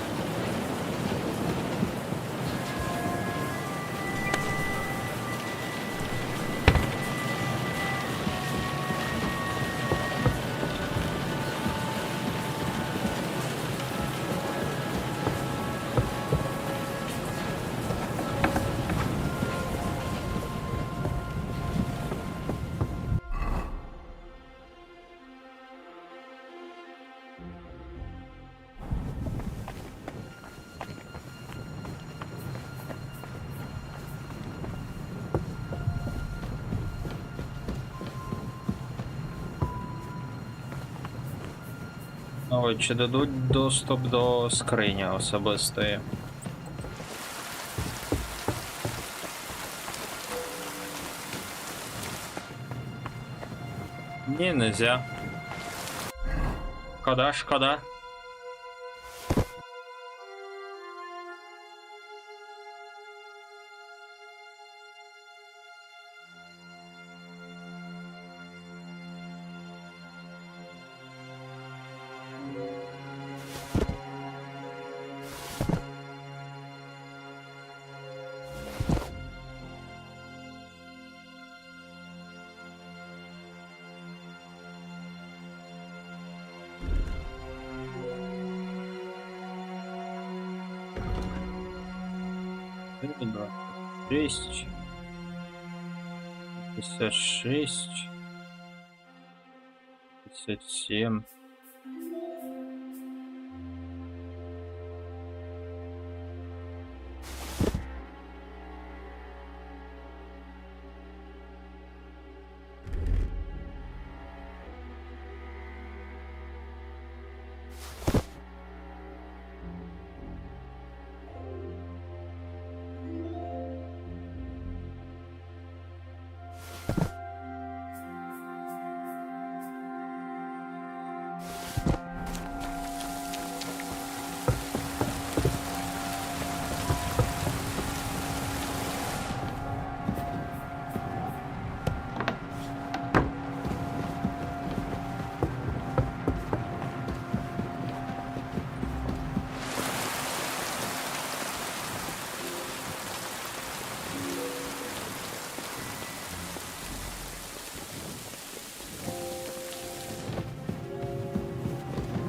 Ой, чи дадуть доступ до скрині особистої? Ні, нельзя. Шкода, шкода. Два, 6, 56, 57.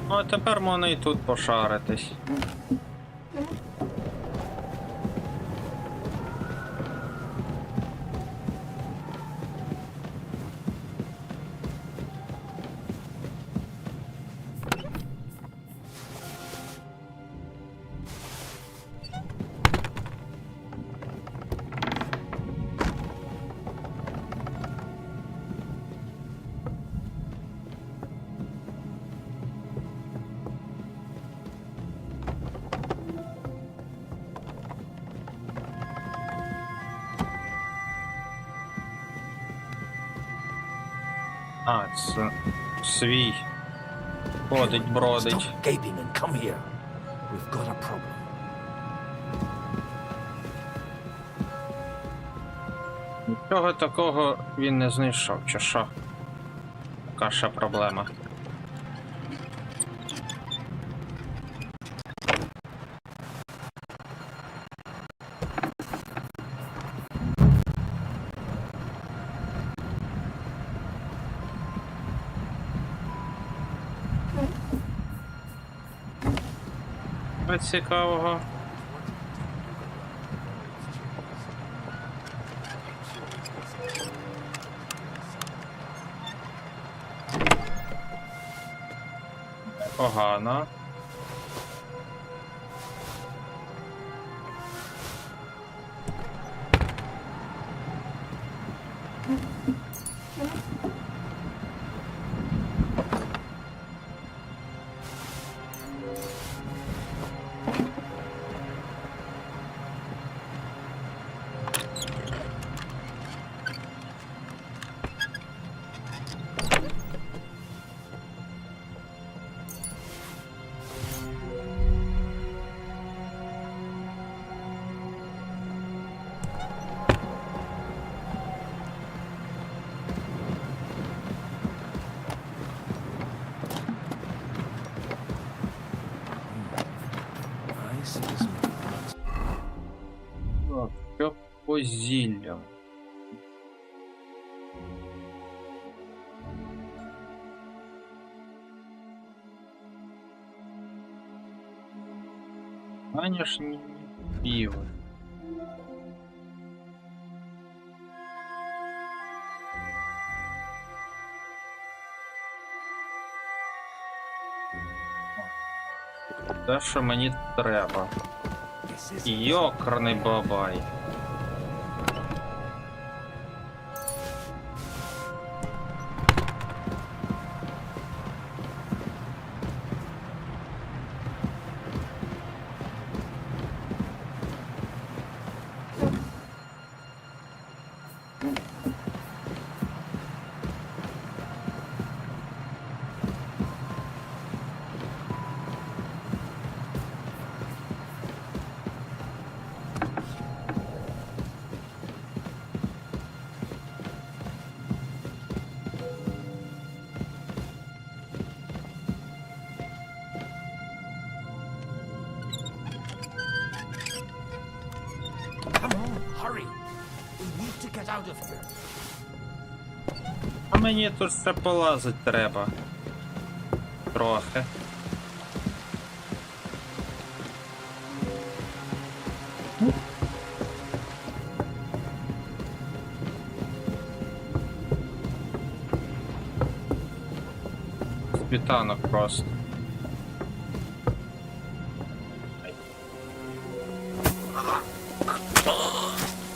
Ну, а тепер можна і тут пошаритись. А, це свій. Ходить, бродить. Stop gaping and come here. We've got a problem. Нічого такого він не знайшов, чи що? Яка ще проблема? цікавого? Погано. Так, що по зіллям? Конечно, пиво. Те, що мені треба. Йокарний бабай. Come on, hurry. We need to get out of here. А мені тут все полазить треба. Трохи. Світанок просто.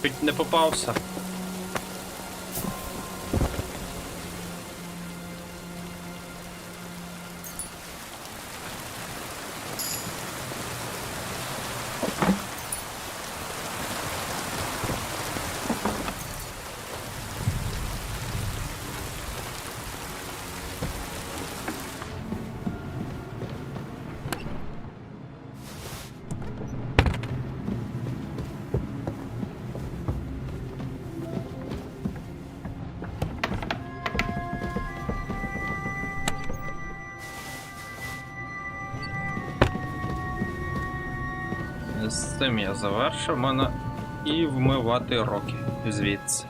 Чуть не попався. З цим я завершив, мене і вмивати роки звідси.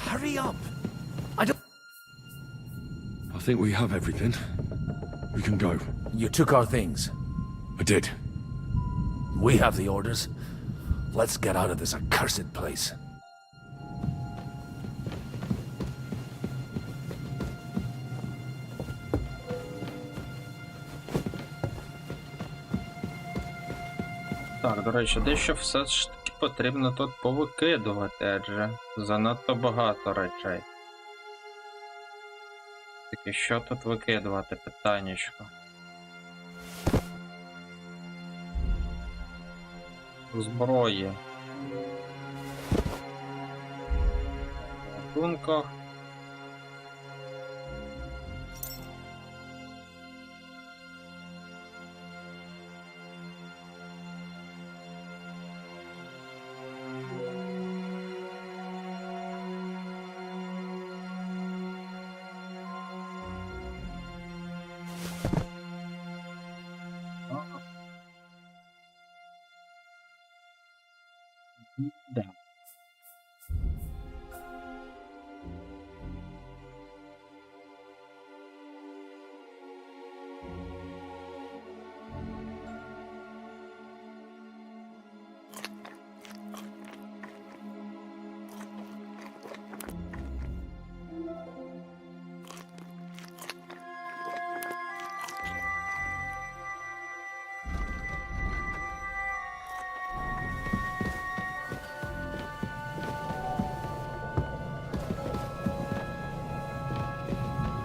Hurry up. I think we have everything. We can go. You took our things. I did. We have the orders. Let's get out of this accursed place. Так, до речі, дещо все ж таки потрібно тут повикидувати, адже занадто багато речей. Таке, що тут викидувати, питаннячко? Зброї. В думках.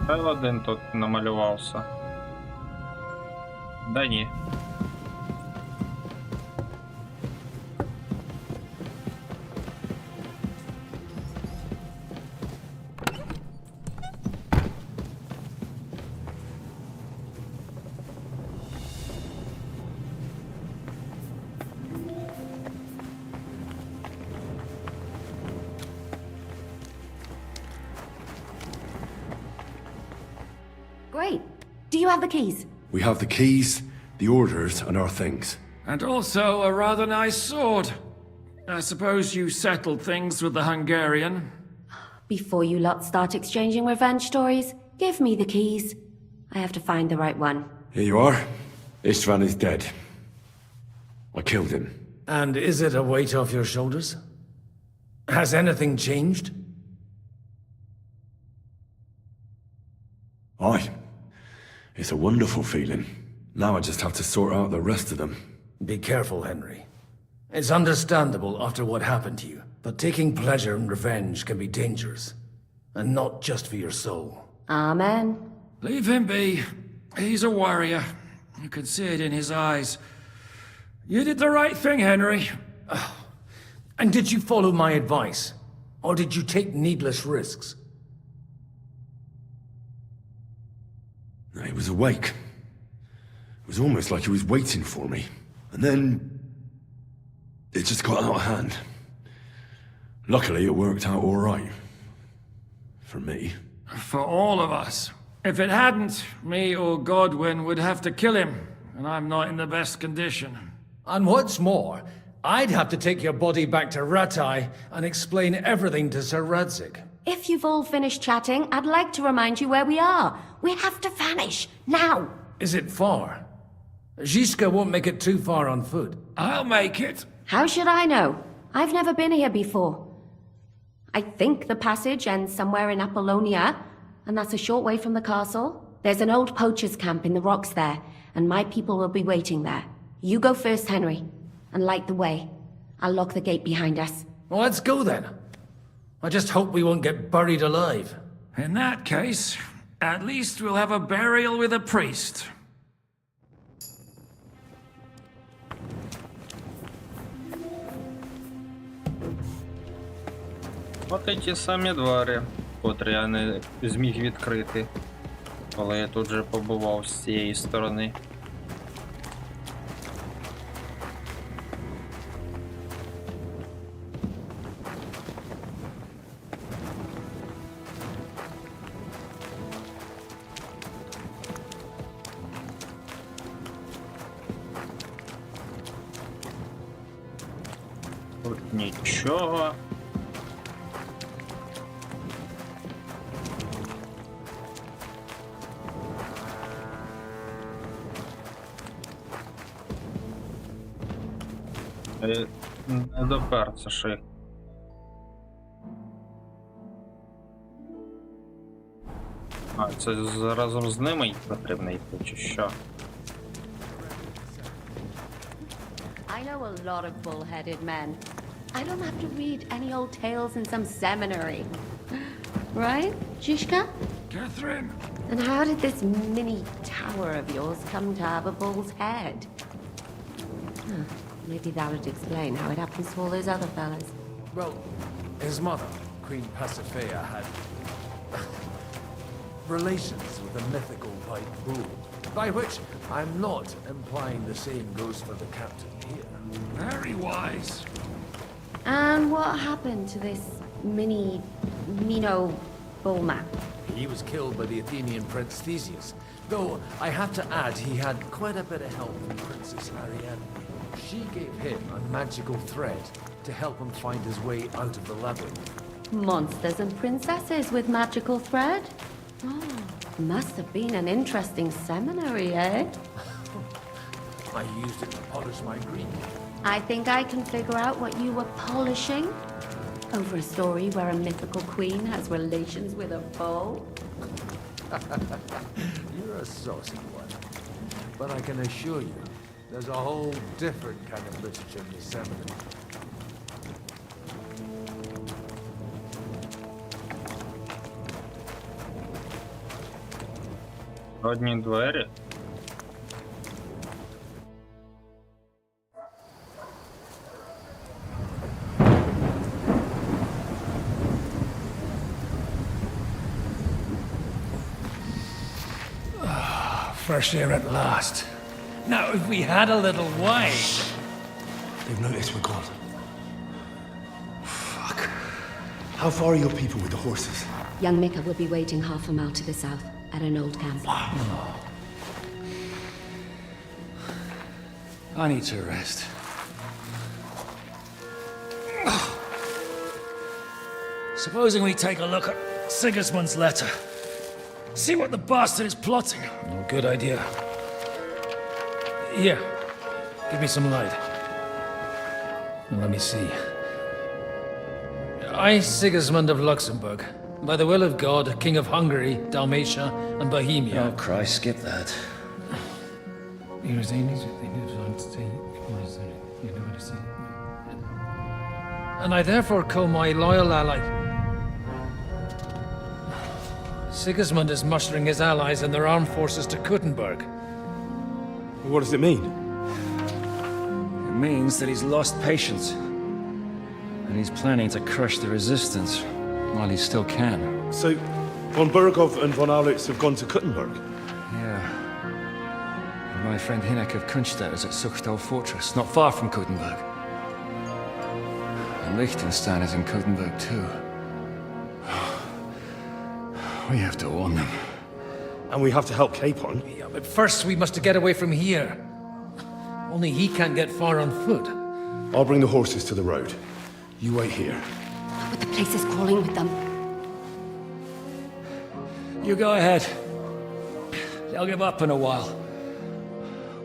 Ще один тут намалювався. Да ні. Great. Do you have the keys? We have the keys, the orders, and our things. And also a rather nice sword. I suppose you settled things with the Hungarian. Before you lot start exchanging revenge stories, give me the keys. I have to find the right one. Here you are. Istvan is dead. I killed him. And is it a weight off your shoulders? Has anything changed? Aye. It's a wonderful feeling. Now I just have to sort out the rest of them. Be careful, Henry. It's understandable after what happened to you, but taking pleasure in revenge can be dangerous. And not just for your soul. Amen. Leave him be. He's a warrior. You can see it in his eyes. You did the right thing, Henry. And did you follow my advice? Or did you take needless risks? He was awake. It was almost like he was waiting for me. And then... it just got out of hand. Luckily, it worked out all right. For me. For all of us. If it hadn't, me or Godwin would have to kill him, and I'm not in the best condition. And what's more, I'd have to take your body back to Ratai and explain everything to Sir Radzig. If you've all finished chatting, I'd like to remind you where we are. We have to vanish, now! Is it far? Zizka won't make it too far on foot. I'll make it. How should I know? I've never been here before. I think the passage ends somewhere in Apollonia, and that's a short way from the castle. There's an old poacher's camp in the rocks there, and my people will be waiting there. You go first, Henry, and light the way. I'll lock the gate behind us. Well, let's go then. I just hope we won't get buried alive. In that case, at least we'll have a burial with a priest. От і ті самі двері, котрі я не зміг відкрити, коли я тут же побував з цієї сторони. Тут нічого. Не доперся шик. А, це разом з ними потрібно йти, чи що? I know a lot of bull-headed men. I don't have to read any old tales in some seminary. Right, Zizka? Catherine! And how did this mini tower of yours come to have a bull's head? Huh. Maybe that would explain how it happens to all those other fellas. Well, his mother, Queen Pasiphae, had relations with a mythical white bull. By which, I'm not implying the same goes for the captain here. Very wise. And what happened to this Mino bullman? He was killed by the Athenian Prince Theseus, though I have to add he had quite a bit of help from Princess Ariadne. She gave him a magical thread to help him find his way out of the labyrinth. Monsters and princesses with magical thread? Oh, must have been an interesting seminary, eh? I used it to polish my Greek. I think I can figure out what you were polishing. Over a story where a mythical queen has relations with a bull? You're a saucy one. But I can assure you, there's a whole different kind of literature in the seminary. Одні двері. Fresh air at last. Now, if we had a little wine. They've noticed we're gone. Fuck. How far are your people with the horses? Young Mika will be waiting half a mile to the south, at an old camp. I need to rest. Supposing we take a look at Sigismund's letter. See what the bastard is plotting. Oh, good idea. Here, give me some light. Let me see. I, Sigismund of Luxembourg, by the will of God, King of Hungary, Dalmatia, and Bohemia. Oh, Christ, skip that. And I therefore call my loyal ally. Sigismund is mustering his allies and their armed forces to Kuttenberg. What does it mean? It means that he's lost patience. And he's planning to crush the resistance while he still can. So, von Burgov and von Aulitz have gone to Kuttenberg? Yeah. And my friend Hinek of Kunstadt is at Suchtal Fortress, not far from Kuttenberg. And Liechtenstein is in Kuttenberg too. We have to warn them. And we have to help Capon? Yeah, but first we must get away from here. Only he can't get far on foot. I'll bring the horses to the road. You wait here. But the place is crawling with them. You go ahead. They'll give up in a while.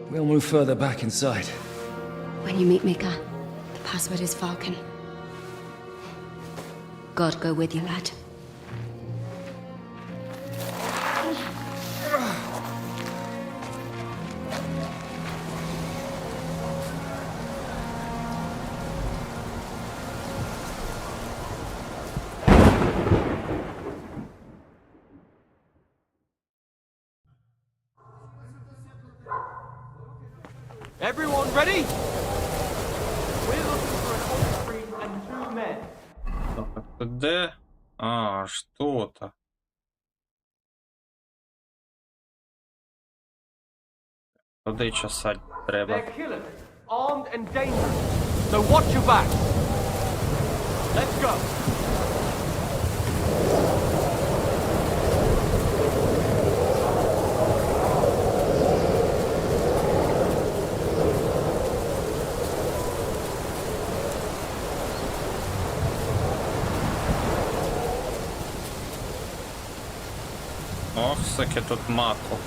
We'll move further back inside. When you meet Mika, the password is Falcon. God go with you, lad. Everyone ready? We're looking for an Austrian and 2 men. Де? А, что-то. Куди чесать треба? They're killers, armed and dangerous. So watch your back. Let's go. Ох, всяке тут мако.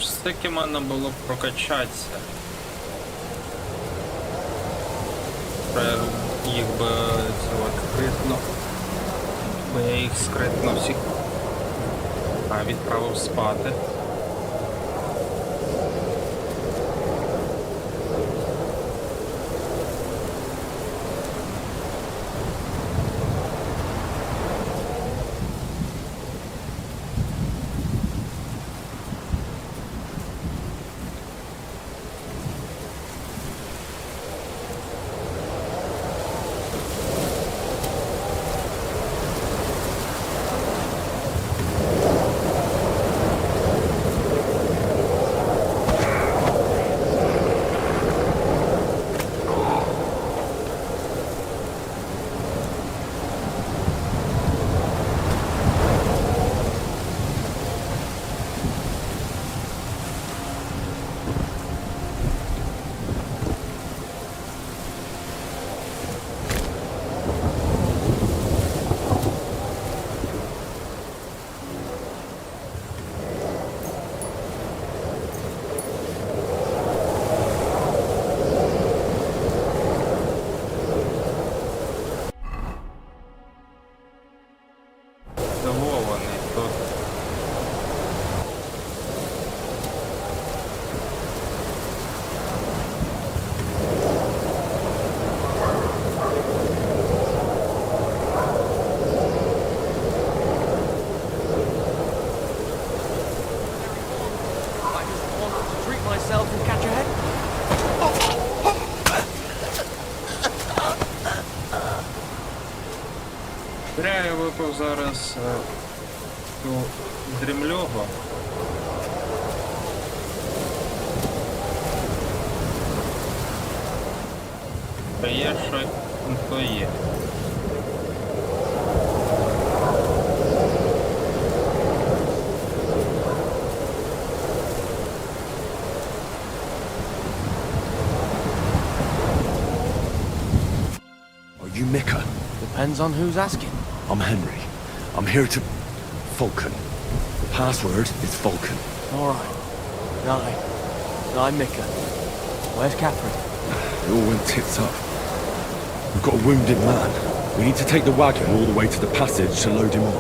Ж стільки можна було прокачатися. Їх би цього скритно. Бо я їх скритно всіх відправив спати. здивований тут. Treat myself and catch a head. Я випив зараз ту дрімльогу. Та є, що то є. Are you Mika? Depends on who's asking. I'm Henry. I'm here to... Falcon. The password is Falcon. Alright. I'm Mika. Where's Catherine? It all went tits up. We've got a wounded man. We need to take the wagon all the way to the passage to load him on.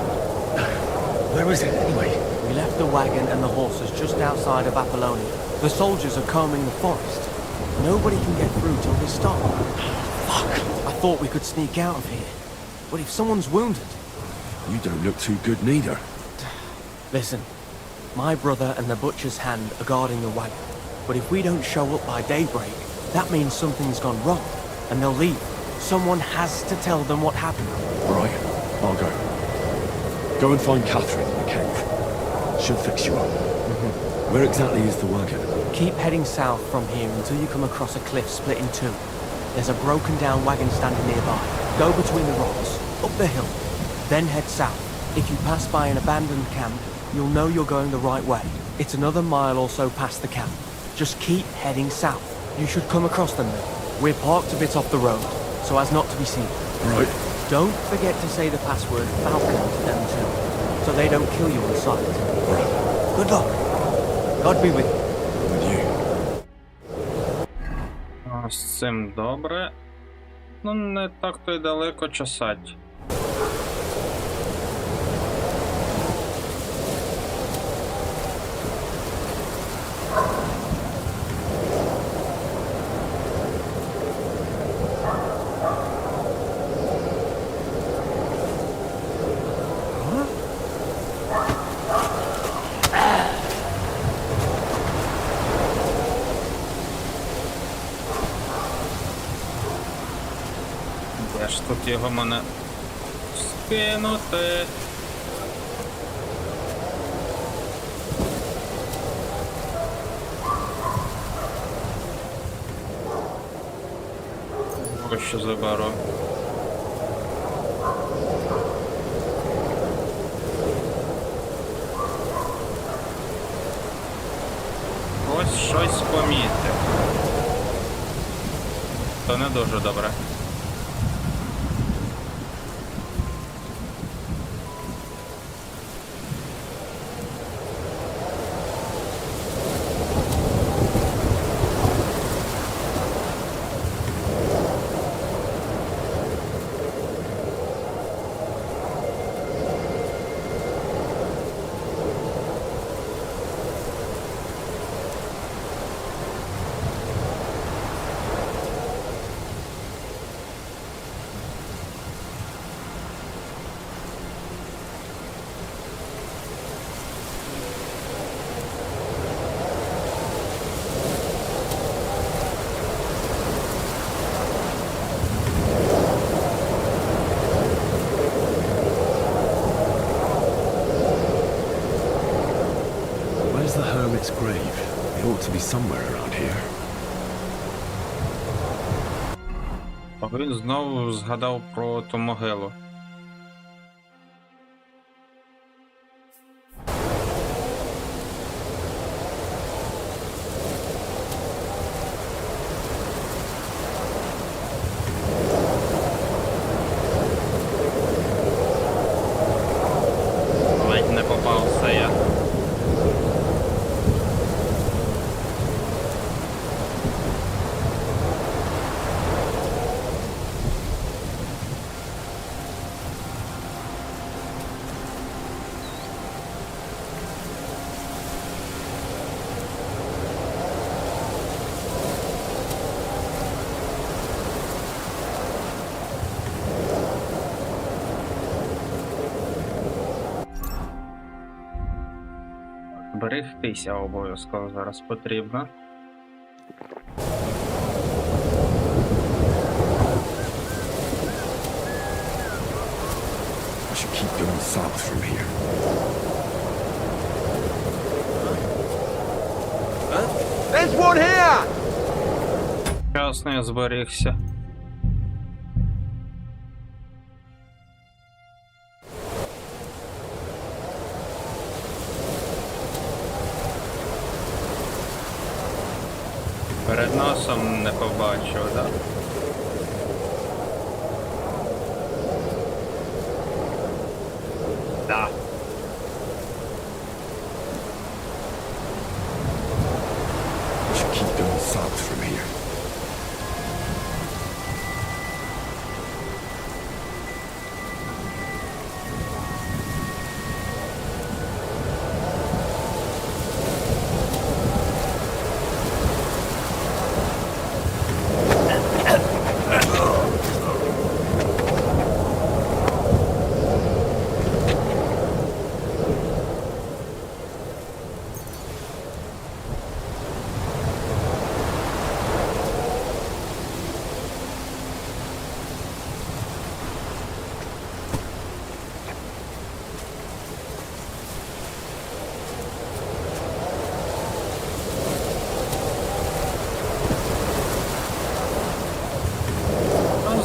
Where is it, anyway? We left the wagon and the horses just outside of Apollonia. The soldiers are combing the forest. Nobody can get through till they stop. Fuck! I thought we could sneak out of here. But if someone's wounded... You don't look too good neither. Listen, my brother and the butcher's hand are guarding the wagon. But if we don't show up by daybreak, that means something's gone wrong, and they'll leave. Someone has to tell them what happened. Right, I'll go. Go and find Catherine in the cave. She'll fix you up. Where exactly is the wagon? Keep heading south from here until you come across a cliff split in two. There's a broken down wagon standing nearby. Go between the rocks, up the hill, then head south. If you pass by an abandoned camp, you'll know you're going the right way. It's another mile or so past the camp. Just keep heading south. You should come across them then. We're parked a bit off the road, so as not to be seen. Right. Don't forget to say the password Falcon to them too, so they don't kill you on sight. Right. Good luck. God be with you. With you. З цим добре. Ну, не так то й далеко часать. Де ж тут його мене скинути? Ось що заберу. Ось щось помітив. То не дуже добре. Where's the hermit's grave? It ought to be somewhere around here. Він знову згадав про ту могилу. Ледь не попався я. Берегтися обов'язково зараз потрібно. I should keep going south from here. There's one here! Вчасно я зберігся. Перед носом не побачив, да? Да. I should keep going south from here.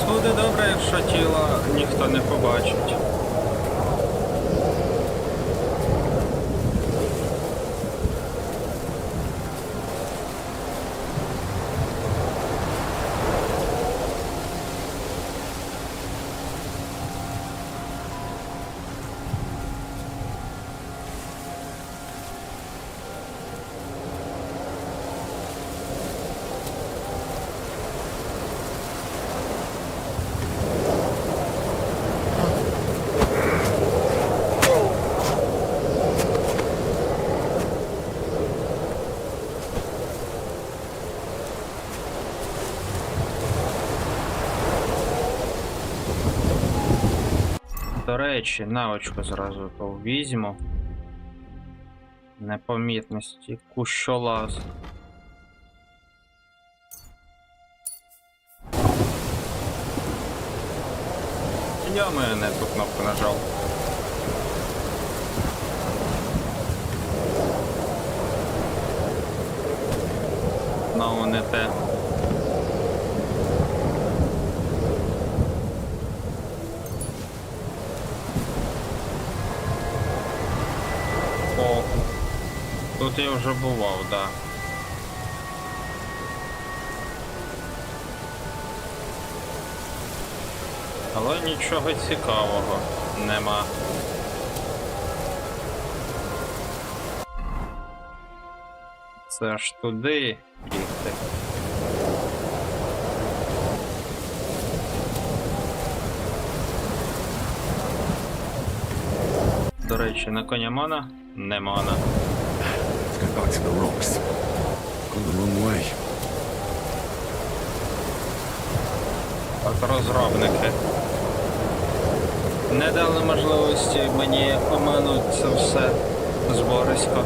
Буде добре, якщо тіло ніхто не побачить. До речі, навичку зразу то візьму. Непомітності, кущолаз. Я не ту кнопку нажав. Знову не те. О, тут я вже бував, да. Але нічого цікавого нема. Це ж туди бігти. До речі, на коня мана? Не мана. Let's go back to the rocks. Gone the wrong way. От розробники не дали можливості мені оминути це все зборисько.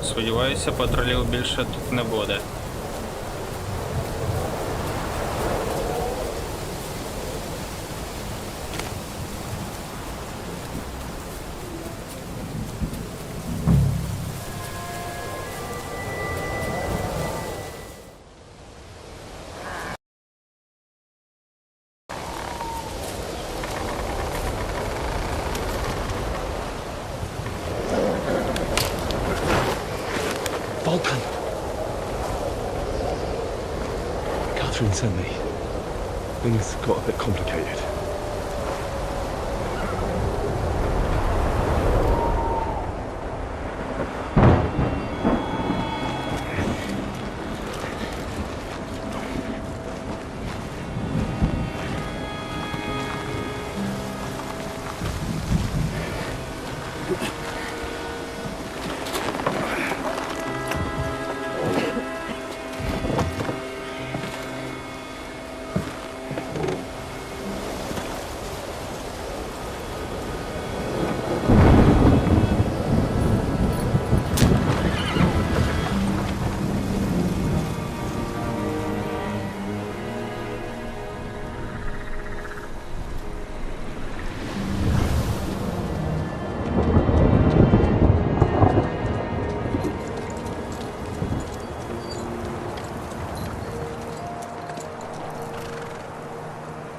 Сподіваюся, патрулів більше тут не буде. Ashwin sent me. Things got a bit complicated.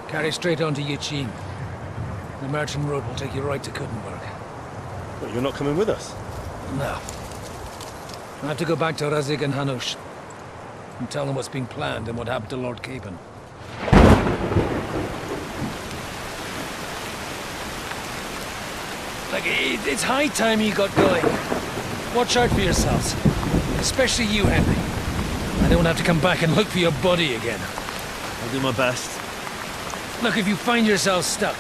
Carry straight on to Yuchin. The merchant road will take you right to Kuttenberg. But you're not coming with us? No. I have to go back to Razik and Hanush and tell them what's been planned and what happened to Lord Capon. It's high time you got going. Watch out for yourselves. Especially you, Henry. I don't have to come back and look for your body again. I'll do my best. Look, if you find yourself stuck,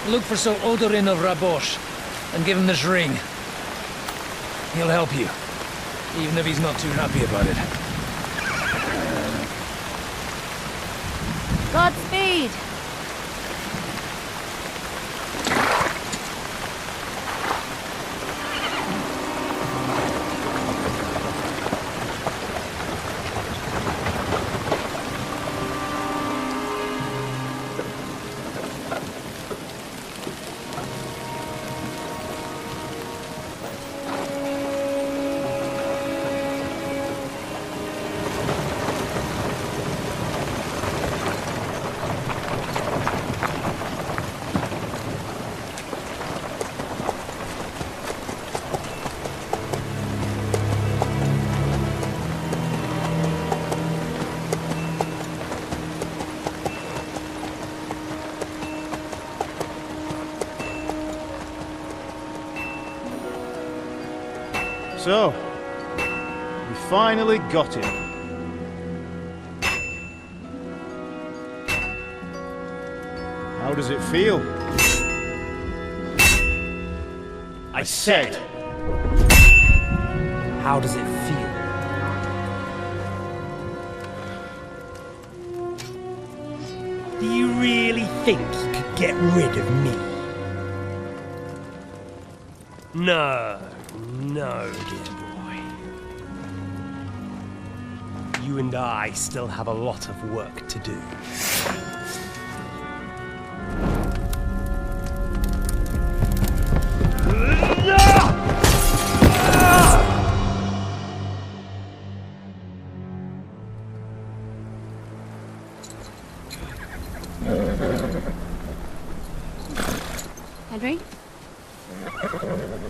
look for Sir Odorin of Rabosh and give him this ring. He'll help you, even if he's not too happy about it. Godspeed! So, we finally got him. How does it feel? I said, How does it feel? Do you really think you could get rid of me? No, dear boy. You and I still have a lot of work to do. Henry?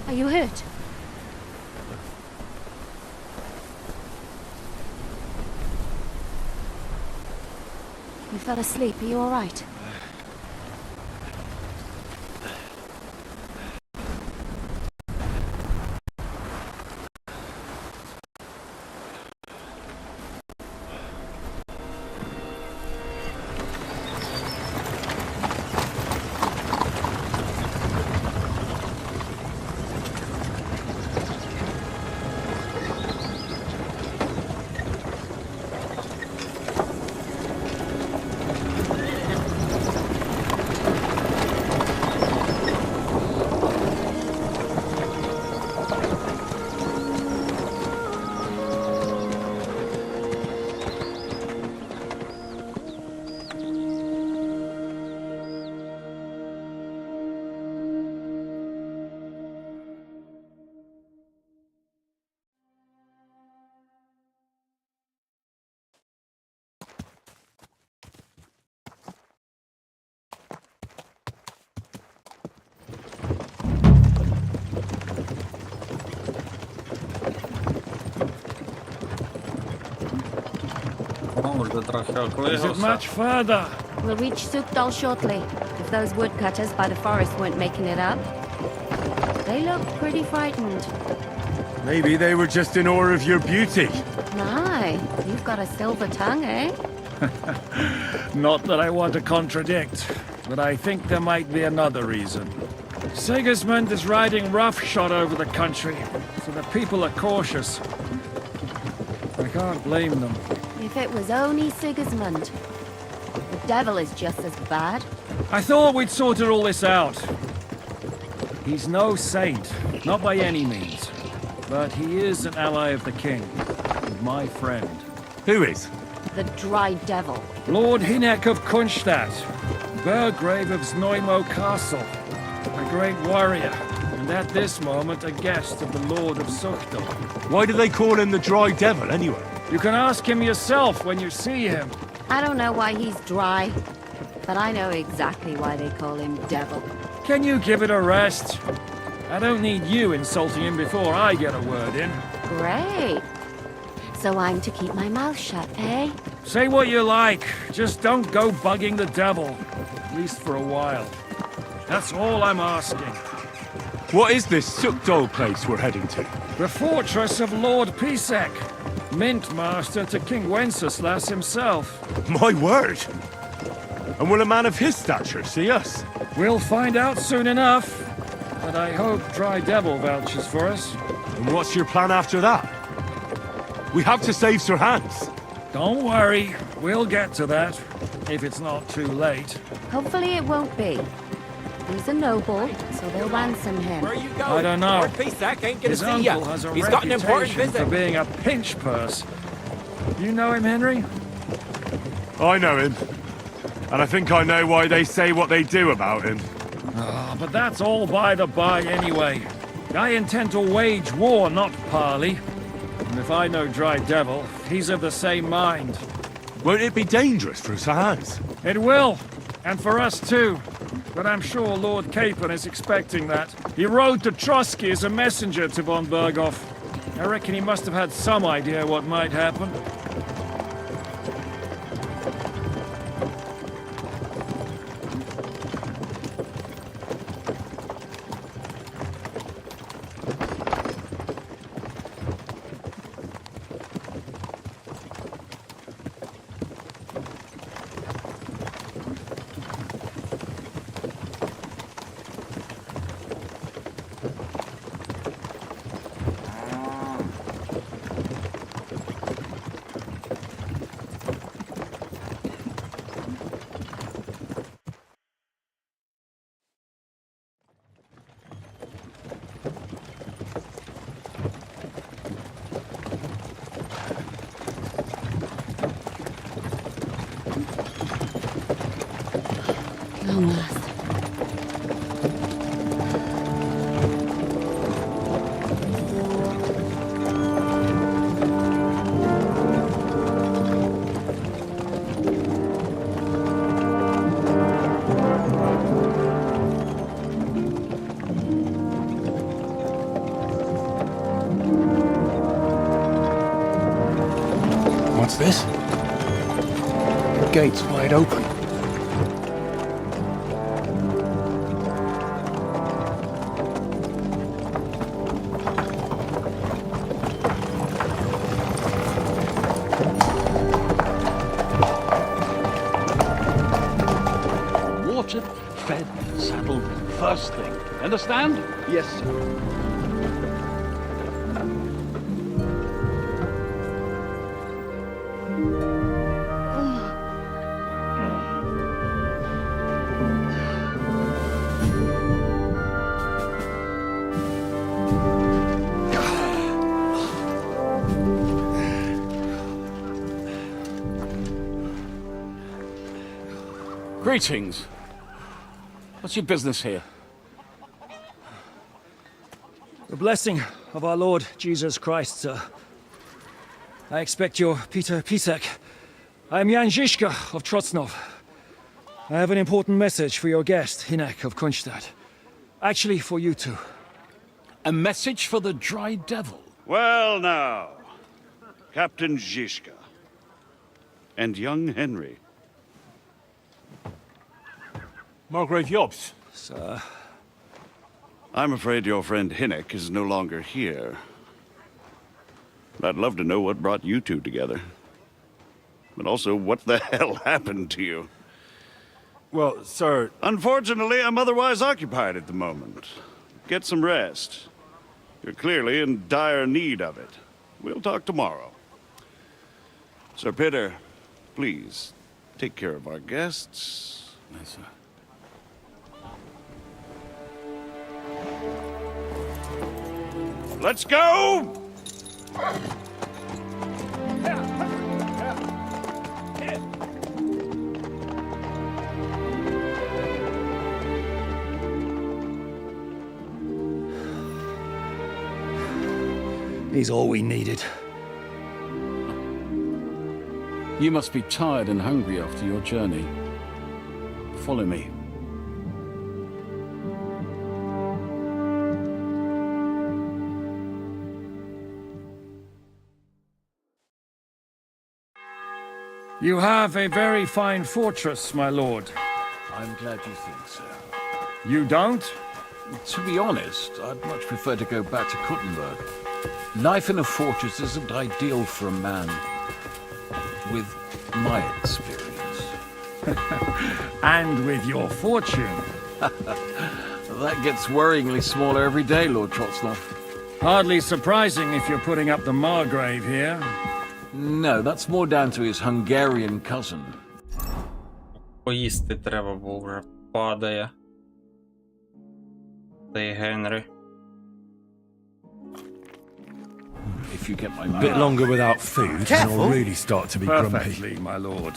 Are you hurt? You fell asleep. Are you all right? Може трохи Is it оклигався. much further? We'll reach Sukdal shortly, if those woodcutters by the forest weren't making it up. They look pretty frightened. Maybe they were just in awe of your beauty. My, you've got a silver tongue, eh? Not that I want to contradict, but I think there might be another reason. Sigismund is riding roughshod over the country, so the people are cautious. I can't blame them. If it was only Sigismund. The devil is just as bad. I thought we'd sorted all this out. He's no saint, not by any means. But he is an ally of the king, and my friend. Who is? The dry devil. Lord Hynek of Kunstadt, Burgrave of Znojmo Castle, a great warrior, and at this moment a guest of the Lord of Sukdal. Why do they call him the Dry Devil, anyway? You can ask him yourself when you see him. I don't know why he's dry, but I know exactly why they call him devil. Can you give it a rest? I don't need you insulting him before I get a word in. Great. So I'm to keep my mouth shut, eh? Say what you like, just don't go bugging the devil. At least for a while. That's all I'm asking. What is this Sukdal place we're heading to? The fortress of Lord Pisek, Mint Master to King Wenceslas himself. My word! And will a man of his stature see us? We'll find out soon enough. But I hope Dry Devil vouches for us. And what's your plan after that? We have to save Sir Hans. Don't worry, we'll get to that. If it's not too late. Hopefully it won't be. He's a noble, so they'll ransom him. Where are you going? I don't know. Lord Pisak ain't gonna His see ya. uncle has a He's got an important reputation for visit. being a pinch purse. You know him, Henry? I know him. And I think I know why they say what they do about him. Oh, but that's all by the by anyway. I intend to wage war, not parley. And if I know Dry Devil, he's of the same mind. Won't it be dangerous for Sir Hans? It will, and for us too. But I'm sure Lord Capon is expecting that. He rode to Trotsky as a messenger to von Berghoff. I reckon he must have had some idea what might happen. Long last. What's this? The gate's wide open. Watered, fed, saddled, first thing. Understand? Yes, sir. Greetings. What's your business here? The blessing of our Lord Jesus Christ, sir. I expect you're Peter Pisek. I am Jan Žižka of Trocnov. I have an important message for your guest, Hynek of Kunstadt. Actually, for you two. A message for the Dry Devil? Well now, Captain Žižka. and young Henry. Margrave Jobs. Sir, I'm afraid your friend Hinnock is no longer here. I'd love to know what brought you two together. But also, what the hell happened to you? Well, sir... Unfortunately, I'm otherwise occupied at the moment. Get some rest. You're clearly in dire need of it. We'll talk tomorrow. Sir Peter, please, take care of our guests. Yes, sir. Let's go! He's all we needed. You must be tired and hungry after your journey. Follow me. You have a very fine fortress, my lord. I'm glad you think so. You don't? To be honest, I'd much prefer to go back to Kuttenberg. Life in a fortress isn't ideal for a man with my experience. And with your fortune. That gets worryingly smaller every day, Lord Trotsloff. Hardly surprising if you're putting up the Margrave here. No, that's more down to his Hungarian cousin. Поїсти треба, бо вже падає. Цей Генрі. If you get a bit longer without food, then I'll really start to be grumpy. Perfectly, my lord.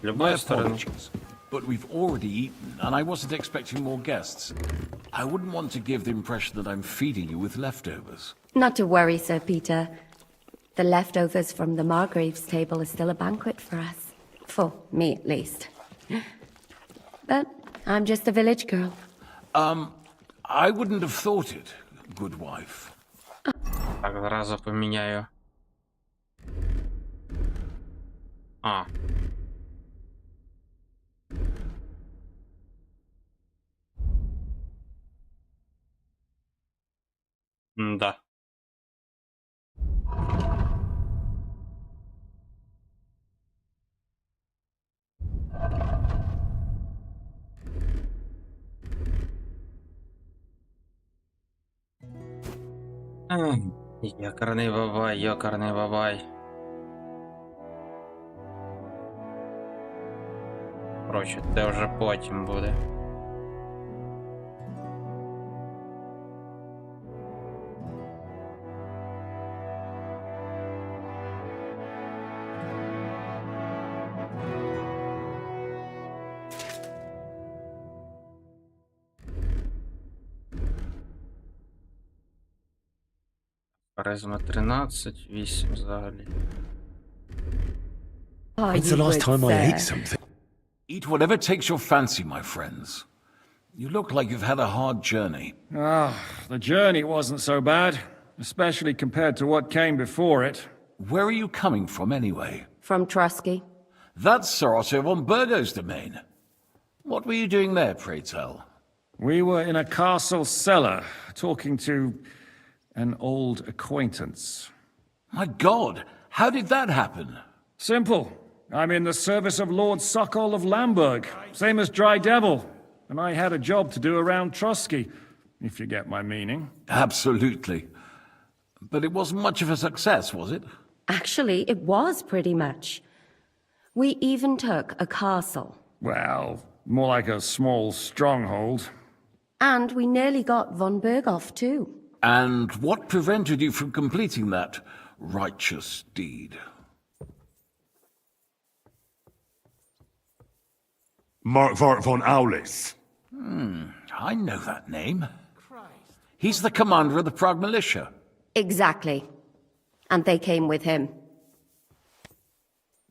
My apologies, but we've already eaten, and I wasn't expecting more guests. I wouldn't want to give the impression that I'm feeding you with leftovers. Not to worry, Sir Peter. The leftovers from the Margrave's table is still a banquet for us. For me, at least. But I'm just a village girl. I wouldn't have thought it, good wife. Так, зразу поміняю. А. Да. Йокарний бабай, йокарний бабай. Короче, це вже потім буде. Харизма 13, 8 взагалі. When's the last time I ate something? Eat whatever takes your fancy, my friends. You look like you've had a hard journey. The journey wasn't so bad, especially compared to what came before it. Where are you coming from, anyway? From Trusky. That's Sir Otto von Burgo's domain. What were you doing there, pray tell? We were in a castle cellar, talking to an old acquaintance. My God, how did that happen? Simple. I'm in the service of Lord Sokol of Lamberg, same as Dry Devil, and I had a job to do around Trusky, if you get my meaning. Absolutely. But it wasn't much of a success, was it? Actually, it was pretty much. We even took a castle. Well, more like a small stronghold. And we nearly got von Berghoff, too. And what prevented you from completing that righteous deed? Markvart von Aulis. I know that name. He's the commander of the Prague militia. Exactly. And they came with him.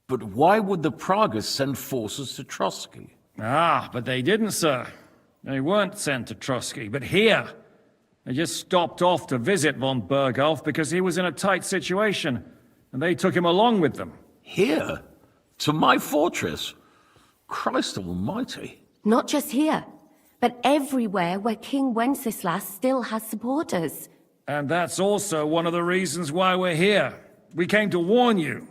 But why would the Praguers send forces to Trotsky? But they didn't, sir. They weren't sent to Trotsky, but here. They just stopped off to visit von Berghoff because he was in a tight situation, and they took him along with them. Here? To my fortress? Christ almighty. Not just here, but everywhere where King Wenceslas still has supporters. And that's also one of the reasons why we're here. We came to warn you.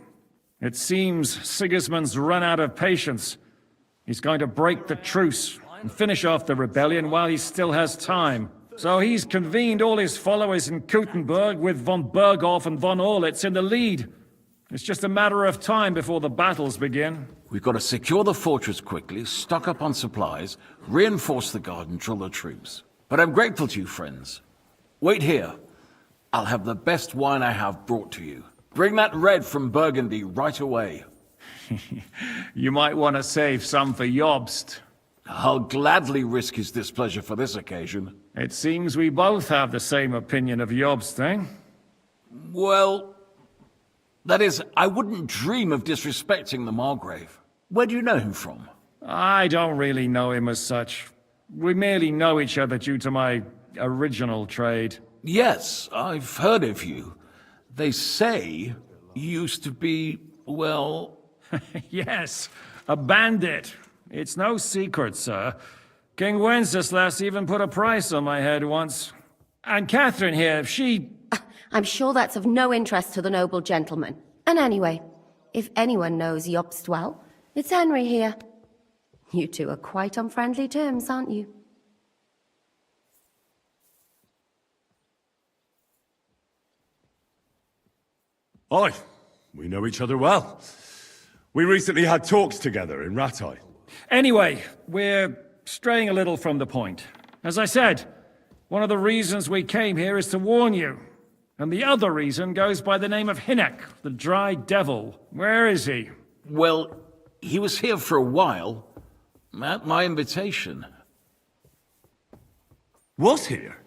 It seems Sigismund's run out of patience. He's going to break the truce and finish off the rebellion while he still has time. So he's convened all his followers in Kuttenberg with von Berghoff and von Orlitz in the lead. It's just a matter of time before the battles begin. We've got to secure the fortress quickly, stock up on supplies, reinforce the guard and drill the troops. But I'm grateful to you, friends. Wait here. I'll have the best wine I have brought to you. Bring that red from Burgundy right away. You might want to save some for Jobst. I'll gladly risk his displeasure for this occasion. It seems we both have the same opinion of Jobst, eh? Well, that is, I wouldn't dream of disrespecting the Margrave. Where do you know him from? I don't really know him as such. We merely know each other due to my original trade. Yes, I've heard of you. They say you used to be, well... Yes, a bandit. It's no secret, sir. King Wenceslas even put a price on my head once. And Catherine here, she... I'm sure that's of no interest to the noble gentleman. And anyway, if anyone knows Jobst well, it's Henry here. You two are quite on friendly terms, aren't you? Aye, we know each other well. We recently had talks together in Rattay. Anyway, we're straying a little from the point. As I said, one of the reasons we came here is to warn you. And the other reason goes by the name of Hynek, the Dry Devil. Where is he? Well, he was here for a while, at my invitation. Was here?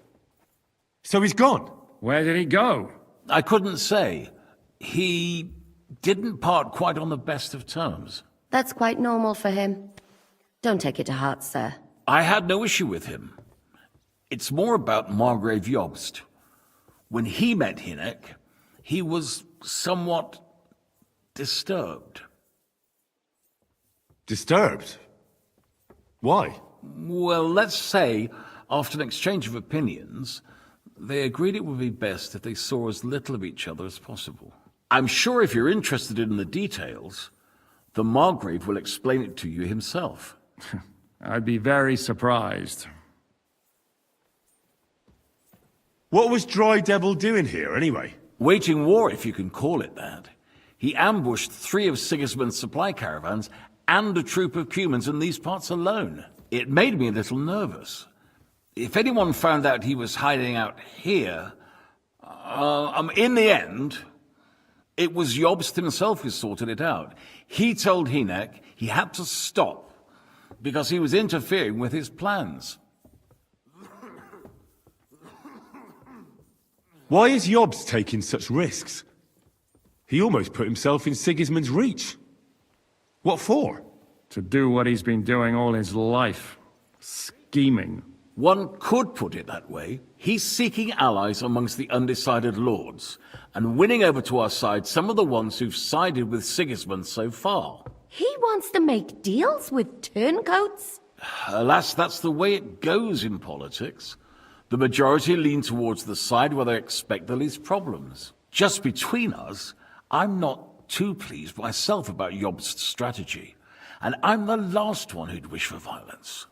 So he's gone? Where did he go? I couldn't say. He didn't part quite on the best of terms. That's quite normal for him. Don't take it to heart, sir. I had no issue with him. It's more about Margrave Jobst. When he met Hynek, he was somewhat disturbed. Disturbed? Why? Well, let's say, after an exchange of opinions, they agreed it would be best if they saw as little of each other as possible. I'm sure if you're interested in the details, the Margrave will explain it to you himself. I'd be very surprised. What was Dry Devil doing here, anyway? Waging war, if you can call it that. He ambushed 3 of Sigismund's supply caravans and a troop of Cumans in these parts alone. It made me a little nervous. If anyone found out he was hiding out here... in the end, it was Jobst himself who sorted it out. He told Hynek he had to stop because he was interfering with his plans. Why is Jobst taking such risks? He almost put himself in Sigismund's reach. What for? To do what he's been doing all his life. Scheming. One could put it that way. He's seeking allies amongst the undecided lords, and winning over to our side some of the ones who've sided with Sigismund so far. He wants to make deals with turncoats? Alas, that's the way it goes in politics. The majority lean towards the side where they expect the least problems. Just between us, I'm not too pleased myself about Jobst's strategy, and I'm the last one who'd wish for violence.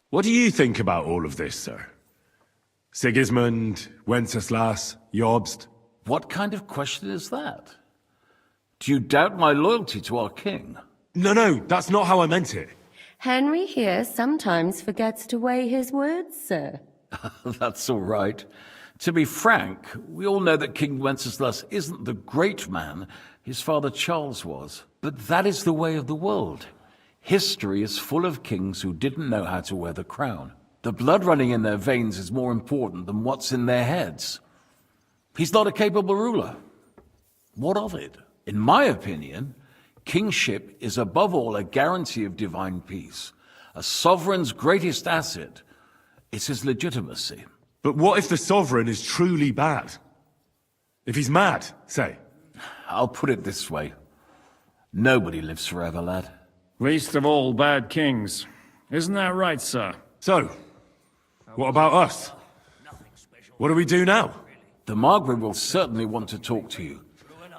What do you think about all of this, sir? Sigismund, Wenceslas, Jobst? What kind of question is that? Do you doubt my loyalty to our king? No, that's not how I meant it. Henry here sometimes forgets to weigh his words, sir. That's all right. To be frank, we all know that King Wenceslas isn't the great man his father Charles was. But that is the way of the world. History is full of kings who didn't know how to wear the crown. The blood running in their veins is more important than what's in their heads. He's not a capable ruler. What of it? In my opinion, kingship is above all a guarantee of divine peace, A sovereign's greatest asset is his legitimacy. But what if the sovereign is truly bad? If he's mad, say? I'll put it this way. Nobody lives forever, lad. Least of all bad kings. Isn't that right, sir? So, what about us? What do we do now? The Margrave will certainly want to talk to you,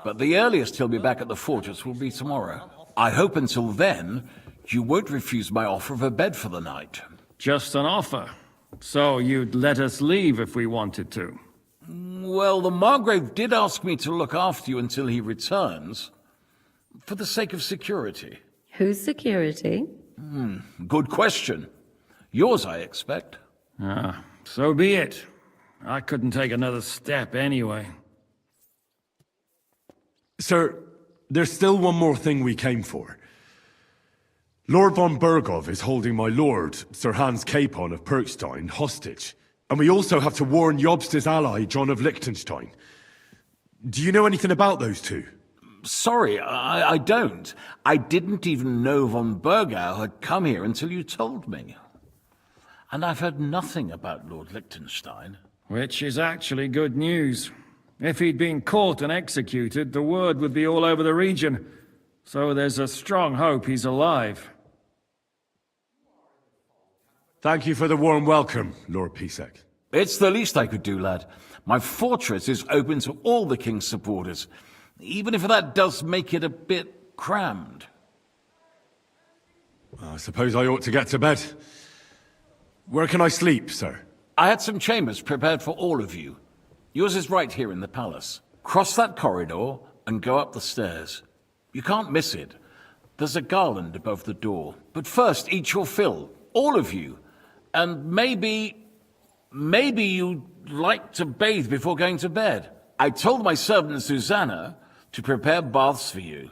but the earliest he'll be back at the fortress will be tomorrow. I hope until then, you won't refuse my offer of a bed for the night. Just an offer. So you'd let us leave if we wanted to? Well, the Margrave did ask me to look after you until he returns, for the sake of security. Whose security? Good question. Yours, I expect. So be it. I couldn't take another step anyway. Sir, there's still one more thing we came for. Lord von Bergov is holding my lord, Sir Hans Capon of Perkstein, hostage. And we also have to warn Jobst's ally, John of Liechtenstein. Do you know anything about those two? Sorry, I don't. I didn't even know von Bergau had come here until you told me. And I've heard nothing about Lord Liechtenstein. Which is actually good news. If he'd been caught and executed, the word would be all over the region. So there's a strong hope he's alive. Thank you for the warm welcome, Lord Pisek. It's the least I could do, lad. My fortress is open to all the king's supporters, even if that does make it a bit crammed. I suppose I ought to get to bed. Where can I sleep, sir? I had some chambers prepared for all of you. Yours is right here in the palace. Cross that corridor and go up the stairs. You can't miss it. There's a garland above the door. But first, eat your fill, all of you. And maybe you'd like to bathe before going to bed. I told my servant Susanna to prepare baths for you.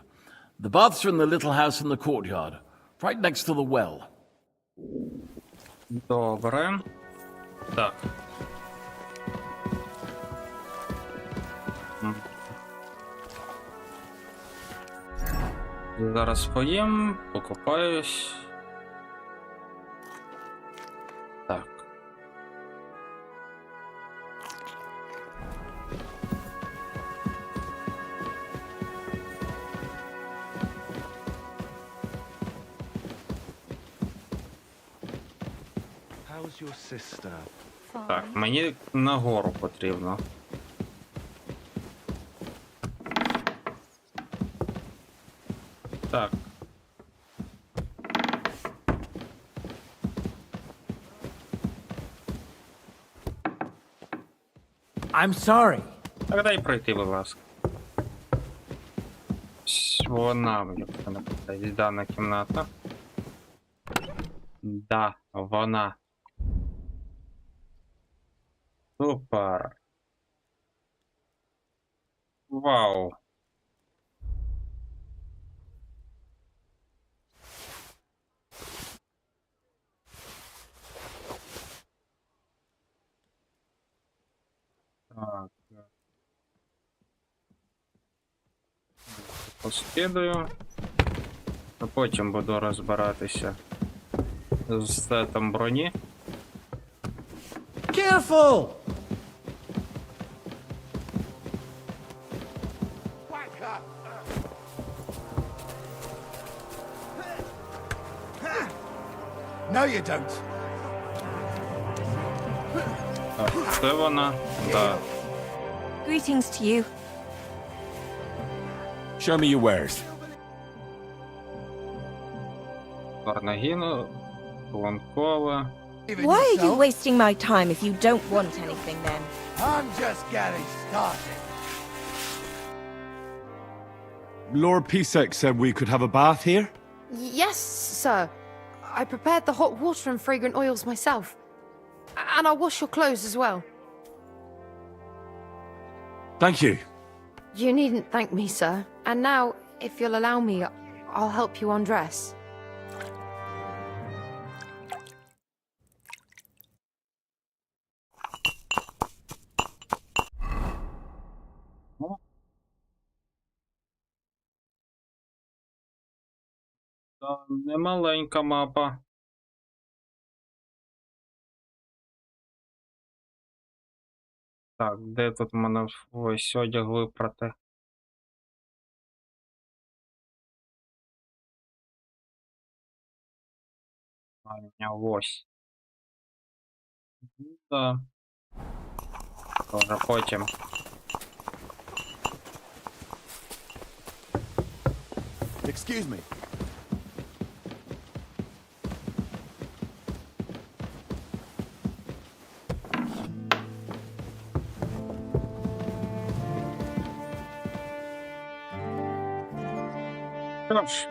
The baths are in the little house in the courtyard, right next to the well. Добре. Так. Зараз поїм, покупаюсь. Так. How's your sister? Так, мені нагору потрібно. Так. I'm sorry. Так дай пройти, будь ласка. Вона мені не дана кімната. Да, вона. Супер. Вау. Так. Поскидаю. А потім буду розбиратися з сетом броні. Careful! No, you don't. Так, це вона. Да. Greetings to you. Show me your wares. Варнагіну, Ланкова. Why are you wasting my time if you don't want anything then? I'm just getting started. Lord Pisek said we could have a bath here? Yes, sir. I prepared the hot water and fragrant oils myself. And I'll wash your clothes as well. Thank you. You needn't thank me, sir. And now, if you'll allow me, I'll help you undress. Немаленька мапа. Так, де тут в мене ось одяг випрати? А, у меня ось. Ну да. Тоже потім. Excuse me. Що ж.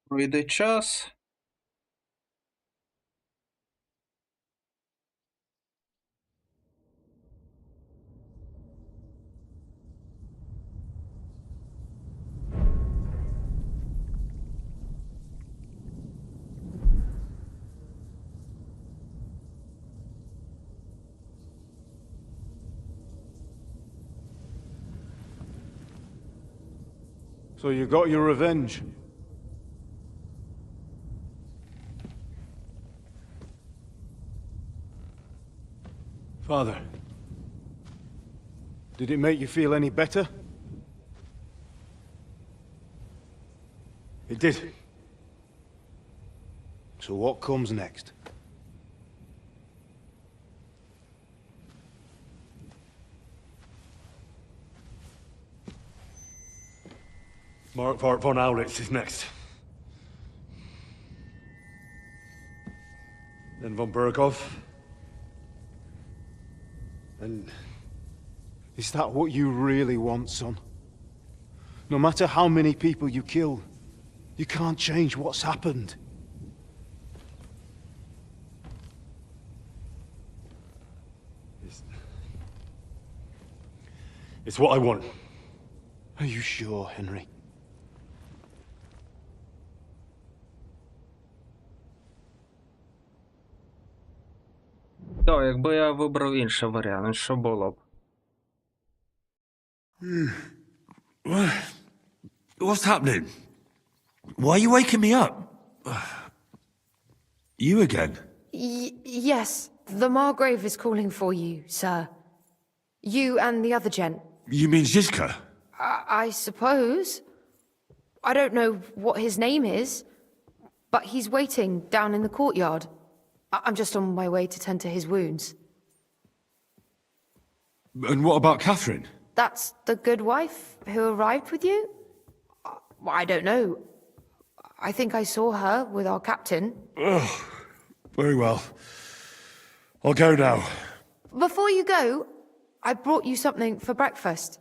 Пройде час. So you got your revenge? Father, did it make you feel any better? It did. So what comes next? Mark von Aulitz is next. Then von Berghoff. And is that what you really want, son? No matter how many people you kill, you can't change what's happened. It's what I want. Are you sure, Henry? То, якби я вибрав інший варіант, що було б? What's happening? Why are you waking me up? You again? Yes, the Margrave is calling for you, sir. You and the other gent. You mean Zizka? I suppose. I don't know what his name is, but he's waiting down in the courtyard. I'm just on my way to tend to his wounds. And what about Catherine? That's the good wife who arrived with you? I don't know. I think I saw her with our captain. Oh, very well. I'll go now. Before you go, I brought you something for breakfast.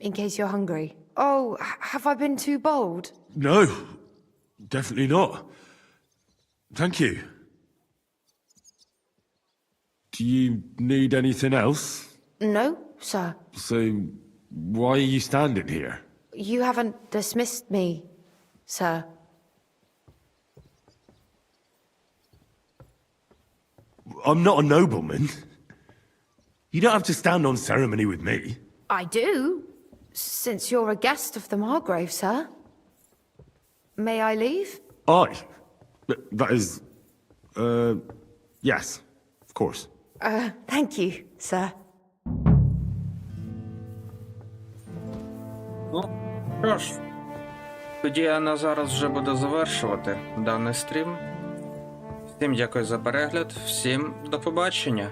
In case you're hungry. Oh, have I been too bold? No, definitely not. Thank you. Do you need anything else? No, sir. So, why are you standing here? You haven't dismissed me, sir. I'm not a nobleman. You don't have to stand on ceremony with me. I do, since you're a guest of the Margrave, sir. May I leave? That is... yes, of course. Thank you, sir. Ну, що ж, тоді я на зараз вже буду завершувати даний стрім. Всім дякую за перегляд, всім до побачення.